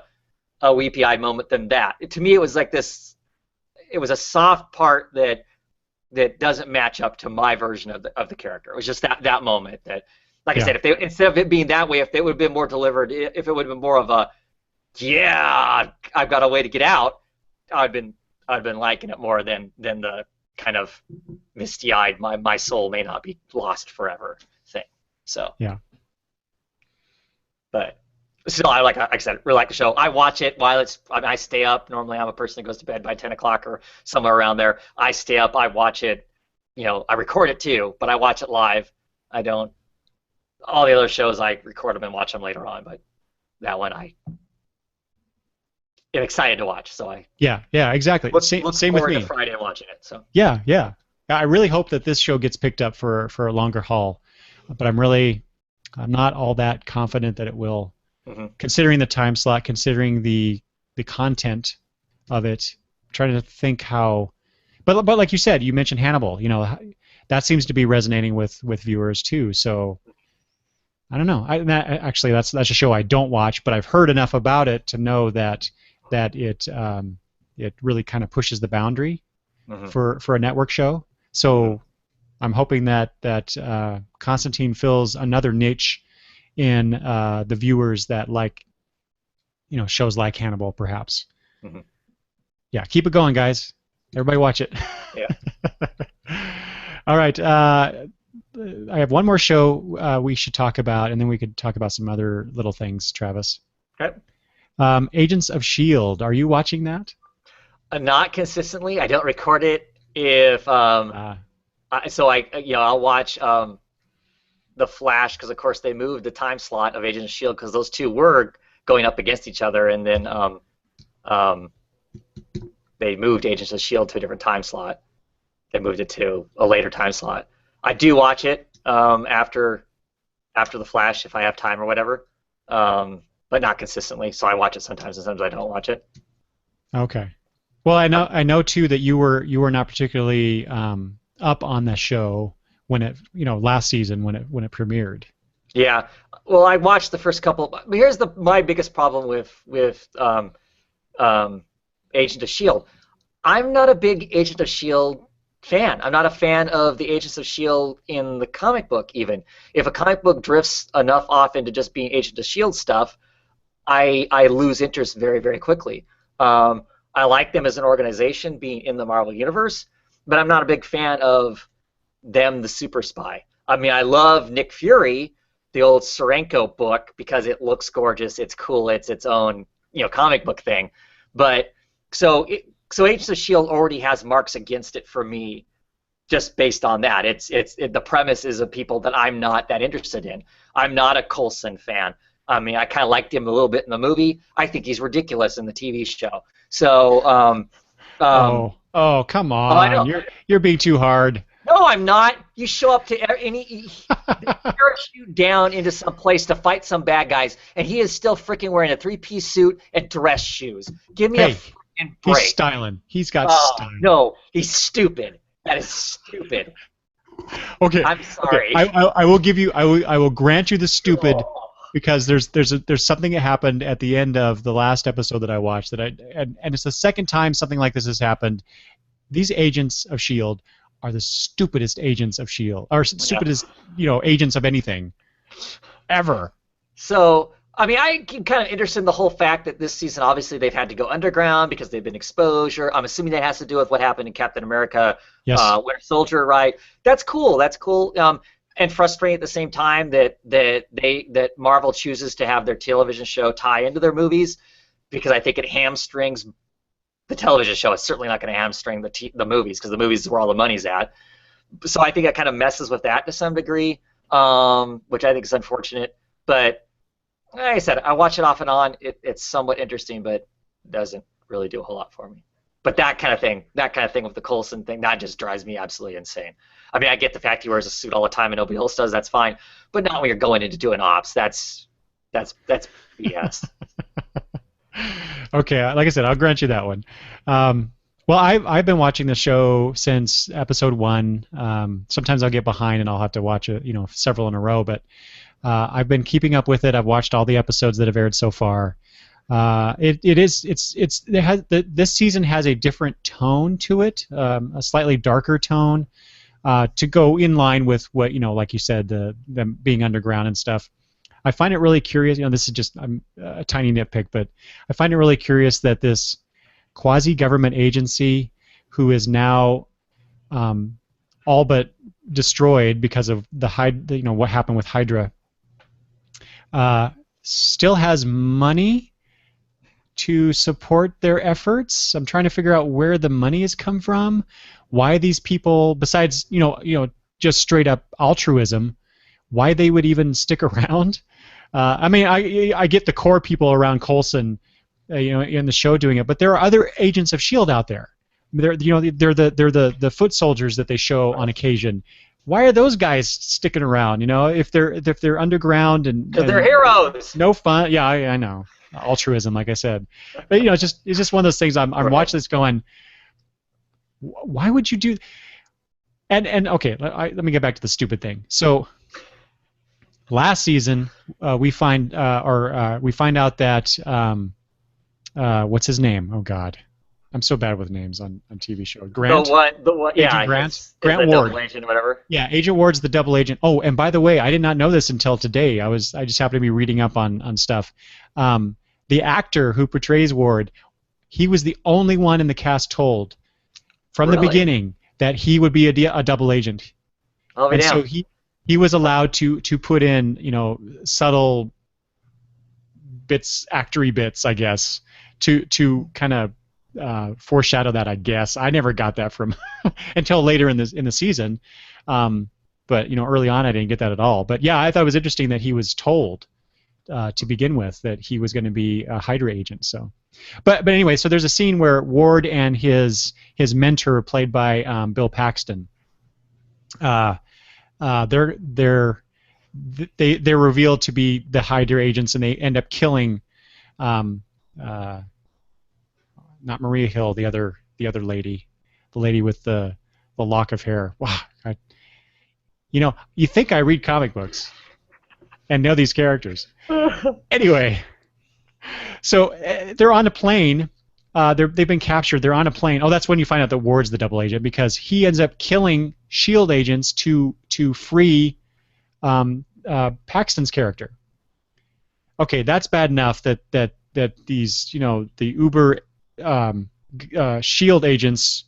Speaker 2: a weepy-eyed moment than that. To me, it was like this. It was a soft part that doesn't match up to my version of the character. It was just that moment that. Like I said, instead of it being that way, if it would have been more delivered, if it would have been more of a, I've got a way to get out, I'd been liking it more than the kind of misty-eyed, my soul may not be lost forever thing. So
Speaker 1: yeah.
Speaker 2: But still, like I said, really like the show. I watch it while I stay up. Normally, I'm a person that goes to bed by 10 o'clock or somewhere around there. I stay up. I watch it. I record it too, but I watch it live. I don't. All the other shows I record them and watch them later on, but that one I am excited to watch. So
Speaker 1: yeah, exactly. Same with me.
Speaker 2: To Friday and watching it. So
Speaker 1: yeah. I really hope that this show gets picked up for a longer haul, but I'm not all that confident that it will, considering the time slot, considering the content of it. I'm trying to think how, but like you said, you mentioned Hannibal. That seems to be resonating with viewers too. So. I don't know. Actually, that's a show I don't watch, but I've heard enough about it to know that it really kind of pushes the boundary for a network show. So I'm hoping that Constantine fills another niche in the viewers that like shows like Hannibal, perhaps. Yeah, keep it going, guys. Everybody watch it.
Speaker 2: Yeah.
Speaker 1: All right. I have one more show we should talk about, and then we could talk about some other little things, Travis.
Speaker 2: Okay.
Speaker 1: Agents of S.H.I.E.L.D. Are you watching that?
Speaker 2: Not consistently. I don't record it. If I'll watch The Flash because of course they moved the time slot of Agents of S.H.I.E.L.D. because those two were going up against each other, and then they moved Agents of S.H.I.E.L.D. to a different time slot. They moved it to a later time slot. I do watch it after The Flash if I have time or whatever, but not consistently. So I watch it sometimes, and sometimes I don't watch it.
Speaker 1: Okay. Well, I know too that you were not particularly up on the show when it last season when it premiered.
Speaker 2: Yeah. Well, I watched the first couple. But here's my biggest problem with Agent of S.H.I.E.L.D. I'm not a big Agent of S.H.I.E.L.D. fan. I'm not a fan of the Agents of S.H.I.E.L.D. in the comic book even. If a comic book drifts enough off into just being Agent of S.H.I.E.L.D. stuff, I lose interest very, very quickly. I like them as an organization being in the Marvel Universe, but I'm not a big fan of them, the super spy. I mean, I love Nick Fury, the old Steranko book, because it looks gorgeous, it's cool, it's its own comic book thing. But so Agents of S.H.I.E.L.D. already has marks against it for me, just based on that. The premise is of people that I'm not that interested in. I'm not a Coulson fan. I mean, I kind of liked him a little bit in the movie. I think he's ridiculous in the TV show. So.
Speaker 1: Come on! You're being too hard.
Speaker 2: No, I'm not. You show up to parachute down into some place to fight some bad guys, and he is still freaking wearing a three-piece suit and dress shoes. Give me a freaking break.
Speaker 1: He's styling. He's got style.
Speaker 2: No, he's stupid. That is stupid.
Speaker 1: Okay.
Speaker 2: I'm sorry.
Speaker 1: Okay. I will give you. I will grant you the stupid. Because there's something that happened at the end of the last episode that I watched and it's the second time something like this has happened. These agents of S.H.I.E.L.D. are the stupidest agents of S.H.I.E.L.D. or stupidest agents of anything ever.
Speaker 2: So, I mean, I'm kind of interested in the whole fact that this season, obviously, they've had to go underground because they've been exposure. I'm assuming that has to do with what happened in Captain America,
Speaker 1: Yes.
Speaker 2: Winter Soldier, right? That's cool. That's cool. And frustrating at the same time that Marvel chooses to have their television show tie into their movies because I think it hamstrings the television show. It's certainly not going to hamstring the movies because the movies is where all the money's at. So I think it kind of messes with that to some degree, which I think is unfortunate. But like I said, I watch it off and on. It's somewhat interesting, but doesn't really do a whole lot for me. But that kind of thing with the Coulson thing, that just drives me absolutely insane. I mean, I get the fact he wears a suit all the time and nobody else does. That's fine, but not when you're going into doing ops. That's BS.
Speaker 1: Okay, like I said, I'll grant you that one. Well, I've been watching the show since episode 1. Sometimes I'll get behind and I'll have to watch it, several in a row. But I've been keeping up with it. I've watched all the episodes that have aired so far. This season has a different tone to it, a slightly darker tone, to go in line with what like you said, them being underground and stuff. I find it really curious. This is just a tiny nitpick, but I find it really curious that this quasi-government agency, who is now all but destroyed because of what happened with Hydra, still has money to support their efforts. I'm trying to figure out where the money has come from, why these people, besides just straight up altruism, why they would even stick around. I mean, I get the core people around Coulson, in the show doing it, but there are other agents of Shield out there. They're the foot soldiers that they show on occasion. Why are those guys sticking around? If they're underground and
Speaker 2: Because they're heroes.
Speaker 1: no fun. Yeah, I know, altruism, like I said, but it's just one of those things. I'm
Speaker 2: Right.
Speaker 1: watching this going, why would you do? And okay, let me get back to the stupid thing. So last season, we find out that what's his name? Oh God, I'm so bad with names on TV show. Grant.
Speaker 2: The one, yeah.
Speaker 1: Agent Grant.
Speaker 2: It's
Speaker 1: Grant
Speaker 2: the
Speaker 1: Ward.
Speaker 2: double agent or whatever.
Speaker 1: Yeah, Agent Ward's the double agent. Oh, and by the way, I did not know this until today. I just happened to be reading up on stuff. The actor who portrays Ward, he was the only one in the cast told from the
Speaker 2: Really?
Speaker 1: beginning that he would be a double agent.
Speaker 2: Oh,
Speaker 1: And
Speaker 2: damn.
Speaker 1: so he was allowed to put in subtle bits, actory bits, I guess, to kind of foreshadow that. I guess I never got that from until later in the season, but early on I didn't get that at all. But yeah, I thought it was interesting that he was told to begin with that he was going to be a Hydra agent. So, but anyway, so there's a scene where Ward and his mentor, played by Bill Paxton, they're revealed to be the Hydra agents, and they end up killing not Maria Hill, the other lady, the lady with the lock of hair. Wow, you think I read comic books and know these characters. Anyway, so they're on a plane. They've been captured. They're on a plane. Oh, that's when you find out that Ward's the double agent, because he ends up killing Shield agents to free Paxton's character. Okay, that's bad enough that these the Uber Shield agents,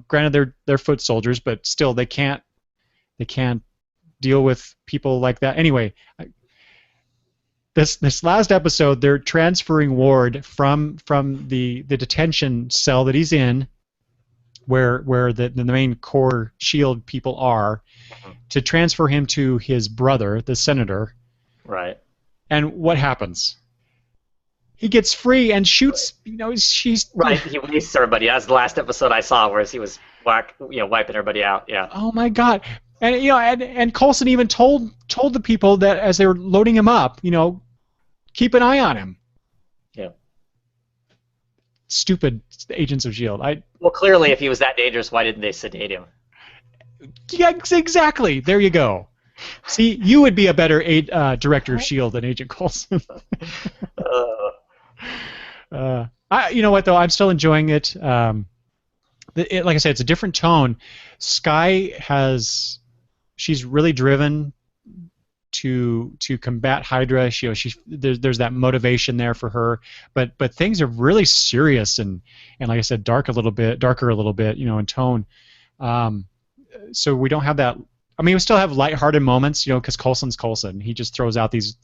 Speaker 1: granted they're foot soldiers, but still they can't deal with people like that. Anyway, this last episode, they're transferring Ward from the detention cell that he's in, where the main core Shield people are, to transfer him to his brother, the senator.
Speaker 2: Right.
Speaker 1: And what happens? He gets free and shoots. She's
Speaker 2: Right. He wastes everybody. That's the last episode I saw, whereas he was wiping everybody out. Yeah.
Speaker 1: Oh my God! And and Coulson even told the people that as they were loading him up, keep an eye on him.
Speaker 2: Yeah.
Speaker 1: Stupid agents of Shield.
Speaker 2: Well, clearly, if he was that dangerous, why didn't they sedate him?
Speaker 1: Yeah, exactly. There you go. See, you would be a better director of Shield than Agent Coulson. You know what though? I'm still enjoying it. Like I said, it's a different tone. Skye she's really driven. to combat Hydra. There's that motivation there for her, but things are really serious and like I said, darker a little bit, in tone. So we don't have that. I mean, we still have lighthearted moments, because Coulson's Coulson. He just throws out these,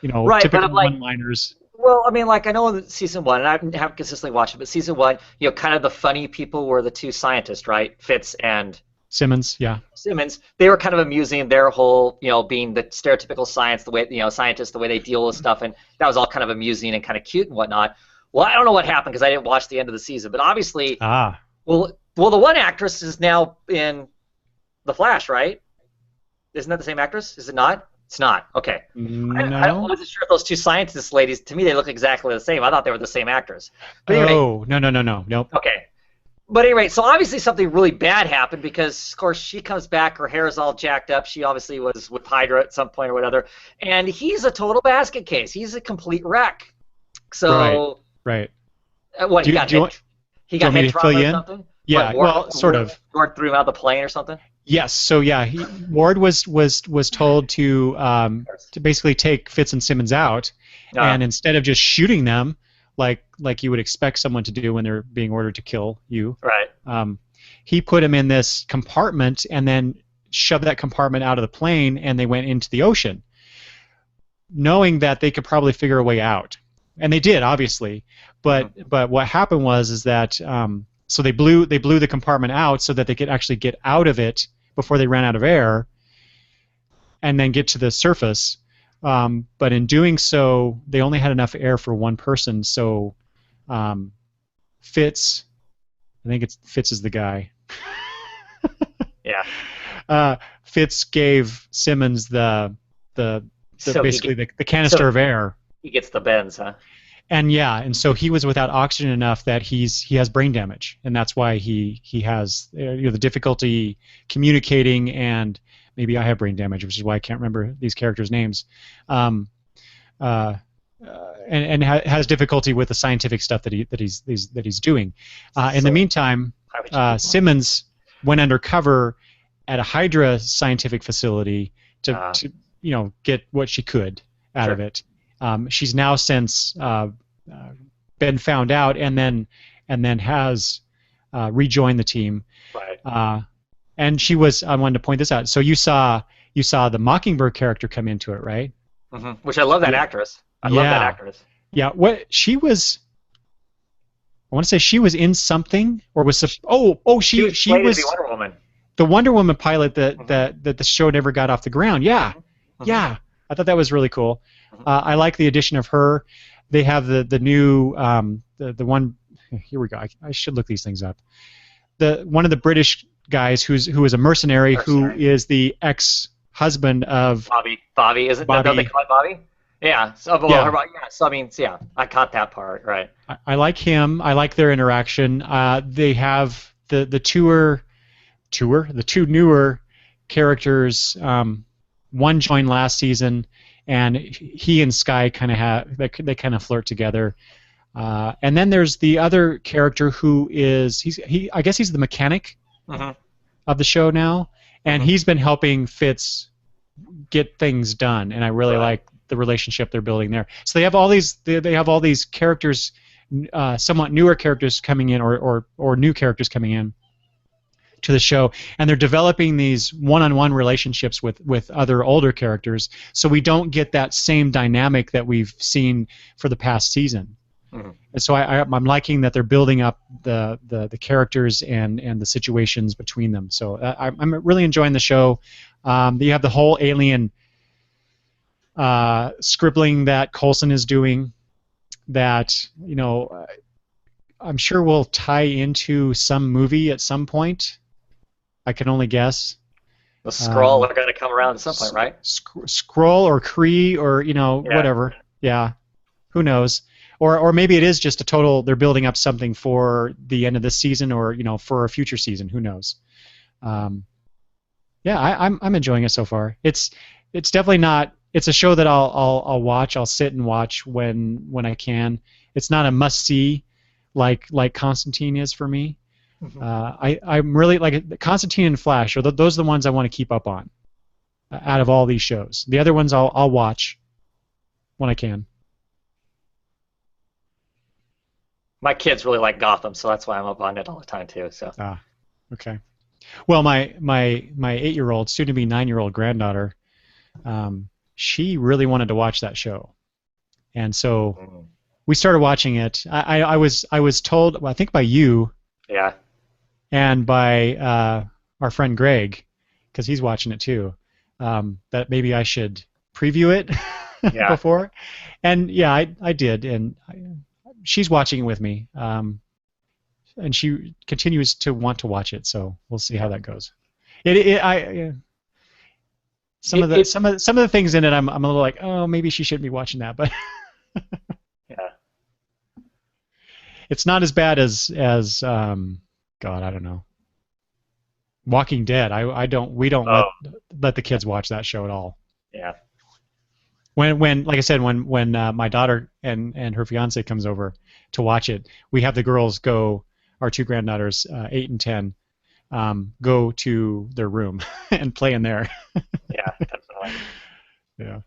Speaker 2: right,
Speaker 1: typical
Speaker 2: but
Speaker 1: one-liners.
Speaker 2: Well, I mean, like, I know in season 1, and I haven't consistently watched it, but season 1, kind of the funny people were the two scientists, right? Fitz and
Speaker 1: Simmons, yeah.
Speaker 2: Simmons. They were kind of amusing, their whole, being the stereotypical science, the way, scientists, the way they deal with stuff, and that was all kind of amusing and kind of cute and whatnot. Well, I don't know what happened because I didn't watch the end of the season, but obviously, well, the one actress is now in The Flash, right? Isn't that the same actress? Is it not? It's not. Okay.
Speaker 1: No.
Speaker 2: I wasn't sure if those two scientist ladies, to me, they look exactly the same. I thought they were the same actors. But anyway,
Speaker 1: no. Nope.
Speaker 2: Okay. But anyway, so obviously something really bad happened because, of course, she comes back, her hair is all jacked up. She obviously was with Hydra at some point or whatever. And he's a total basket case. He's a complete wreck. So.
Speaker 1: Right.
Speaker 2: What, he got head trauma or something?
Speaker 1: Yeah, sort of.
Speaker 2: Ward threw him out of the plane or something?
Speaker 1: Yes, so yeah, Ward was told to basically take Fitz and Simmons out, and instead of just shooting them like you would expect someone to do when they're being ordered to kill you,
Speaker 2: right?
Speaker 1: He put him in this compartment and then shoved that compartment out of the plane, and they went into the ocean, knowing that they could probably figure a way out, and they did, obviously, but what happened was that. So they blew the compartment out so that they could actually get out of it before they ran out of air, and then get to the surface. But in doing so, they only had enough air for one person. So Fitz, I think Fitz is the guy.
Speaker 2: Yeah.
Speaker 1: Fitz gave Simmons the canister of air. He
Speaker 2: gets the bends, huh?
Speaker 1: And so he was without oxygen enough that he has brain damage, and that's why he has the difficulty communicating, and maybe I have brain damage, which is why I can't remember these characters' names, and has difficulty with the scientific stuff that he's doing. In the meantime, Simmons went undercover at a Hydra scientific facility to get what she could out of it. She's now since been found out, and then has rejoined the team.
Speaker 2: Right.
Speaker 1: And she was. I wanted to point this out. So you saw the Mockingbird character come into it, right?
Speaker 2: Mm-hmm. Which I love that actress. I love that actress.
Speaker 1: Yeah. What she was. I want to say she was in something, or was. She was
Speaker 2: Wonder Woman.
Speaker 1: The Wonder Woman pilot that the show never got off the ground. Yeah.
Speaker 2: Mm-hmm.
Speaker 1: Yeah. I thought that was really cool. I like the addition of her. They have the new the one. Here we go. I should look these things up. One of the British guys who is a mercenary who is the ex-husband of
Speaker 2: Bobby. Isn't that they call it Bobby? Yeah. So So I mean, yeah, I caught that part. Right.
Speaker 1: I like him. I like their interaction. They have the two newer characters. One joined last season, and he and Skye they kind of flirt together. And then there's the other character who is I guess he's the mechanic of the show now, and he's been helping Fitz get things done, and I really like the relationship they're building there. So they have all these characters, somewhat newer characters coming in, or new characters coming in to the show, and they're developing these one-on-one relationships with other older characters, so we don't get that same dynamic that we've seen for the past season. And so I'm liking that they're building up the characters and the situations between them. So I'm really enjoying the show. You have the whole alien scribbling that Coulson is doing, that I'm sure will tie into some movie at some point. I can only guess.
Speaker 2: The Skrull are going to come around at some point, right?
Speaker 1: Skrull or Kree or whatever. Yeah, who knows? Or maybe it is just a total. They're building up something for the end of this season, or for a future season. Who knows? I'm enjoying it so far. It's definitely not. It's a show that I'll watch. I'll sit and watch when I can. It's not a must see like Constantine is for me. I'm really like Constantine and Flash. Those are the ones I want to keep up on. out of all these shows. The other ones I'll watch when I can.
Speaker 2: My kids really like Gotham, so that's why I'm up on it all the time too. So.
Speaker 1: Okay. Well, my 8-year-old, soon-to-be 9-year-old granddaughter, she really wanted to watch that show, and so we started watching it. I was told, well, I think by you,
Speaker 2: Yeah.
Speaker 1: and by our friend Greg, because he's watching it too, that maybe I should preview it
Speaker 2: Yeah.
Speaker 1: before, and yeah, I did, and she's watching it with me. And she continues to want to watch it, so we'll see how that goes. Some of the things in it, I'm a little like, oh, maybe she shouldn't be watching that, but
Speaker 2: Yeah.
Speaker 1: it's not as bad as God, I don't know. Walking Dead. We don't let the kids watch that show at all.
Speaker 2: Yeah.
Speaker 1: When like I said, when my daughter and her fiance comes over to watch it, we have the girls go. Our two granddaughters, 8 and 10, go to their room and play in there.
Speaker 2: Yeah, definitely.
Speaker 1: Yeah.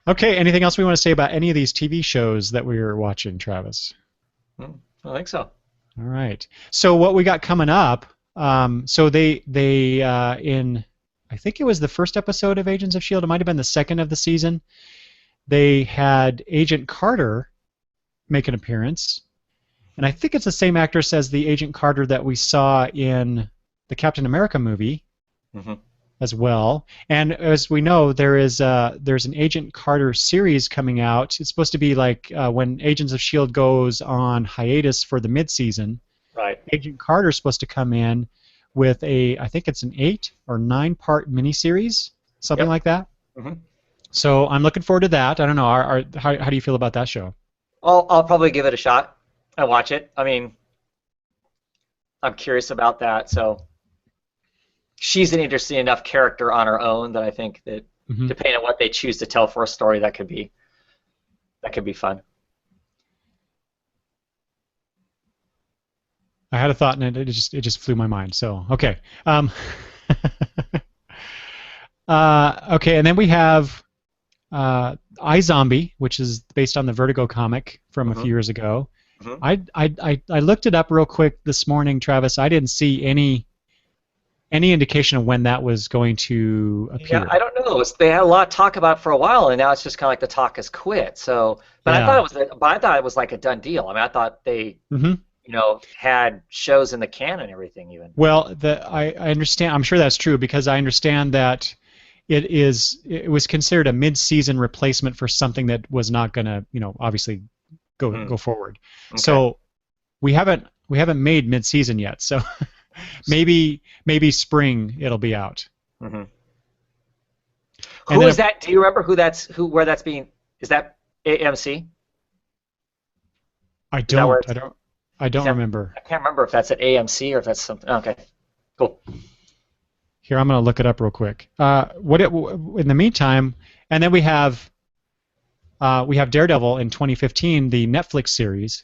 Speaker 1: Okay, anything else we want to say about any of these TV shows that we were watching, Travis?
Speaker 2: I think so.
Speaker 1: All right. So what we got coming up, so they in, I think it was the first episode of Agents of S.H.I.E.L.D., it might have been the second of the season, they had Agent Carter make an appearance. And I think it's the same actress as the Agent Carter that we saw in the Captain America movie as well. And as we know, there's an Agent Carter series coming out. It's supposed to be like when Agents of S.H.I.E.L.D. goes on hiatus for the mid-season.
Speaker 2: Right.
Speaker 1: Agent Carter's supposed to come in with I think it's an 8 or 9-part miniseries, something like that. So I'm looking forward to that. I don't know. How do you feel about that show?
Speaker 2: I'll probably give it a shot. I watch it. I mean, I'm curious about that. So she's an interesting enough character on her own that I think that depending on what they choose to tell for a story, that could be fun.
Speaker 1: I had a thought and it just flew my mind. So okay. Okay, and then we have iZombie, which is based on the Vertigo comic from a few years ago. I looked it up real quick this morning, Travis. I didn't see any indication of when that was going to appear.
Speaker 2: Yeah, I don't know. They had a lot of talk about it for a while, and now it's just kind of like the talk has quit. So, but I thought it was like a done deal. I mean, I thought they, had shows in the can and everything even.
Speaker 1: Well, I understand. I'm sure that's true because I understand that it was considered a mid-season replacement for something that was not going to, obviously go forward. Okay. So we haven't made mid-season yet. So maybe spring it'll be out.
Speaker 2: Who is that? Do you remember where that's being? Is that AMC?
Speaker 1: I don't remember.
Speaker 2: I can't remember if that's at AMC or if that's something. Okay, cool.
Speaker 1: Here, I'm going to look it up real quick. In the meantime, and then we have Daredevil in 2015, the Netflix series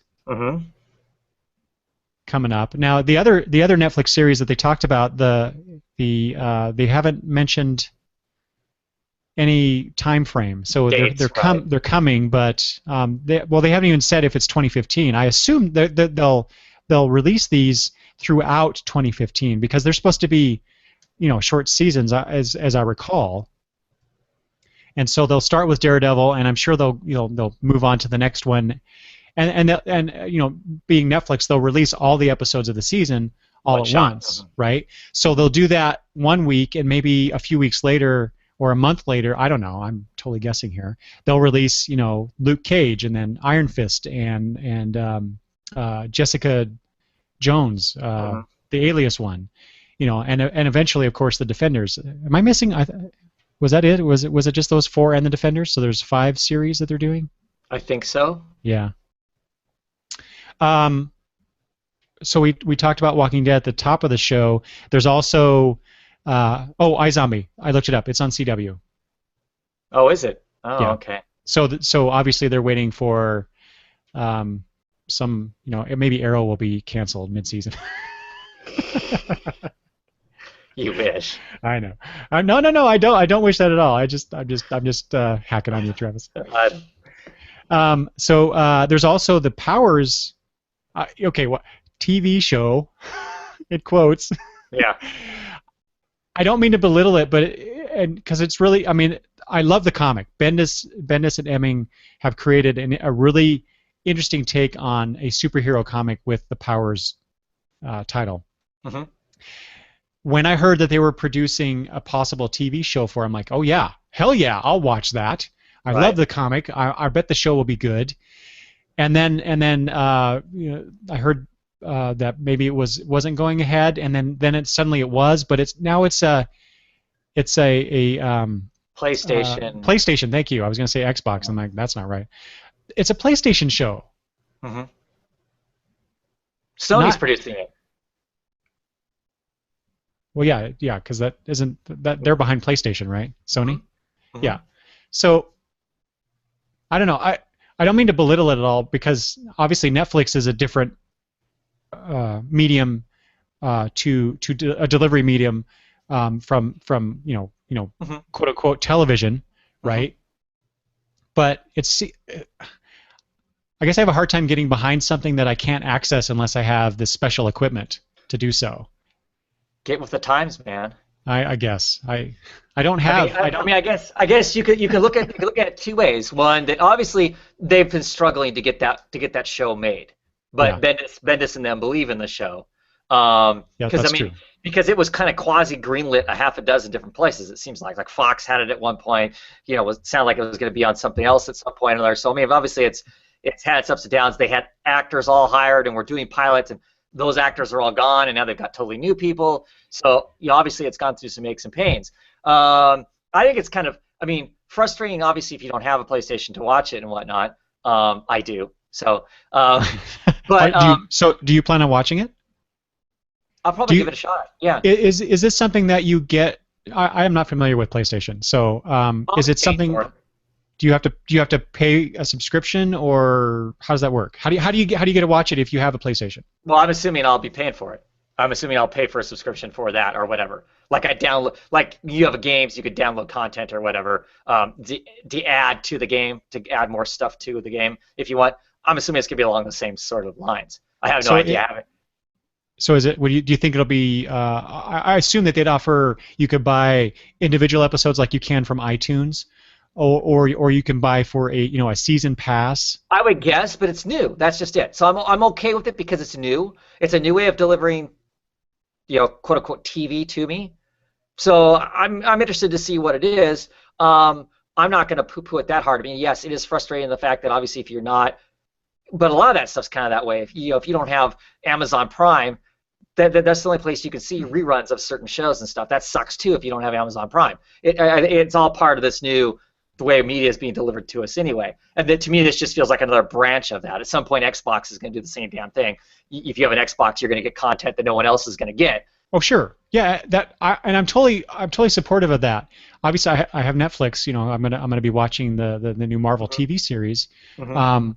Speaker 1: coming up. Now, the other Netflix series that they talked about, they haven't mentioned any time frame. So dates, they're coming, but they haven't even said if it's 2015. I assume that they'll release these throughout 2015 because they're supposed to be short seasons as I recall. And so they'll start with Daredevil, and I'm sure they'll move on to the next one, and being Netflix, they'll release all the episodes of the season all at once, right? So they'll do that one week, and maybe a few weeks later or a month later, I don't know, I'm totally guessing here, they'll release Luke Cage and then Iron Fist and Jessica Jones, the Alias one, and eventually, of course, the Defenders. Am I missing? Was that it? Was it just those 4 and the Defenders? So there's 5 series that they're doing? I
Speaker 2: think so.
Speaker 1: Yeah. So we talked about Walking Dead at the top of the show. There's also iZombie. I looked it up. It's on CW.
Speaker 2: Oh, is it? Oh,
Speaker 1: yeah.
Speaker 2: Okay.
Speaker 1: So obviously they're waiting for some, maybe Arrow will be canceled mid-season.
Speaker 2: You wish.
Speaker 1: I know. No. I don't wish that at all. I'm just hacking on you, Travis. So there's also the Powers. Okay, what TV show? It quotes.
Speaker 2: Yeah.
Speaker 1: I don't mean to belittle it, but and because it's really, I mean, I love the comic. Bendis and Emming have created a really interesting take on a superhero comic with the Powers title.
Speaker 2: Mm-hmm.
Speaker 1: When I heard that they were producing a possible TV show for it, I'm like, oh yeah, hell yeah, I'll watch that. I love the comic. I bet the show will be good. And then you know, I heard that maybe it wasn't going ahead, and then suddenly it was, but it's a
Speaker 2: PlayStation.
Speaker 1: PlayStation. Thank you. I was going to say Xbox. I'm like, that's not right. It's a PlayStation show.
Speaker 2: Mm-hmm. Sony's producing it.
Speaker 1: Well, yeah, because that isn't that they're behind PlayStation, right? Sony.
Speaker 2: Mm-hmm.
Speaker 1: Yeah. So I don't know. I don't mean to belittle it at all because obviously Netflix is a different medium to a delivery medium from
Speaker 2: Mm-hmm.
Speaker 1: quote unquote television, right?
Speaker 2: Mm-hmm.
Speaker 1: But I guess I have a hard time getting behind something that I can't access unless I have this special equipment to do so.
Speaker 2: Get with the times, man.
Speaker 1: I guess I don't have.
Speaker 2: I guess you could look at it two ways. One, that obviously they've been struggling to get that show made, but Bendis and them believe in the show.
Speaker 1: Yeah, that's true.
Speaker 2: Because it was kind of quasi greenlit a half a dozen different places. It seems like Fox had it at one point. You know, it sounded like it was going to be on something else at some point or another. So I mean, obviously it's had its ups and downs. They had actors all hired and were doing pilots, and those actors are all gone, and now they've got totally new people. So obviously it's gone through some aches and pains. I think it's kind of, I mean, frustrating, obviously, if you don't have a PlayStation to watch it and whatnot. I do. So, but
Speaker 1: do you plan on watching it?
Speaker 2: I'll probably give it a shot. Yeah.
Speaker 1: Is this something that you get? I am not familiar with PlayStation, so is it something? Do you have to pay a subscription, or how does that work? How do you get to watch it if you have a PlayStation?
Speaker 2: Well, I'm assuming I'll be paying for it. I'm assuming I'll pay for a subscription for that or whatever. Like like you have games, you could download content or whatever. To add to the game, to add more stuff to the game if you want. I'm assuming it's gonna be along the same sort of lines. I have no idea.
Speaker 1: So is it? Do you think it'll be? I assume that they'd offer you could buy individual episodes like you can from iTunes. Or you can buy for a season pass.
Speaker 2: I would guess, but it's new. That's just it. So I'm okay with it because it's new. It's a new way of delivering, quote unquote TV to me. So I'm interested to see what it is. I'm not going to poo-poo it that hard. I mean, yes, it is frustrating the fact that obviously if you're not, but a lot of that stuff's kind of that way. If you don't have Amazon Prime, that's the only place you can see reruns of certain shows and stuff. That sucks too if you don't have Amazon Prime. It's all part of this new. The way media is being delivered to us anyway. And to me, this just feels like another branch of that. At some point, Xbox is going to do the same damn thing. If you have an Xbox, you're going to get content that no one else is going to get.
Speaker 1: Oh, sure. Yeah, I'm totally supportive of that. Obviously, I have Netflix. I'm gonna be watching the new Marvel TV series.
Speaker 2: Mm-hmm.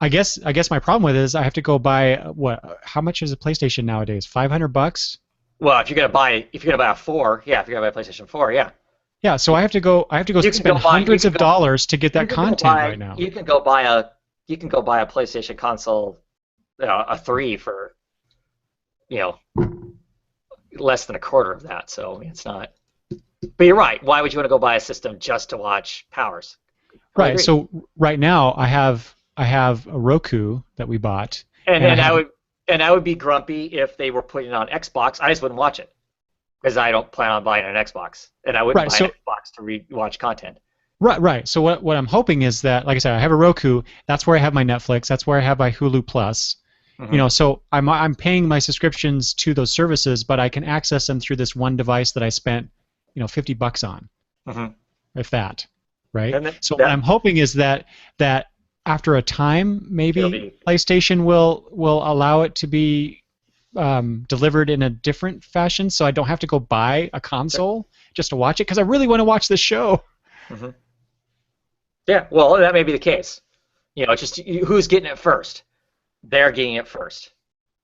Speaker 1: I guess my problem with it is I have to go buy what? How much is a PlayStation nowadays? $500?
Speaker 2: Well, if you're gonna buy a 4, yeah. If you're gonna buy a PlayStation 4, yeah.
Speaker 1: Yeah, so I have to go spend hundreds of dollars to get that content right now.
Speaker 2: You can go buy a PlayStation console, a 3 for, less than a quarter of that. So I mean, it's not. But you're right. Why would you want to go buy a system just to watch Powers?
Speaker 1: Right. So right now I have a Roku that we bought.
Speaker 2: And I would be grumpy if they were putting it on Xbox. I just wouldn't watch it. Because I don't plan on buying an Xbox, and I wouldn't buy an Xbox to watch content.
Speaker 1: Right. So what I'm hoping is that, like I said, I have a Roku. That's where I have my Netflix. That's where I have my Hulu Plus. Mm-hmm. So I'm paying my subscriptions to those services, but I can access them through this one device that I spent, $50 on, if that, right? So what I'm hoping is that after a time, maybe PlayStation will allow it to be. Delivered in a different fashion, so I don't have to go buy a console just to watch it, because I really want to watch this show.
Speaker 2: Mm-hmm. Yeah, well, that may be the case. It's just who's getting it first. They're getting it first.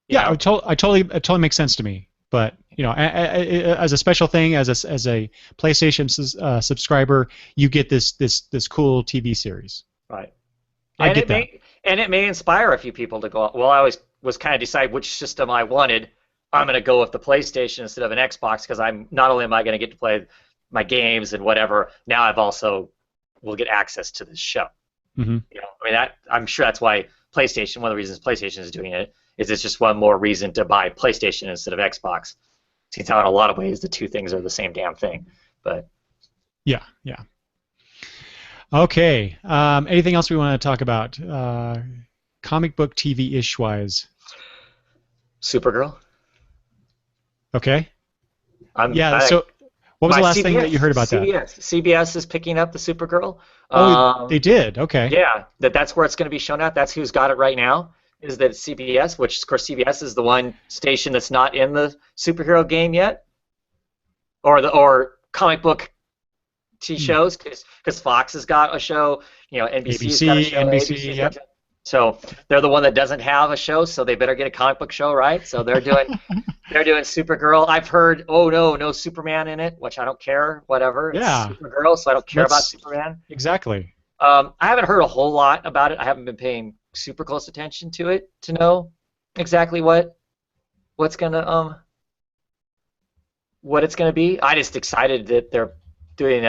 Speaker 1: Yeah, it totally makes sense to me. But you know, as a special thing, as a PlayStation subscriber, you get this cool TV series.
Speaker 2: Right.
Speaker 1: I
Speaker 2: And
Speaker 1: get that.
Speaker 2: it may inspire a few people to go. Well, I always was kind of decide which system I wanted. I'm going to go with the PlayStation instead of an Xbox because I'm not only am I going to get to play my games and whatever. Now I've also will get access to this show.
Speaker 1: Hmm.
Speaker 2: You know, I mean, I'm sure that's why PlayStation. One of the reasons PlayStation is doing it is it's just one more reason to buy PlayStation instead of Xbox. Seems how in a lot of ways the two things are the same damn thing. But
Speaker 1: Yeah, yeah. Okay. Anything else we want to talk about? Comic book TV-ish wise.
Speaker 2: Supergirl.
Speaker 1: Okay. Yeah.
Speaker 2: I,
Speaker 1: So, what was the last
Speaker 2: CBS,
Speaker 1: thing that you heard about that?
Speaker 2: CBS is picking up the Supergirl.
Speaker 1: Oh, they did. Okay.
Speaker 2: Yeah, that's where it's going to be shown at. That's who's got it right now. Is that CBS? Which of course CBS is the one station that's not in the superhero game yet, or comic book shows, because Fox has got a show. You know, NBC's got a show.
Speaker 1: NBC, yep.
Speaker 2: So they're the one that doesn't have a show, so they better get a comic book show, right? So they're doing Supergirl. I've heard, oh no Superman in it, which I don't care, whatever.
Speaker 1: Yeah.
Speaker 2: It's Supergirl, so I don't care about Superman.
Speaker 1: Exactly.
Speaker 2: I haven't heard a whole lot about it. I haven't been paying super close attention to it to know exactly what it's gonna be. I just excited that they're doing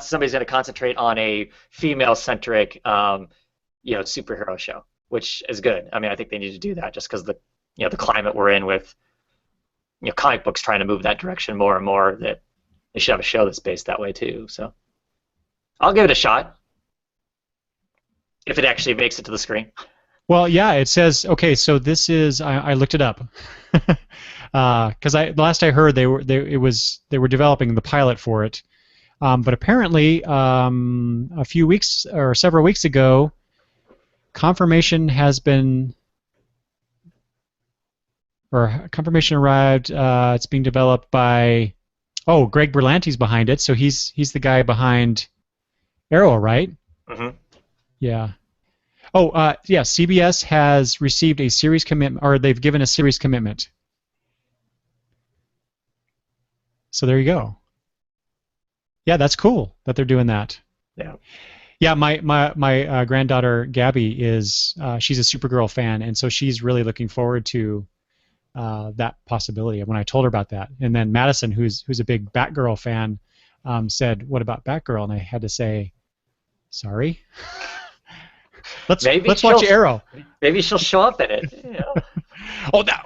Speaker 2: somebody's going to concentrate on a female-centric, superhero show, which is good. I mean, I think they need to do that just because the climate we're in with, comic books trying to move that direction more and more. That they should have a show that's based that way too. So, I'll give it a shot if it actually makes it to the screen.
Speaker 1: Well, yeah, it says okay. So this is I looked it up because last I heard they were developing the pilot for it. But apparently, a few weeks or several weeks ago, confirmation arrived. It's being developed by, Greg Berlanti's behind it. So he's the guy behind Arrow, right?
Speaker 2: Mm-hmm.
Speaker 1: Yeah. Yeah. CBS has received a series commitment, or they've given a series commitment. So there you go. Yeah, that's cool that they're doing that.
Speaker 2: Yeah.
Speaker 1: Yeah, my granddaughter Gabby she's a Supergirl fan, and so she's really looking forward to that possibility. When I told her about that, and then Madison, who's a big Batgirl fan, said, "What about Batgirl?" And I had to say, "Sorry." Let's watch Arrow.
Speaker 2: Maybe she'll show up in it. You know?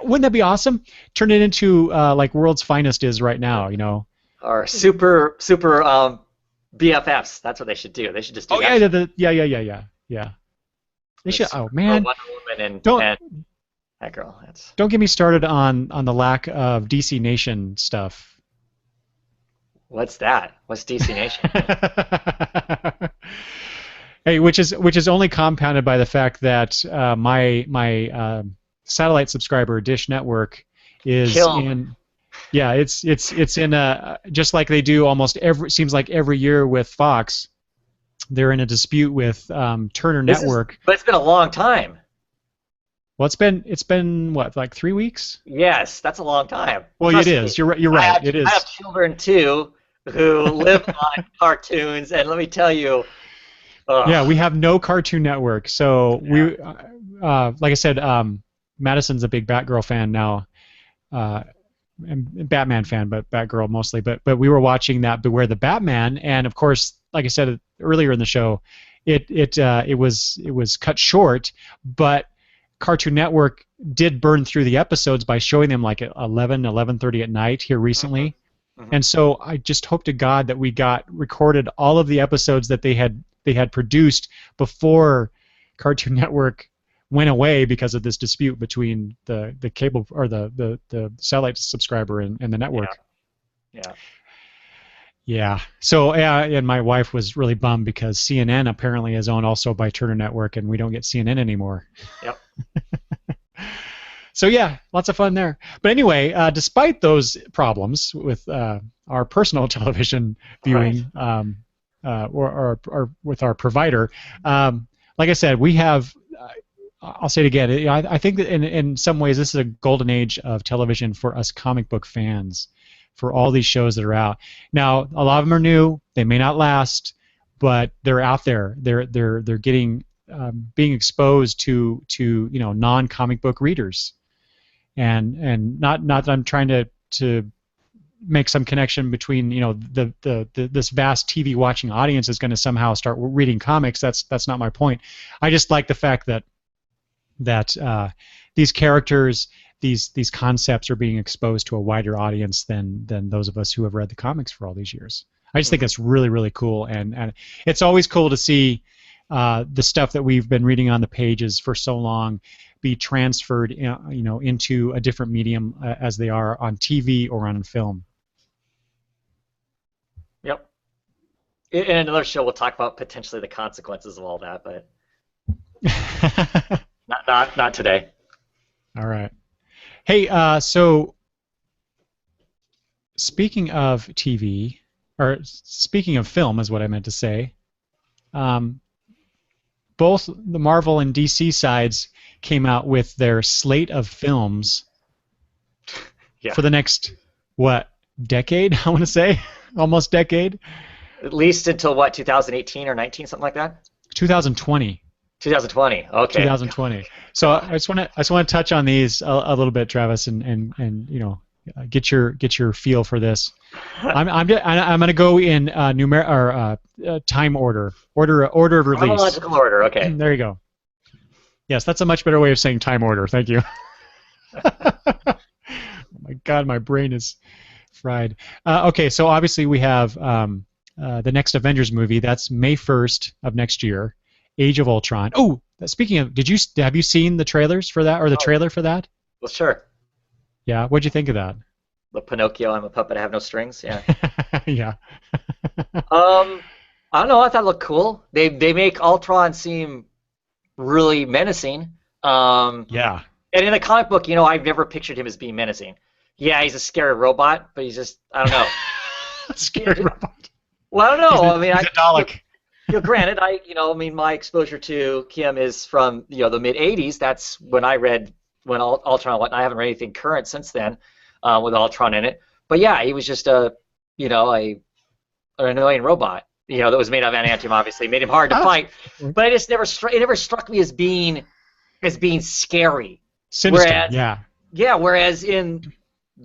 Speaker 1: Wouldn't that be awesome? Turn it into like World's Finest is right now,
Speaker 2: Or super BFFs. That's what they should do. They should just do that.
Speaker 1: Yeah. They should. Oh man.
Speaker 2: Wonder Woman and Batgirl.
Speaker 1: Don't get me started on the lack of DC Nation stuff.
Speaker 2: What's that? What's DC Nation?
Speaker 1: Hey, which is only compounded by the fact that my satellite subscriber Dish Network is in. Yeah, it's in just like they do almost seems like every year with Fox, they're in a dispute with Turner Network.
Speaker 2: But it's been a long time.
Speaker 1: Well, it's been what, like 3 weeks?
Speaker 2: Yes, that's a long time.
Speaker 1: Well, it is. You're right. It is.
Speaker 2: I have children too who live on cartoons, and let me tell you.
Speaker 1: Yeah, we have no Cartoon Network, so we, like I said, Madison's a big Batgirl fan now. And Batman fan, but Batgirl mostly. But we were watching that Beware the Batman, and of course, like I said earlier in the show, it was cut short, but Cartoon Network did burn through the episodes by showing them like at 11:30 at night here recently. Mm-hmm. And so I just hope to God that we got recorded all of the episodes that they had produced before Cartoon Network went away because of this dispute between the cable or the satellite subscriber and the network. Yeah. So and my wife was really bummed because CNN apparently is owned also by Turner Network, and we don't get CNN anymore.
Speaker 2: Yep.
Speaker 1: So yeah, lots of fun there. But anyway, despite those problems with our personal television viewing, or with our provider, like I said, we have. I'll say it again. I think that in some ways this is a golden age of television for us comic book fans, for all these shows that are out. Now, a lot of them are new. They may not last, but they're out there. They're getting being exposed to non-comic book readers, and not that I'm trying to make some connection between this vast TV watching audience is going to somehow start reading comics. That's not my point. I just like the fact that these characters, these concepts are being exposed to a wider audience than those of us who have read the comics for all these years. I just think that's really, really cool, and it's always cool to see the stuff that we've been reading on the pages for so long be transferred into a different medium as they are on TV or on film.
Speaker 2: Yep. In another show, we'll talk about potentially the consequences of all that, but not today.
Speaker 1: All right. Hey, so speaking of TV, or speaking of film is what I meant to say, both the Marvel and DC sides came out with their slate of films for the next, decade, I want to say? Almost decade?
Speaker 2: At least until, 2018 or 19, something like that?
Speaker 1: 2020.
Speaker 2: 2020. Okay.
Speaker 1: 2020. So I just want to touch on these a little bit, Travis, and get your feel for this. I'm going to go in time order of release.
Speaker 2: Chronological order. Okay.
Speaker 1: There you go. Yes, that's a much better way of saying time order. Thank you. Oh my God, my brain is fried. Okay, so obviously we have the next Avengers movie. That's May 1st of next year. Age of Ultron. Oh, speaking of, have you seen the trailers for that, or the trailer for that?
Speaker 2: Well, sure.
Speaker 1: Yeah, what'd you think of that?
Speaker 2: The Pinocchio, I'm a puppet, I have no strings. Yeah.
Speaker 1: Yeah.
Speaker 2: I don't know. I thought it looked cool. They make Ultron seem really menacing.
Speaker 1: Yeah.
Speaker 2: And in the comic book, I've never pictured him as being menacing. Yeah, he's a scary robot, but he's just, I don't know.
Speaker 1: Scary robot.
Speaker 2: Well, I don't know.
Speaker 1: He's a Dalek.
Speaker 2: Granted, my exposure to Kim is from the mid '80s. That's when I read Ultron went. I haven't read anything current since then with Ultron in it. But yeah, he was just an annoying robot. That was made of adamantium. Obviously, made him hard to fight. But it never struck me as being scary.
Speaker 1: Sinister.
Speaker 2: Whereas, yeah. Whereas in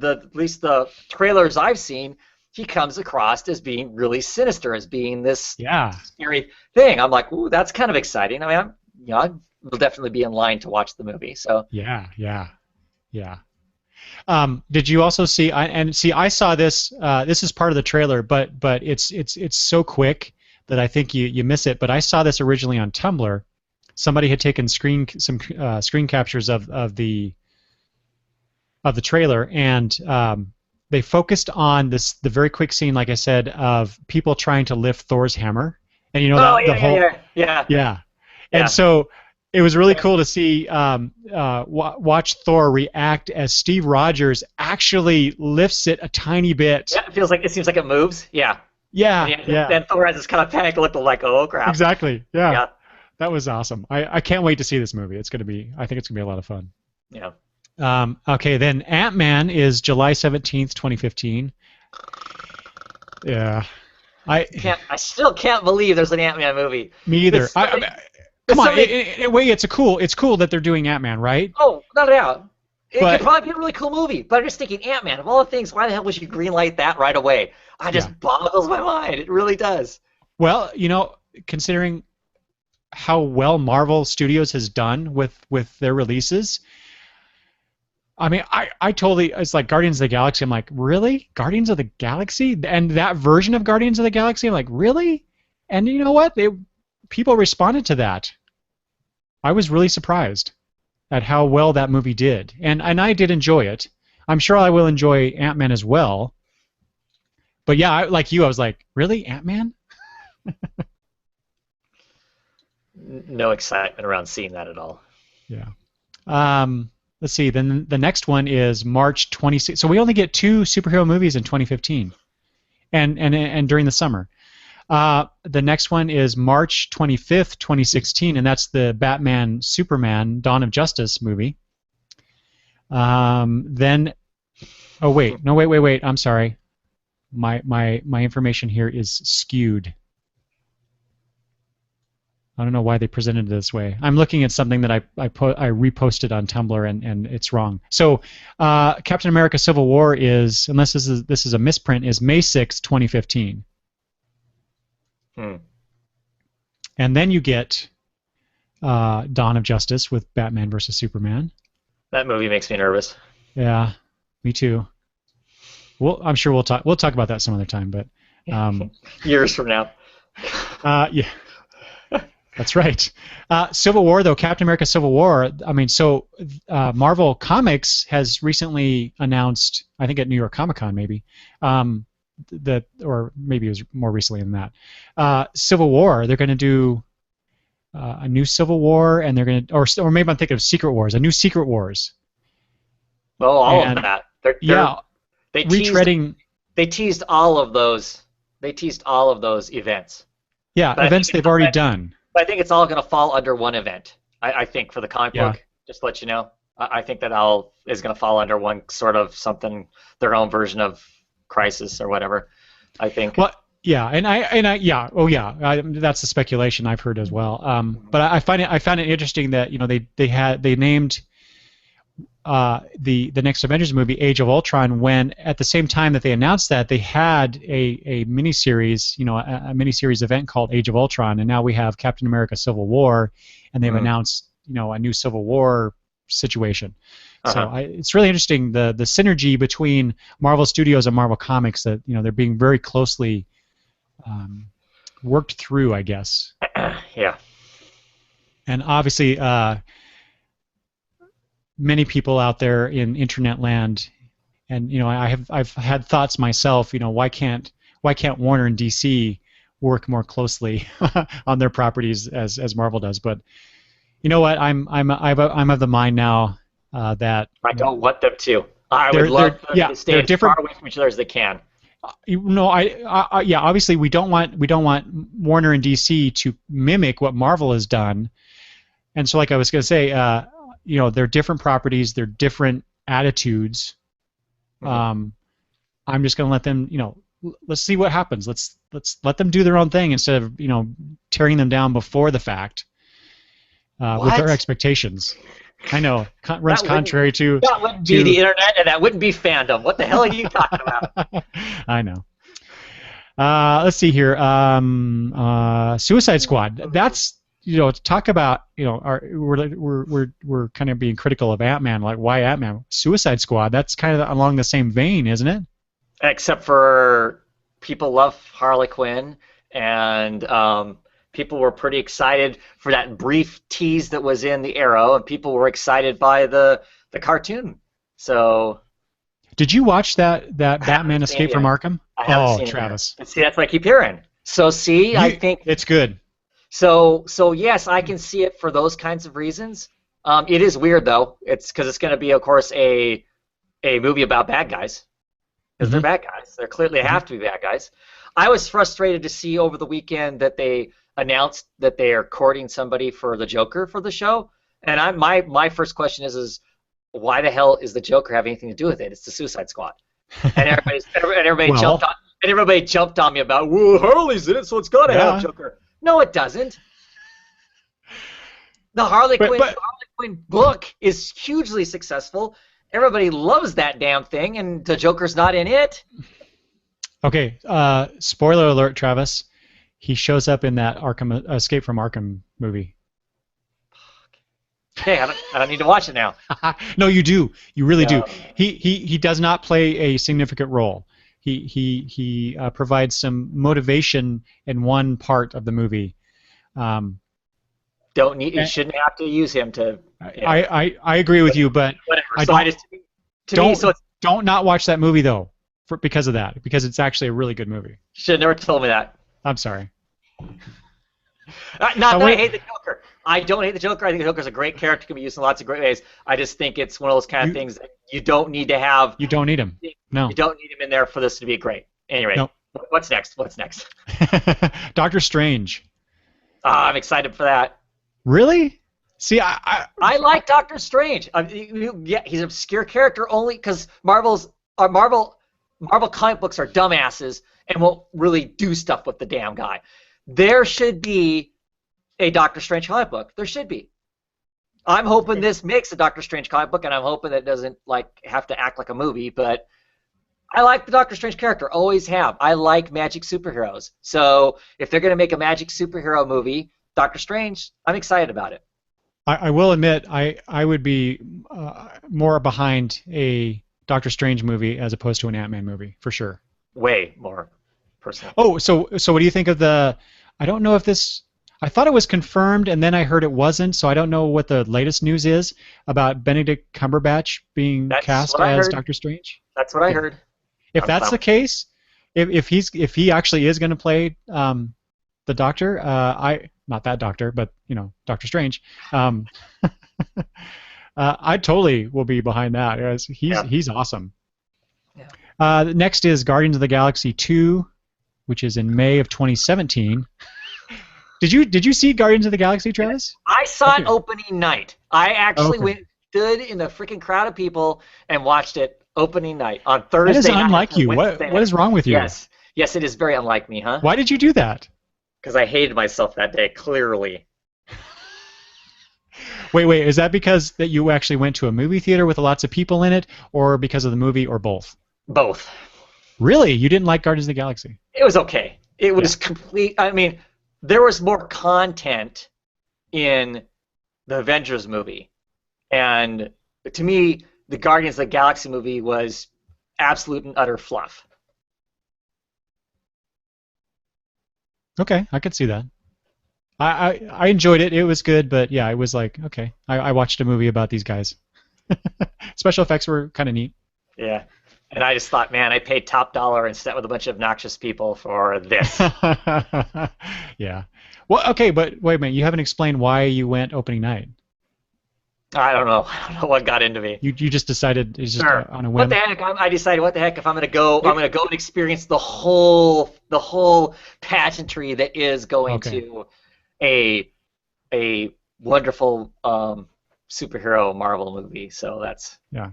Speaker 2: at least the trailers I've seen, he comes across as being really sinister, as being this scary thing. I'm like, ooh, that's kind of exciting. I mean, I will definitely be in line to watch the movie. So
Speaker 1: yeah. Did you also see? I saw this. This is part of the trailer, but it's so quick that I think you miss it. But I saw this originally on Tumblr. Somebody had taken screen captures of the trailer, and they focused on the very quick scene, like I said, of people trying to lift Thor's hammer, and yeah. And so it was really cool to see watch Thor react as Steve Rogers actually lifts it a tiny bit.
Speaker 2: Yeah, it seems like it moves. Yeah.
Speaker 1: Yeah.
Speaker 2: Then Thor has this kind of panic look like, oh crap.
Speaker 1: Exactly. Yeah. That was awesome. I can't wait to see this movie. I think it's gonna be a lot of fun.
Speaker 2: Yeah.
Speaker 1: Okay, then Ant-Man is July 17th, 2015. Yeah. I
Speaker 2: still can't believe there's an Ant-Man movie.
Speaker 1: Me either. Come on, in a way, it's cool that they're doing Ant-Man, right?
Speaker 2: Oh, not a doubt. It could probably be a really cool movie, but I'm just thinking, Ant-Man, of all the things, why the hell would you greenlight that right away? It just boggles my mind. It really does.
Speaker 1: Well, considering how well Marvel Studios has done with their releases, I mean, I totally, it's like Guardians of the Galaxy. I'm like, really? Guardians of the Galaxy? And that version of Guardians of the Galaxy? I'm like, really? And you know what? People responded to that. I was really surprised at how well that movie did. And I did enjoy it. I'm sure I will enjoy Ant-Man as well. But yeah, like you, I was like, really? Ant-Man?
Speaker 2: No excitement around seeing that at all.
Speaker 1: Yeah. Let's see. Then the next one is March 26th. So we only get 2 superhero movies in 2015, and during the summer. The next one is March 25th, 2016, and that's the Batman Superman Dawn of Justice movie. Then, oh wait, no, wait. I'm sorry. My information here is skewed. I don't know why they presented it this way. I'm looking at something that I reposted on Tumblr and it's wrong. So Captain America: Civil War is, unless this is a misprint, is May 6th, 2015. And then you get Dawn of Justice with Batman versus Superman.
Speaker 2: That movie makes me nervous.
Speaker 1: Yeah, me too. Well, I'm sure we'll talk about that some other time, but
Speaker 2: years from now.
Speaker 1: Yeah. That's right. Civil War, though, Captain America: Civil War. I mean, so Marvel Comics has recently announced, I think at New York Comic Con, maybe, or maybe it was more recently than that. Civil War. They're going to do a new Civil War, and they're going to, or maybe I'm thinking of Secret Wars, a new Secret Wars.
Speaker 2: Oh, all of that. They
Speaker 1: retreading.
Speaker 2: They teased all of those. They teased all of those events.
Speaker 1: Yeah, but events they've already done.
Speaker 2: But I think it's all going to fall under one event. I think for the comic book, just to let you know, I think that all is going to fall under one sort of something, their own version of Crisis or whatever. I think.
Speaker 1: Well, yeah, that's the speculation I've heard as well. But I found it interesting that they named the next Avengers movie Age of Ultron when at the same time that they announced that they had a miniseries, a miniseries event called Age of Ultron, and now we have Captain America: Civil War, and they've announced a new Civil War situation. So it's really interesting the synergy between Marvel Studios and Marvel Comics that they're being very closely worked through, I guess.
Speaker 2: Yeah.
Speaker 1: And obviously, many people out there in internet land, and I've had thoughts myself. Why can't Warner and DC work more closely on their properties as Marvel does? But you know what? I'm of the mind now that
Speaker 2: I don't want them to. I would love for them to stay as far away from each other as they can.
Speaker 1: Obviously we don't want Warner and DC to mimic what Marvel has done, and so like I was going to say, they're different properties, they're different attitudes. I'm just going to let them, let's see what happens. Let's let them do their own thing instead of tearing them down before the fact with their expectations. I know, runs contrary to...
Speaker 2: That wouldn't be the internet, and that wouldn't be fandom. What the hell are you talking about?
Speaker 1: I know. Let's see here. Suicide Squad. That's, talk about, we're kind of being critical of Ant-Man. Like, why Ant-Man? Suicide Squad. That's kind of along the same vein, isn't it?
Speaker 2: Except for people love Harley Quinn, and people were pretty excited for that brief tease that was in the Arrow, and people were excited by the cartoon. So,
Speaker 1: did you watch that Batman Escape from Arkham?
Speaker 2: I haven't seen
Speaker 1: Travis.
Speaker 2: It. See, that's what I keep hearing. So, I think
Speaker 1: it's good.
Speaker 2: So yes, I can see it for those kinds of reasons. It is weird though. It's because it's going to be, of course, a movie about bad guys. Because they're bad guys. They clearly have to be bad guys. I was frustrated to see over the weekend that they announced that they are courting somebody for the Joker for the show, and my first question is why the hell is the Joker have anything to do with it? It's the Suicide Squad, and everybody jumped on me about, well, Harley's in it, so it's got to have Joker. No, it doesn't. The Harley Quinn book is hugely successful. Everybody loves that damn thing, and the Joker's not in it.
Speaker 1: Okay, spoiler alert, Travis. He shows up in that Escape from Arkham movie.
Speaker 2: Okay, I don't need to watch it now.
Speaker 1: No, you do. You really do. He does not play a significant role. He provides some motivation in one part of the movie.
Speaker 2: You shouldn't have to use him to.
Speaker 1: I agree with you, but
Speaker 2: whatever.
Speaker 1: Don't not watch that movie though, because of that. Because it's actually a really good movie.
Speaker 2: Should have never told me that.
Speaker 1: I'm sorry.
Speaker 2: Not that I hate the Joker. I don't hate the Joker. I think the Joker's a great character, can be used in lots of great ways. I just think it's one of those kind of things that you don't need to have.
Speaker 1: You don't need him. No.
Speaker 2: You don't need him in there for this to be great. Anyway. What's next? What's next?
Speaker 1: Doctor Strange.
Speaker 2: I'm excited for that.
Speaker 1: Really? See, I
Speaker 2: I like Doctor Strange. Yeah, he's an obscure character only because Marvel comic books are dumbasses and won't really do stuff with the damn guy. There should be a Doctor Strange comic book. There should be. I'm hoping this makes a Doctor Strange comic book, and I'm hoping that it doesn't like have to act like a movie. But I like the Doctor Strange character, always have. I like magic superheroes. So if they're gonna make a magic superhero movie, Doctor Strange, I'm excited about it.
Speaker 1: I will admit I would be more behind a Doctor Strange movie as opposed to an Ant-Man movie for sure.
Speaker 2: Way more personal.
Speaker 1: Oh, so what do you think of the? I don't know if this. I thought it was confirmed, and then I heard it wasn't. So I don't know what the latest news is about Benedict Cumberbatch being
Speaker 2: That's
Speaker 1: cast
Speaker 2: what I
Speaker 1: as
Speaker 2: heard.
Speaker 1: Doctor Strange.
Speaker 2: That's what I heard.
Speaker 1: If
Speaker 2: I'm
Speaker 1: that's
Speaker 2: fine.
Speaker 1: the case, if he actually is going to play the Doctor, I not that Doctor, but Doctor Strange, um, I totally will be behind that.
Speaker 2: Yeah.
Speaker 1: He's awesome.
Speaker 2: Yeah.
Speaker 1: Next is Guardians of the Galaxy 2, which is in May of 2017. Did you see Guardians of the Galaxy, Travis?
Speaker 2: I saw it
Speaker 1: Okay.
Speaker 2: opening night. I actually
Speaker 1: Okay.
Speaker 2: stood in a freaking crowd of people and watched it opening night on
Speaker 1: That
Speaker 2: Thursday
Speaker 1: is
Speaker 2: night.
Speaker 1: unlike you.
Speaker 2: Wednesday
Speaker 1: What is
Speaker 2: night.
Speaker 1: wrong with you?
Speaker 2: Yes. Yes, it is very unlike me, huh?
Speaker 1: Why did you do that?
Speaker 2: Because I hated myself that day, clearly.
Speaker 1: Wait. Is that because that you actually went to a movie theater with lots of people in it, or because of the movie, or both?
Speaker 2: Both.
Speaker 1: Really? You didn't like Guardians of the Galaxy?
Speaker 2: It was okay. It was complete. I mean, there was more content in the Avengers movie. And to me, the Guardians of the Galaxy movie was absolute and utter fluff.
Speaker 1: Okay, I could see that. I enjoyed it. It was good, but yeah, it was like, okay, I watched a movie about these guys. Special effects were kind of neat.
Speaker 2: Yeah. And I just thought, man, I paid top dollar and sat with a bunch of obnoxious people for this.
Speaker 1: Yeah. Well, okay, but wait a minute. You haven't explained why you went opening night.
Speaker 2: I don't know. I don't know what got into me.
Speaker 1: You just decided it's just
Speaker 2: Sure.
Speaker 1: on a
Speaker 2: What
Speaker 1: whim.
Speaker 2: the heck? I decided, what the heck? If I'm gonna go, I'm gonna go and experience the whole pageantry that is going
Speaker 1: Okay.
Speaker 2: to a wonderful superhero Marvel movie. So that's
Speaker 1: Yeah.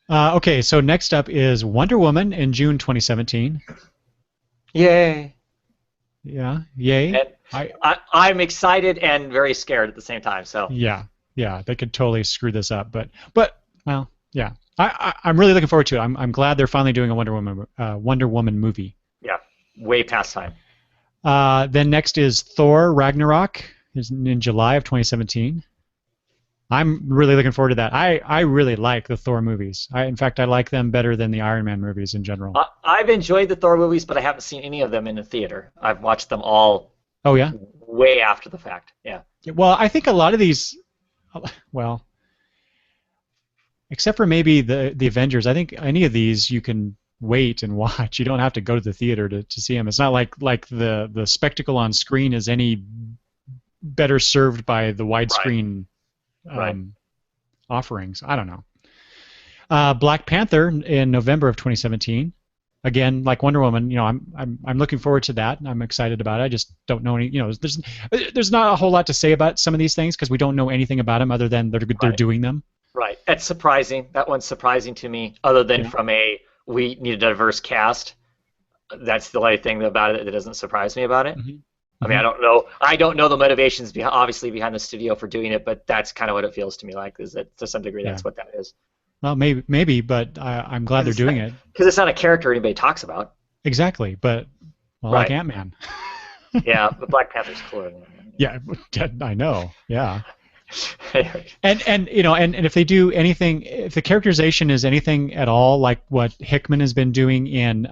Speaker 1: Okay, so next up is Wonder Woman in June 2017.
Speaker 2: yay.
Speaker 1: Yeah. Yay.
Speaker 2: And I'm excited and very scared at the same time. So
Speaker 1: Yeah, they could totally screw this up, but well, yeah, I'm really looking forward to it. I'm glad they're finally doing a Wonder Woman movie.
Speaker 2: yeah, way past time.
Speaker 1: Then next is Thor Ragnarok, is in July of 2017. I'm really looking forward to that. I really like the Thor movies. In fact, I like them better than the Iron Man movies in general.
Speaker 2: I've enjoyed the Thor movies, but I haven't seen any of them in the theater. I've watched them all
Speaker 1: Oh yeah.
Speaker 2: way after the fact. Yeah.
Speaker 1: Well, I think a lot of these, well, except for maybe the Avengers, I think any of these you can wait and watch. You don't have to go to the theater to see them. It's not like the spectacle on screen is any better served by the widescreen
Speaker 2: Right.
Speaker 1: offerings. I don't know. Black Panther in November of 2017. Again, like Wonder Woman, I'm looking forward to that. I'm excited about it. I just don't know any. There's not a whole lot to say about some of these things because we don't know anything about them other than they're
Speaker 2: Right.
Speaker 1: doing them.
Speaker 2: Right. That's surprising. That one's surprising to me, other than
Speaker 1: Yeah.
Speaker 2: from we need a diverse cast. That's the only thing about it that doesn't surprise me about it.
Speaker 1: Mm-hmm.
Speaker 2: I mean, I don't know. I don't know the motivations obviously behind the studio for doing it, but that's kind of what it feels to me like. Is that to some degree that's
Speaker 1: Yeah.
Speaker 2: what that is?
Speaker 1: Well, maybe, but I'm glad they're doing it.
Speaker 2: Because it's not a character anybody talks about.
Speaker 1: Exactly, but like
Speaker 2: Right.
Speaker 1: Ant-Man.
Speaker 2: Yeah, but Black Panther's cooler.
Speaker 1: Yeah, I know. Yeah.
Speaker 2: Anyway.
Speaker 1: And and if they do anything, if the characterization is anything at all like what Hickman has been doing in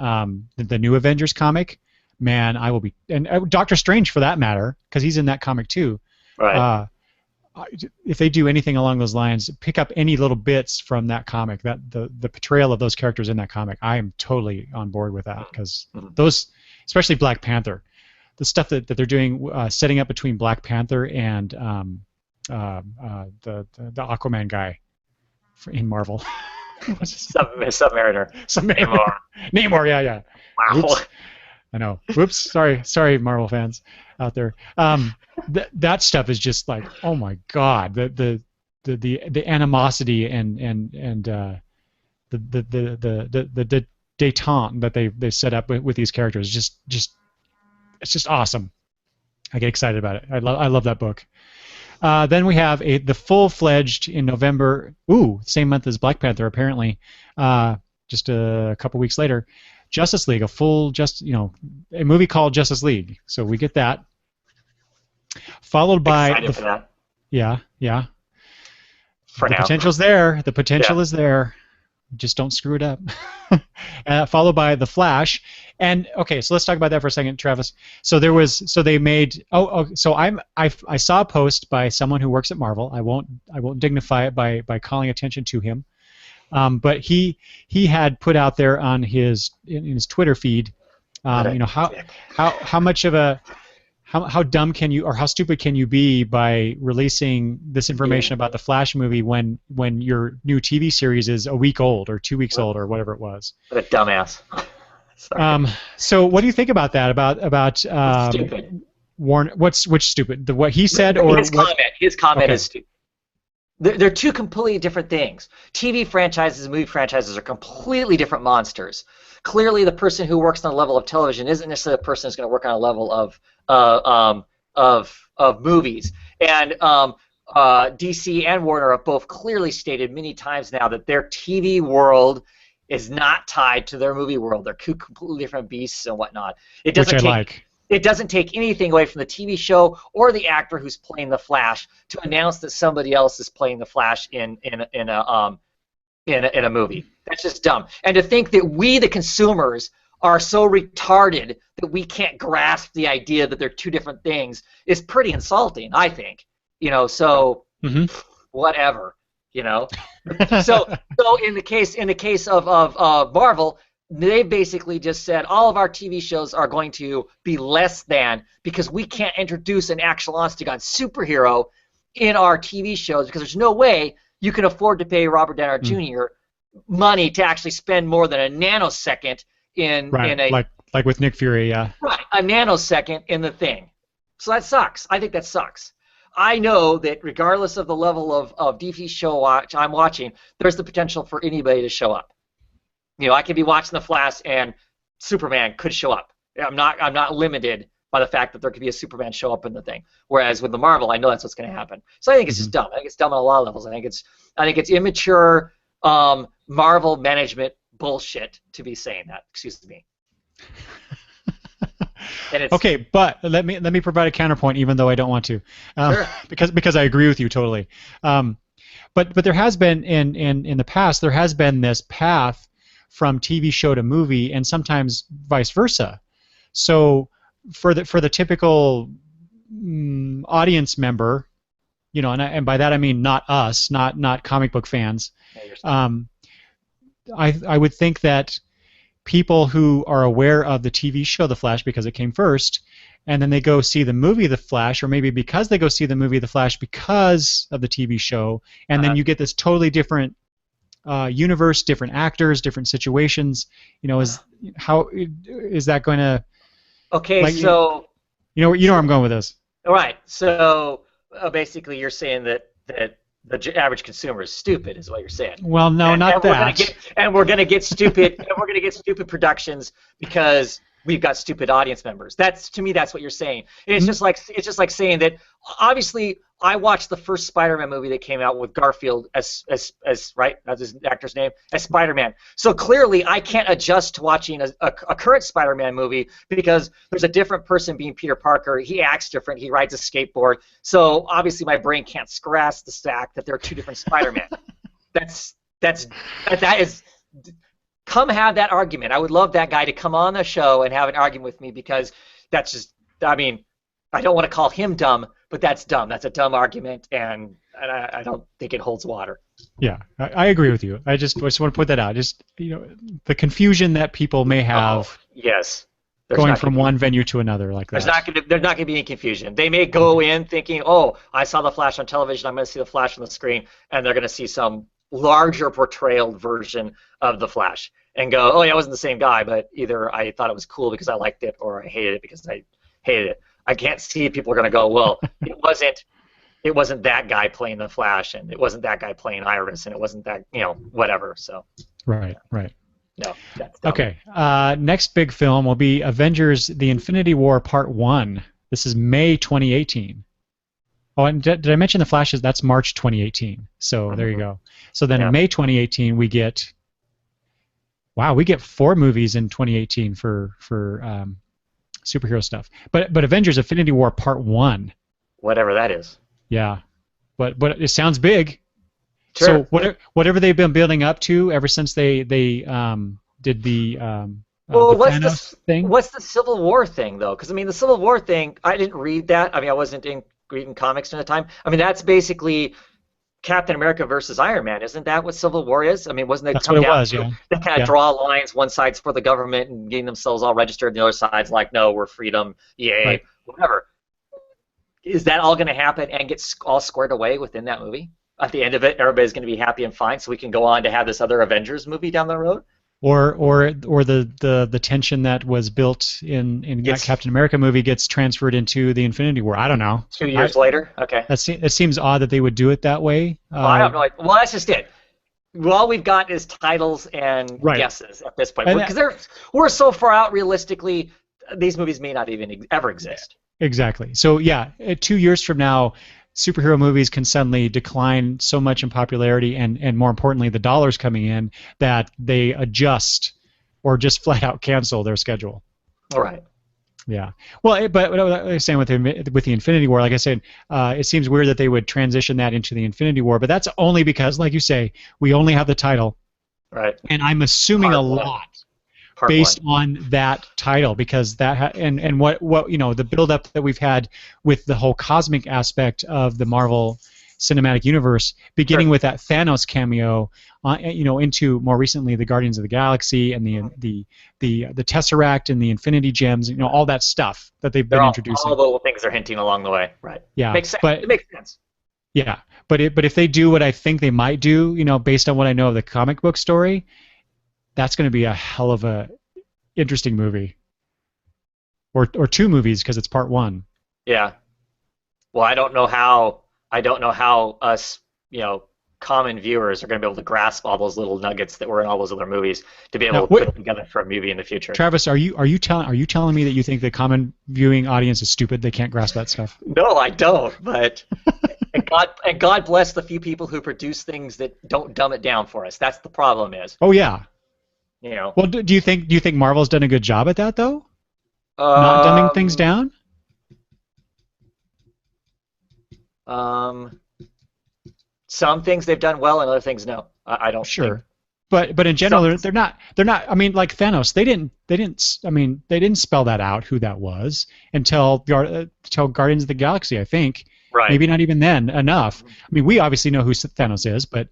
Speaker 1: the new Avengers comic, man, I will be, and Doctor Strange for that matter, because he's in that comic too.
Speaker 2: Right.
Speaker 1: If they do anything along those lines, pick up any little bits from that comic, that the portrayal of those characters in that comic, I am totally on board with that because those, especially Black Panther, the stuff that they're doing, setting up between Black Panther and the Aquaman guy in Marvel.
Speaker 2: Submariner.
Speaker 1: Namor. Namor, yeah.
Speaker 2: Wow.
Speaker 1: Oops. I know. Whoops. Sorry, Marvel fans out there. That stuff is just like, oh my God, the animosity and the détente that they set up with these characters, it's just awesome. I get excited about it. I love that book. Then we have the full-fledged in November. Same month as Black Panther, apparently. Just a couple weeks later, Justice League, a movie called Justice League. So we get that. Followed by
Speaker 2: Excited for that.
Speaker 1: Yeah.
Speaker 2: For
Speaker 1: the
Speaker 2: now.
Speaker 1: potential's there. The potential is there. Just don't screw it up. Followed by The Flash. And okay, so let's talk about that for a second, Travis. So they made so I saw a post by someone who works at Marvel. I won't dignify it by calling attention to him. But he had put out there on his Twitter feed, how much of a how dumb can you, or how stupid can you be by releasing this information about the Flash movie when your new TV series is a week old or 2 weeks old or whatever it was?
Speaker 2: What a dumbass. Sorry.
Speaker 1: So what do you think about that? About
Speaker 2: stupid.
Speaker 1: Which stupid? What he said or
Speaker 2: his comment is stupid. They're two completely different things. TV franchises and movie franchises are completely different monsters. Clearly, the person who works on a level of television isn't necessarily the person who's going to work on a level of movies. And DC and Warner have both clearly stated many times now that their TV world is not tied to their movie world. They're two completely different beasts and whatnot. It doesn't take anything away from the TV show or the actor who's playing the Flash to announce that somebody else is playing the Flash in a movie. That's just dumb. And to think that we, the consumers, are so retarded that we can't grasp the idea that they're two different things is pretty insulting, I think. So whatever. So in the case of Marvel, they basically just said all of our TV shows are going to be less than because we can't introduce an actual honest-to-God superhero in our TV shows because there's no way you can afford to pay Robert Downey Jr. money to actually spend more than a nanosecond in a
Speaker 1: like with Nick Fury, yeah.
Speaker 2: Right, a nanosecond in the thing. So that sucks. I think that sucks. I know that regardless of the level of DC show I'm watching, there's the potential for anybody to show up. I could be watching The Flash and Superman could show up. I'm not limited by the fact that there could be a Superman show up in the thing. Whereas with the Marvel, I know that's what's going to happen. So I think it's just dumb. I think it's dumb on a lot of levels. I think it's immature Marvel management bullshit to be saying that. Excuse me.
Speaker 1: Okay, but let me provide a counterpoint, even though I don't want to,
Speaker 2: Sure.
Speaker 1: because I agree with you totally. But there has been in the past there has been this path from TV show to movie, and sometimes vice versa. So for the typical audience member, and by that I mean not us, not comic book fans. I would think that people who are aware of the TV show The Flash because it came first, and then they go see the movie The Flash, or maybe because they go see the movie The Flash because of the TV show, and then you get this totally different universe, different actors, different situations. Is that going to?
Speaker 2: Okay, so
Speaker 1: you know where I'm going with this.
Speaker 2: Right. So basically, you're saying that the average consumer is stupid, is what you're saying.
Speaker 1: Well, no, not that.
Speaker 2: We're gonna get stupid. Stupid productions because we've got stupid audience members. To me, that's what you're saying. And it's just like saying that. Obviously, I watched the first Spider-Man movie that came out with Garfield as right, that's his actor's name, as Spider-Man. So clearly, I can't adjust to watching a current Spider-Man movie because there's a different person being Peter Parker. He acts different. He rides a skateboard. So obviously, my brain can't grasp the fact that there are two different Spider-Man. that is. Come have that argument. I would love that guy to come on the show and have an argument with me because that's just. I mean, I don't want to call him dumb, but that's dumb. That's a dumb argument, and I don't think it holds water.
Speaker 1: Yeah, I agree with you. I just want to put that out. Just the confusion that people may have.
Speaker 2: Yes.
Speaker 1: Going from one venue to another like that.
Speaker 2: There's not going to be any confusion. They may go in thinking, oh, I saw the Flash on television. I'm going to see the Flash on the screen, and they're going to see some larger portrayal version of the Flash and go, oh yeah, it wasn't the same guy, but either I thought it was cool because I liked it, or I hated it because I hated it. I can't see people are going to go, well, it wasn't that guy playing the Flash, and it wasn't that guy playing Iris, and it wasn't that, whatever. So
Speaker 1: Right.
Speaker 2: no, that's dumb.
Speaker 1: Okay. Next big film will be Avengers: The Infinity War Part 1. This is May 2018. Oh, and did I mention the Flash? That's March 2018. So there you go. So then in May 2018 we get. Wow, we get 4 movies in 2018 for superhero stuff. But Avengers: Infinity War Part 1.
Speaker 2: Whatever that is.
Speaker 1: Yeah, but it sounds big.
Speaker 2: Sure.
Speaker 1: So whatever they've been building up to ever since they did the
Speaker 2: what's
Speaker 1: Thanos thing.
Speaker 2: What's the Civil War thing though? Because I mean, the Civil War thing, I didn't read that. I mean, I wasn't reading comics during the time. I mean, that's basically Captain America versus Iron Man. Isn't that what Civil War is? I mean, wasn't it?
Speaker 1: That's what it was. Yeah.
Speaker 2: They kind of draw lines. One side's for the government and getting themselves all registered, and the other side's like, no, we're freedom, yay, whatever. Is that all going to happen and get all squared away within that movie? At the end of it, everybody's going to be happy and fine, so we can go on to have this other Avengers movie down the road?
Speaker 1: Or the tension that was built in that Captain America movie gets transferred into the Infinity War. I don't know.
Speaker 2: 2 years later? Okay.
Speaker 1: It seems odd that they would do it that way.
Speaker 2: Well, I don't know. Well, that's just it. All we've got is titles and guesses at this point. Because we're so far out, realistically, these movies may not even ever exist.
Speaker 1: Exactly. So, yeah, 2 years from now, superhero movies can suddenly decline so much in popularity and more importantly, the dollars coming in, that they adjust or just flat out cancel their schedule.
Speaker 2: All right.
Speaker 1: Yeah. Well, but what I was saying with the Infinity War, like I said, it seems weird that they would transition that into the Infinity War, but that's only because, like you say, we only have the title.
Speaker 2: Right.
Speaker 1: And I'm assuming a lot based on that title, because that and what the build-up that we've had with the whole cosmic aspect of the Marvel Cinematic Universe, beginning with that Thanos cameo, into more recently the Guardians of the Galaxy and the Tesseract and the Infinity Gems, all that stuff that they've been introducing.
Speaker 2: All the little things they're hinting along the way, right?
Speaker 1: Yeah,
Speaker 2: makes sense. It makes sense.
Speaker 1: Yeah, but if they do what I think they might do, based on what I know of the comic book story, that's going to be a hell of a interesting movie, or 2 movies because it's part 1.
Speaker 2: Yeah. Well, I don't know how us, common viewers are going to be able to grasp all those little nuggets that were in all those other movies to be able to put together for a movie in the future.
Speaker 1: Travis, are you telling me that you think the common viewing audience is stupid? They can't grasp that stuff?
Speaker 2: No, I don't. But and God bless the few people who produce things that don't dumb it down for us. That's the problem.
Speaker 1: Oh yeah.
Speaker 2: Well,
Speaker 1: do you think Marvel's done a good job at that though? Not dumbing things down?
Speaker 2: Some things they've done well, and other things no. I don't.
Speaker 1: Sure. But in general, they're not. I mean, like Thanos, they didn't spell that out who that was until Guardians of the Galaxy, I think.
Speaker 2: Right.
Speaker 1: Maybe not even then enough. I mean, we obviously know who Thanos is, but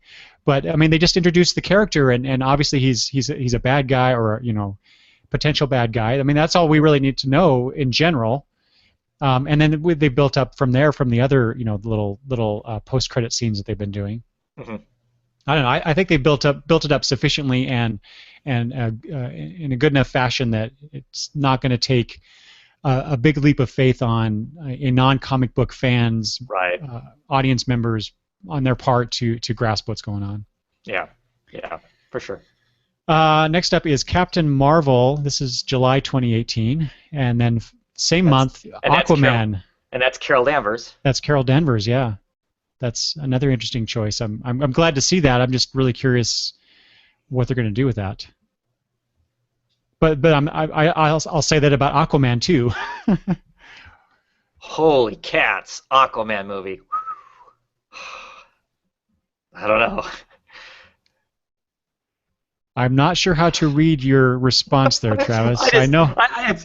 Speaker 1: I mean, they just introduced the character, and obviously he's a bad guy, or potential bad guy. I mean, that's all we really need to know in general. And then they built up from there, from the other little post-credit scenes that they've been doing.
Speaker 2: Mm-hmm.
Speaker 1: I don't know. I think they built it up sufficiently and in a good enough fashion that it's not going to take a big leap of faith on a non-comic book fans, audience members on their part to grasp what's going on.
Speaker 2: Yeah, for sure.
Speaker 1: Next up is Captain Marvel. This is July 2018, and then same month, Aquaman.
Speaker 2: And that's Carol Danvers.
Speaker 1: That's Carol Danvers, yeah. That's another interesting choice. I'm glad to see that. I'm just really curious what they're going to do with that. But I'll say that about Aquaman too.
Speaker 2: Holy cats, Aquaman movie. I don't know.
Speaker 1: I'm not sure how to read your response there, Travis. I know
Speaker 2: I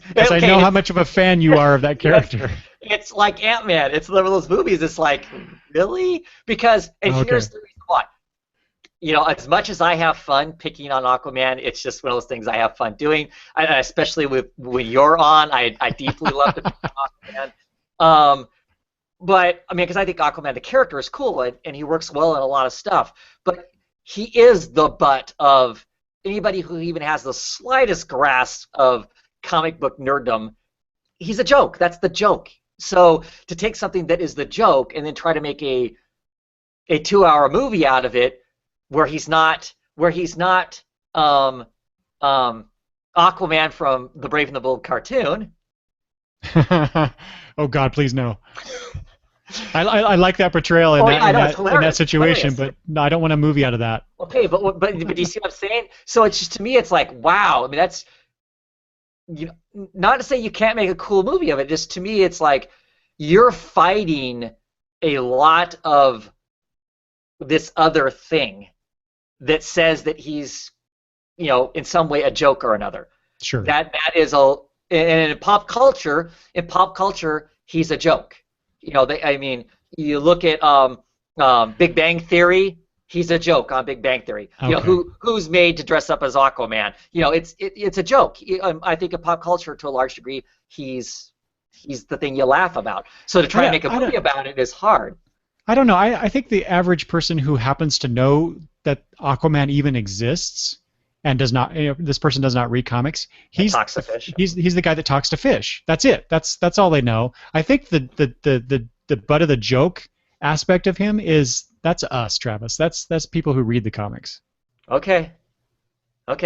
Speaker 1: how much of a fan you are of that character.
Speaker 2: It's like Ant-Man. It's one of those movies. It's like, really? Because, and here's the reason why. As much as I have fun picking on Aquaman, it's just one of those things I have fun doing. Especially when you're on, I deeply love to pick on Aquaman. But I mean, because I think Aquaman, the character, is cool and he works well in a lot of stuff. But he is the butt of anybody who even has the slightest grasp of comic book nerddom. He's a joke. That's the joke. So to take something that is the joke and then try to make a 2-hour movie out of it, where he's not Aquaman from the Brave and the Bold cartoon.
Speaker 1: Oh God, please no. I like that portrayal in, in that situation, but no, I don't want a movie out of that.
Speaker 2: Okay, but do you see what I'm saying? So it's just, to me, it's like, wow. I mean, that's, you know, not to say you can't make a cool movie of it. Just to me, it's like you're fighting a lot of this other thing that says that he's, you know, in some way a joke or another.
Speaker 1: Sure.
Speaker 2: That is a, and in pop culture, he's a joke. You know, I mean, you look at Big Bang Theory. He's a joke on Big Bang Theory. Okay. You know, who's made to dress up as Aquaman? You know, it's a joke. I think in pop culture, to a large degree, he's the thing you laugh about. So to try and make a movie about it is hard.
Speaker 1: I don't know. I think the average person who happens to know that Aquaman even exists and does not, you know, this person does not read comics.
Speaker 2: Talks to fish.
Speaker 1: He's the guy that talks to fish. That's it. That's all they know. I think the butt of the joke aspect of him that's us, Travis. That's people who read the comics.
Speaker 2: Okay. When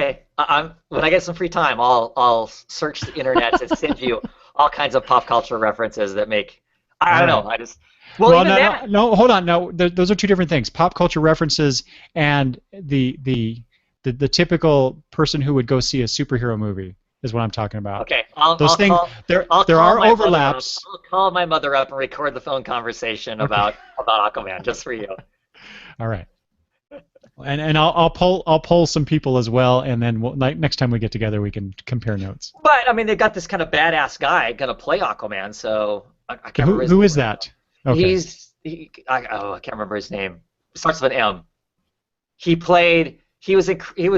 Speaker 2: I get some free time, I'll search the internet and send you all kinds of pop culture references that make. I don't know. I just. Well,
Speaker 1: no, hold on. No, those are two different things. Pop culture references and the typical person who would go see a superhero movie is what I'm talking about.
Speaker 2: Okay,
Speaker 1: there are overlaps.
Speaker 2: I'll call my mother up and record the phone conversation about Aquaman just for you.
Speaker 1: All right. And I'll poll some people as well, and then next time we get together we can compare notes.
Speaker 2: But I mean, they've got this kind of badass guy gonna play Aquaman, so I can't remember.
Speaker 1: Who is that? Okay.
Speaker 2: I can't remember his name. It starts with an M. He was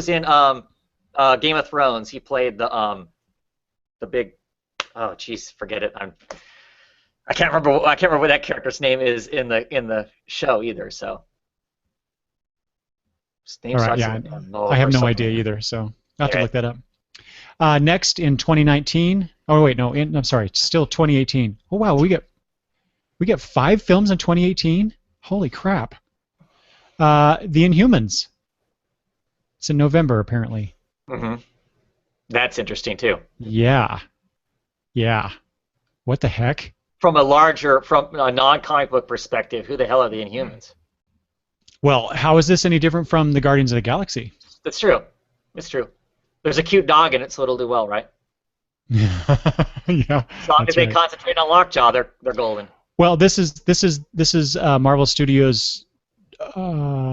Speaker 2: in Game of Thrones. He played the big. Oh, jeez, forget it. I can't remember what that character's name is in the show either. So.
Speaker 1: All right, yeah, I have no idea either, so I'll have to look that up. Next in 2019. Oh wait, no, I'm sorry, still 2018. Oh wow, we get 5 films in 2018. Holy crap! The Inhumans. It's in November apparently.
Speaker 2: Mm-hmm. That's interesting too.
Speaker 1: Yeah. What the heck?
Speaker 2: From a non-comic book perspective, who the hell are the Inhumans?
Speaker 1: Well, how is this any different from the Guardians of the Galaxy?
Speaker 2: That's true. It's true. There's a cute dog in it, so it'll do well, right?
Speaker 1: Yeah.
Speaker 2: As long as they concentrate on Lockjaw, they're golden.
Speaker 1: Well, this is Marvel Studios'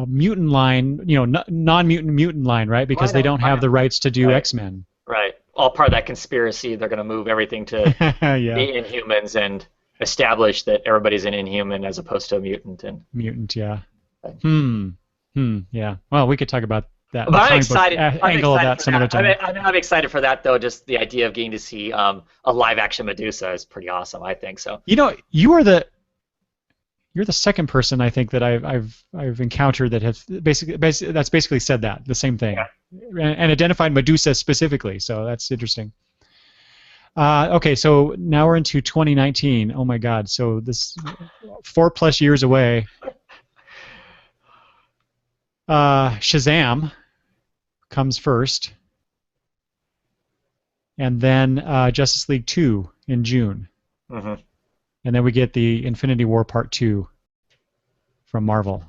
Speaker 1: mutant line, you know, non-mutant line, right? Because they don't have the rights to do X-Men.
Speaker 2: Right. All part of that conspiracy. They're going to move everything to the Inhumans and establish that everybody's an Inhuman as opposed to a mutant.
Speaker 1: Mutant, yeah. Yeah. Well, we could talk about that.
Speaker 2: But I'm excited.
Speaker 1: Angle of that some other time.
Speaker 2: I'm excited for that, though. Just the idea of getting to see a live-action Medusa is pretty awesome. I think so.
Speaker 1: You know, you're the second person I think that I've encountered that has basically said that the same thing, and identified Medusa specifically. So that's interesting. Okay, so now we're into 2019. Oh my God! So this 4+ years away. Shazam comes first, and then Justice League 2 in June.
Speaker 2: Mm-hmm.
Speaker 1: And then we get the Infinity War Part 2 from Marvel.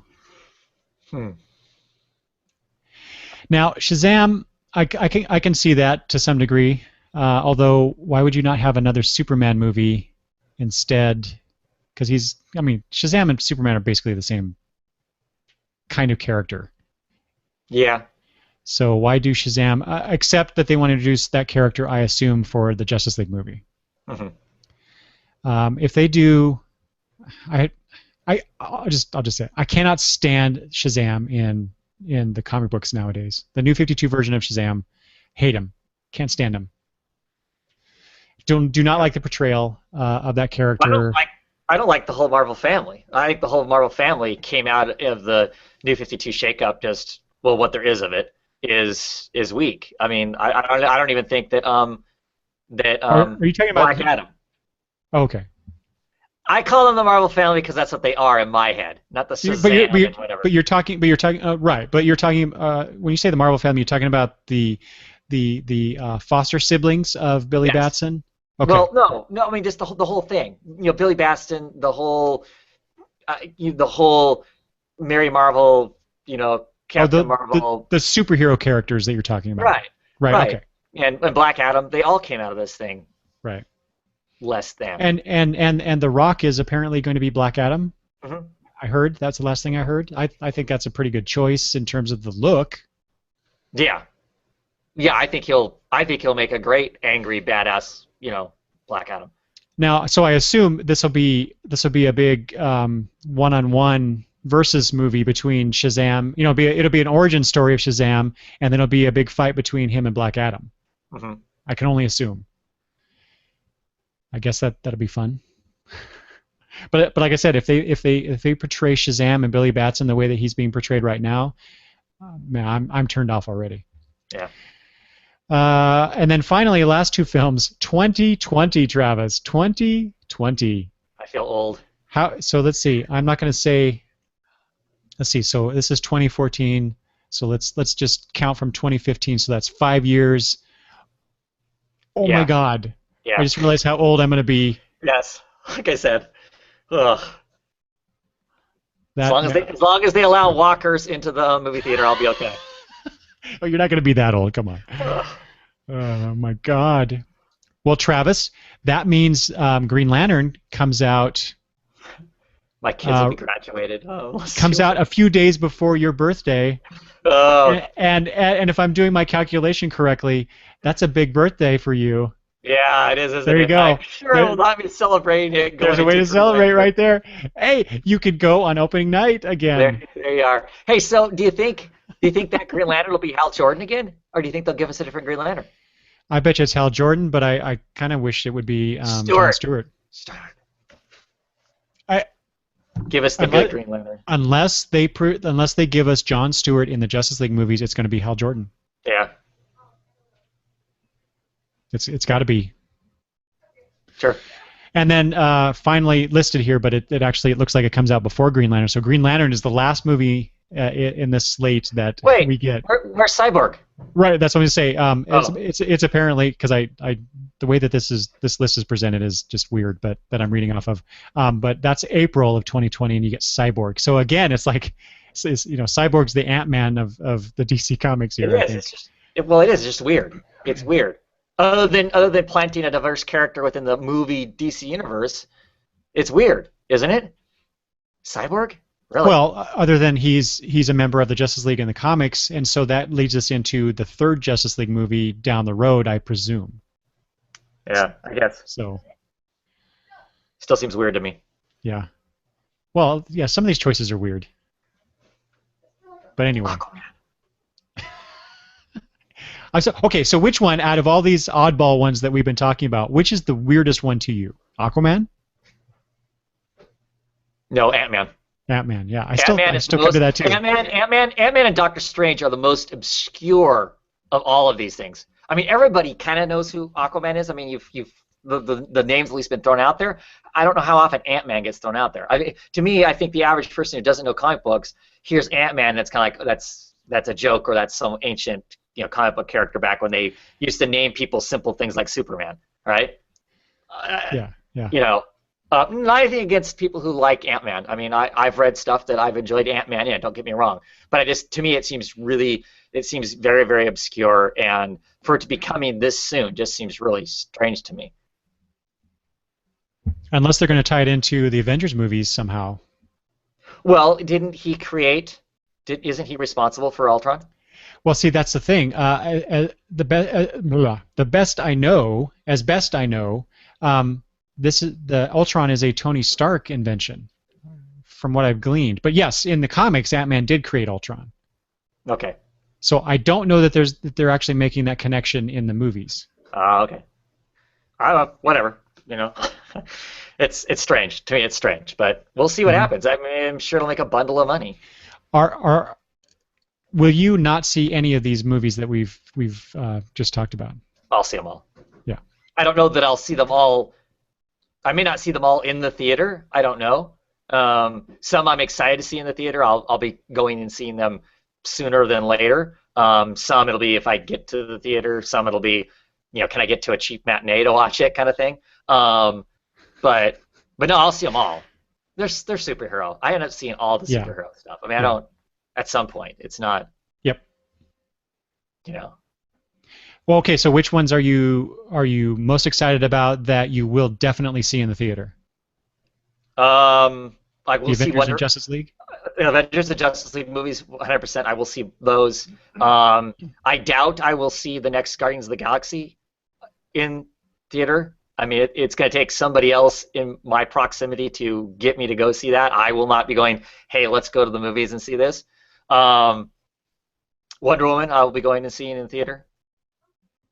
Speaker 1: Now, Shazam, I can see that to some degree, although why would you not have another Superman movie instead? Because Shazam and Superman are basically the same kind of character.
Speaker 2: Yeah.
Speaker 1: So why do Shazam? Except that they want to introduce that character, I assume, for the Justice League movie.
Speaker 2: Mm-hmm.
Speaker 1: If they do, I'll just say it. I cannot stand Shazam in the comic books nowadays. The New 52 version of Shazam, hate him, can't stand him. Do not like the portrayal of that character.
Speaker 2: I don't like the whole Marvel family. I think the whole Marvel family came out of the New 52 shakeup just well, what there is of it is weak. I mean, I don't even think that
Speaker 1: Are you talking about?
Speaker 2: Black Adam.
Speaker 1: Oh, okay.
Speaker 2: I call them the Marvel family because that's what they are in my head, not the Shazam and whatever.
Speaker 1: But you're talking, right? But you're talking when you say the Marvel family, you're talking about the foster siblings of Billy
Speaker 2: Yes.
Speaker 1: Batson. Okay.
Speaker 2: Well, no. I mean, just the whole thing. You know, Billy Batson, the whole Mary Marvel, you know, Captain Marvel.
Speaker 1: The superhero characters that you're talking about.
Speaker 2: Right.
Speaker 1: Right.
Speaker 2: Right.
Speaker 1: Okay.
Speaker 2: And Black Adam, they all came out of this thing.
Speaker 1: Right.
Speaker 2: Less than.
Speaker 1: And The Rock is apparently going to be Black Adam.
Speaker 2: Mm-hmm.
Speaker 1: I heard. That's the last thing I heard. I think that's a pretty good choice in terms of the look.
Speaker 2: Yeah. Yeah, I think he'll make a great angry badass, you know, Black Adam.
Speaker 1: Now, so I assume this will be a big one-on-one versus movie between Shazam. You know, it'll be an origin story of Shazam, and then it'll be a big fight between him and Black Adam.
Speaker 2: Mm-hmm.
Speaker 1: I can only assume. I guess that'll be fun. But like I said, if they portray Shazam and Billy Batson the way that he's being portrayed right now, man, I'm turned off already.
Speaker 2: Yeah.
Speaker 1: And then finally, last two films, 2020, Travis, 2020.
Speaker 2: I feel old.
Speaker 1: So let's see. I'm not going to say. Let's see. So this is 2014. So let's just count from 2015. So that's 5 years. Oh
Speaker 2: Yeah.
Speaker 1: my God.
Speaker 2: Yeah.
Speaker 1: I just realized how old I'm going to be.
Speaker 2: Yes. Like I said. Ugh.
Speaker 1: That,
Speaker 2: As long as they allow walkers into the movie theater, I'll be okay.
Speaker 1: Oh, you're not going to be that old. Come on.
Speaker 2: Ugh.
Speaker 1: Oh my God. Well, Travis, that means Green Lantern comes out.
Speaker 2: My kids will be graduated. Oh,
Speaker 1: Comes out a few days before your birthday.
Speaker 2: Oh.
Speaker 1: And if I'm doing my calculation correctly, that's a big birthday for you.
Speaker 2: Yeah, it is. Isn't
Speaker 1: There you
Speaker 2: it?
Speaker 1: go.
Speaker 2: I'm sure it will not be celebrating it.
Speaker 1: There's a way to celebrate right there. Hey, you could go on opening night again.
Speaker 2: There you are. Hey, so do you think that Green Lantern will be Hal Jordan again, or do you think they'll give us a different Green Lantern?
Speaker 1: I bet you it's Hal Jordan, but I kind of wish it would be John Stewart.
Speaker 2: Give us the good Green Lantern.
Speaker 1: Unless they give us John Stewart in the Justice League movies, it's going to be Hal Jordan.
Speaker 2: Yeah.
Speaker 1: It's got to be.
Speaker 2: Sure.
Speaker 1: And then finally listed here, but it looks like it comes out before Green Lantern. So Green Lantern is the last movie in this slate that we get.
Speaker 2: Where's Cyborg?
Speaker 1: Right, that's what I'm going to say. It's apparently because the way that this list is presented is just weird, but that I'm reading off of. But that's April of 2020, and you get Cyborg. So again, it's like, Cyborg's the Ant-Man of the DC Comics here.
Speaker 2: It is. It's just weird. It's weird. Other than planting a diverse character within the movie DC universe, it's weird, isn't it? Cyborg? Really?
Speaker 1: Well, other than he's a member of the Justice League in the comics, and so that leads us into the third Justice League movie down the road, I presume.
Speaker 2: Yeah, I guess.
Speaker 1: So.
Speaker 2: Still seems weird to me.
Speaker 1: Yeah. Well, yeah, some of these choices are weird. But anyway. Okay, so which one out of all these oddball ones that we've been talking about, which is the weirdest one to you? Aquaman?
Speaker 2: No, Ant-Man.
Speaker 1: Ant-Man, yeah. I still come to that too.
Speaker 2: Ant-Man and Doctor Strange are the most obscure of all of these things. I mean, everybody kind of knows who Aquaman is. I mean, the name's at least been thrown out there. I don't know how often Ant-Man gets thrown out there. I mean, to me, I think the average person who doesn't know comic books hears Ant-Man, and it's kind of like that's a joke, or that's some ancient comic book character back when they used to name people simple things like Superman, right?
Speaker 1: Yeah.
Speaker 2: Not anything against people who like Ant-Man. I mean, I've read stuff that I've enjoyed Ant-Man in, don't get me wrong. But to me, it seems very, very obscure, and for it to be coming this soon just seems really strange to me.
Speaker 1: Unless they're going to tie it into the Avengers movies somehow.
Speaker 2: Well, isn't he responsible for Ultron?
Speaker 1: Well, see, that's the thing. The best I know, the Ultron is a Tony Stark invention, from what I've gleaned. But yes, in the comics, Ant-Man did create Ultron.
Speaker 2: Okay.
Speaker 1: So I don't know that they're actually making that connection in the movies.
Speaker 2: Okay. Whatever. It's strange to me. It's strange, but we'll see what happens. I mean, I'm sure it'll make a bundle of money.
Speaker 1: will you not see any of these movies that we've just talked about?
Speaker 2: I'll see them all.
Speaker 1: Yeah.
Speaker 2: I don't know that I'll see them all. I may not see them all in the theater. I don't know. Some I'm excited to see in the theater. I'll be going and seeing them sooner than later. Some it'll be if I get to the theater. Some it'll be, can I get to a cheap matinee to watch it kind of thing. But no, I'll see them all. They're superhero. I end up seeing all the superhero stuff. I mean, I don't. At some point, it's not.
Speaker 1: Yep.
Speaker 2: Well,
Speaker 1: okay. So which ones are you most excited about that you will definitely see in the theater?
Speaker 2: I will
Speaker 1: the
Speaker 2: see
Speaker 1: Avengers and Justice League.
Speaker 2: Avengers and Justice League movies, 100%. I will see those. I doubt I will see the next Guardians of the Galaxy in theater. I mean, it's going to take somebody else in my proximity to get me to go see that. I will not be going, hey, let's go to the movies and see this. Wonder Woman, I will be going to see in theater.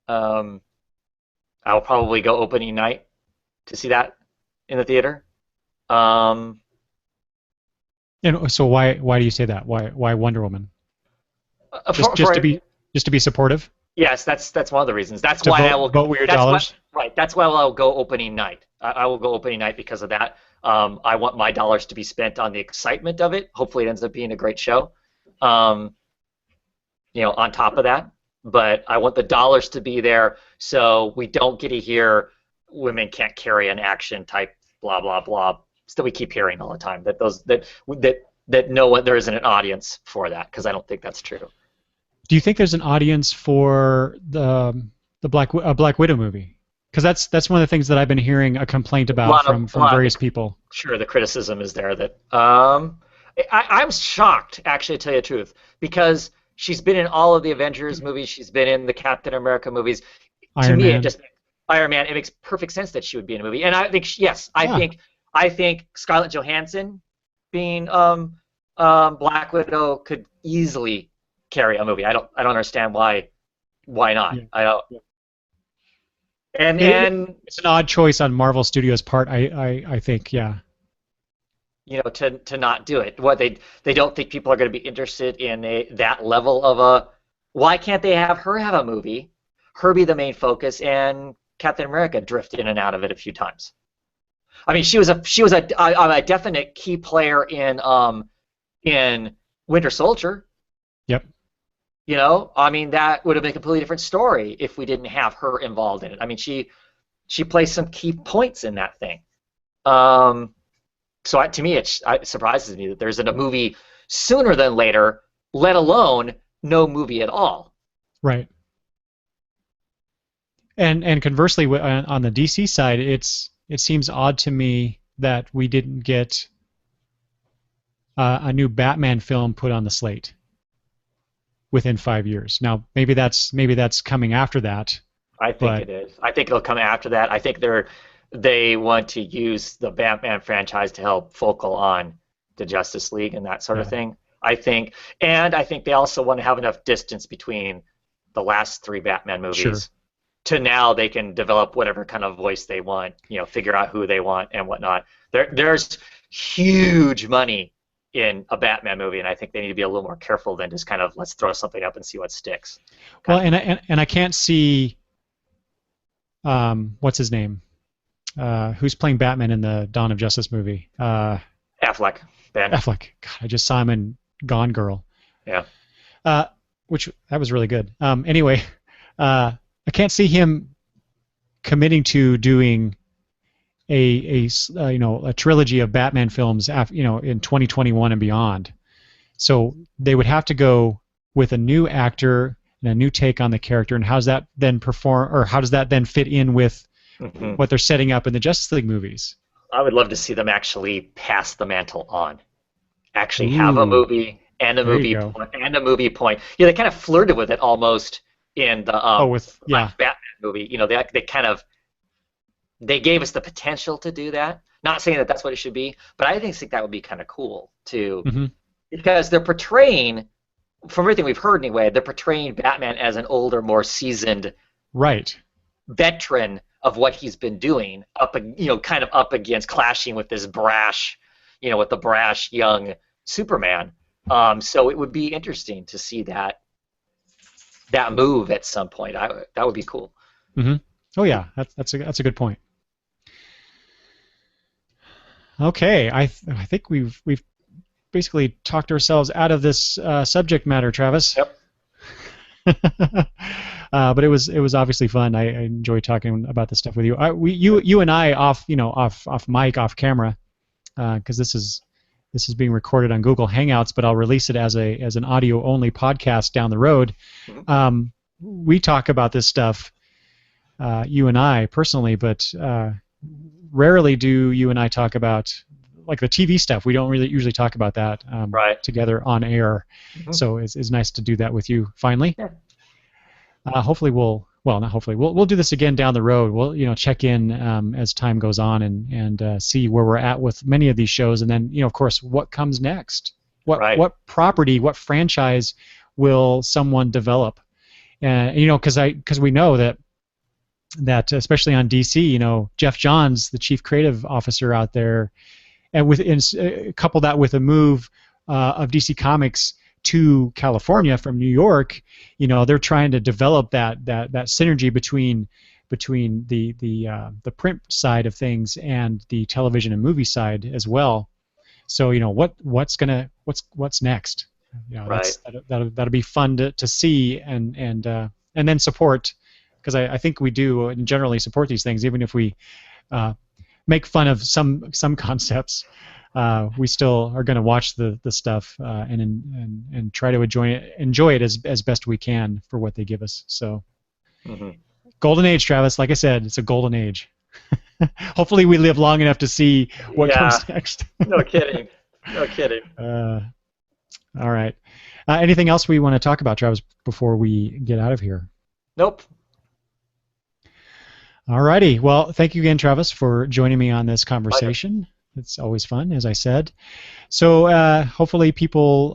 Speaker 2: I will probably go opening night to see that in the theater.
Speaker 1: And so why do you say that? Why Wonder Woman? Just to be supportive?
Speaker 2: Yes, that's one of the reasons. That's why I will
Speaker 1: vote with your dollars.
Speaker 2: Right. That's why I'll go opening night. I will go opening night because of that. I want my dollars to be spent on the excitement of it. Hopefully, it ends up being a great show. On top of that, but I want the dollars to be there so we don't get to hear women can't carry an action type blah blah blah. That we keep hearing all the time. That no one there isn't an audience for that because I don't think that's true.
Speaker 1: Do you think there's an audience for the Black Widow movie? Because that's one of the things that I've been hearing a complaint about from various people.
Speaker 2: Sure, the criticism is there that I'm shocked, actually, to tell you the truth, because she's been in all of the Avengers movies. She's been in the Captain America movies.
Speaker 1: Iron Man.
Speaker 2: Iron Man. It makes perfect sense that she would be in a movie, and I think I think Scarlett Johansson being Black Widow could easily carry a movie. I don't understand why not. Yeah. I don't. And
Speaker 1: it's an odd choice on Marvel Studios' part. I think, yeah.
Speaker 2: To not do it. What they don't think people are going to be interested in that level of a. Why can't they have her have a movie, her be the main focus, and Captain America drift in and out of it a few times? I mean, she was a definite key player in Winter Soldier.
Speaker 1: Yep.
Speaker 2: I mean, that would have been a completely different story if we didn't have her involved in it. I mean, she plays some key points in that thing. So to me, it surprises me that there's a movie sooner than later, let alone no movie at all.
Speaker 1: Right. And conversely, on the DC side, it seems odd to me that we didn't get a new Batman film put on the slate within 5 years. Now, maybe that's coming after that.
Speaker 2: I think it is. I think it'll come after that. I think they want to use the Batman franchise to help focal on the Justice League and that sort of thing. I think they also want to have enough distance between the last 3 Batman movies to now they can develop whatever kind of voice they want, figure out who they want and whatnot. There's huge money in a Batman movie, and I think they need to be a little more careful than just kind of let's throw something up and see what sticks.
Speaker 1: Well, and I can't see what's his name? Who's playing Batman in the Dawn of Justice movie?
Speaker 2: Affleck. Ben.
Speaker 1: Affleck. God, I just saw him in Gone Girl.
Speaker 2: Yeah.
Speaker 1: Which that was really good. Anyway, I can't see him committing to doing a trilogy of Batman films in 2021 and beyond. So they would have to go with a new actor and a new take on the character. And how does that then fit in with what they're setting up in the Justice League movies?
Speaker 2: I would love to see them actually pass the mantle on. Actually have a movie and a movie point. They kind of flirted with it almost in the Batman movie. They gave us the potential to do that. Not saying that that's what it should be, but I think that would be kind of cool too, because they're portraying, from everything we've heard anyway, they're portraying Batman as an older, more seasoned, veteran of what he's been doing, kind of up against, clashing with this brash, with the brash young Superman. So it would be interesting to see that move at some point. That would be cool.
Speaker 1: Mm-hmm. Oh yeah, that's a good point. Okay, I think we've basically talked ourselves out of this subject matter, Travis.
Speaker 2: Yep.
Speaker 1: But it was obviously fun. I enjoy talking about this stuff with you. You and I off mic, off camera, because this is being recorded on Google Hangouts, but I'll release it as an audio only podcast down the road.
Speaker 2: Mm-hmm.
Speaker 1: We talk about this stuff, you and I personally, but rarely do you and I talk about like the TV stuff. We don't really usually talk about that
Speaker 2: Right.
Speaker 1: together on air.
Speaker 2: Mm-hmm.
Speaker 1: So it's nice to do that with you finally.
Speaker 2: Yeah.
Speaker 1: Hopefully not hopefully, we'll do this again down the road. We'll check in as time goes on and see where we're at with many of these shows, and then of course what comes next. What property, what franchise will someone develop? And because we know that especially on DC, Jeff Johns, the chief creative officer out there, and couple that with a move of DC Comics to California from New York, they're trying to develop that synergy between the print side of things and the television and movie side as well. So what's next?
Speaker 2: Right.
Speaker 1: That'll be fun to see and then support, because I think we do and generally support these things, even if we make fun of some concepts. We still are going to watch the stuff and try to enjoy it as best we can for what they give us. So,
Speaker 2: Mm-hmm.
Speaker 1: Golden age, Travis. Like I said, it's a golden age. Hopefully, we live long enough to see what comes next.
Speaker 2: No kidding. No kidding.
Speaker 1: All right. Anything else we want to talk about, Travis, before we get out of here?
Speaker 2: Nope.
Speaker 1: All righty. Well, thank you again, Travis, for joining me on this conversation.
Speaker 2: Pleasure.
Speaker 1: It's always fun, as I said. So hopefully people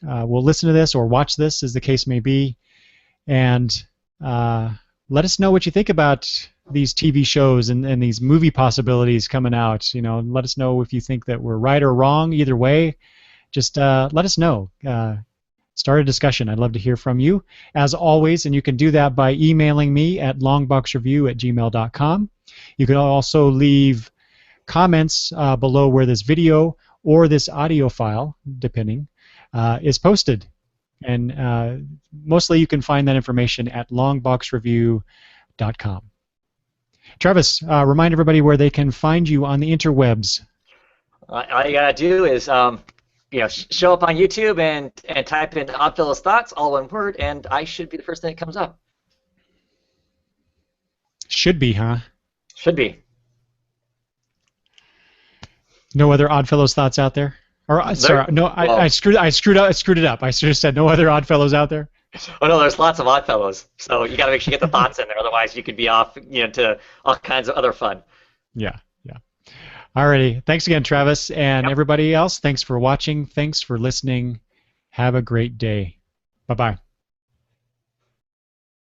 Speaker 1: will listen to this or watch this, as the case may be, and let us know what you think about these TV shows and these movie possibilities coming out. Let us know if you think that we're right or wrong. Either way, just let us know. Start a discussion. I'd love to hear from you, as always, and you can do that by emailing me at longboxreview@gmail.com. You can also leave comments below where this video or this audio file, depending, is posted. And mostly you can find that information at longboxreview.com. Travis, remind everybody where they can find you on the interwebs.
Speaker 2: All you gotta do is show up on YouTube and type in Oddfellows Thoughts, all one word, and I should be the first thing that comes up.
Speaker 1: Should be, huh?
Speaker 2: Should be.
Speaker 1: No other Oddfellows Thoughts out there? Or sorry, no, I screwed it up. I should have said no other Oddfellows out there.
Speaker 2: Oh no, there's lots of Oddfellows. So you got to make sure you get the thoughts in there. Otherwise, you could be off, to all kinds of other fun.
Speaker 1: Yeah. Alrighty. Thanks again, Travis, and everybody else. Thanks for watching. Thanks for listening. Have a great day. Bye-bye.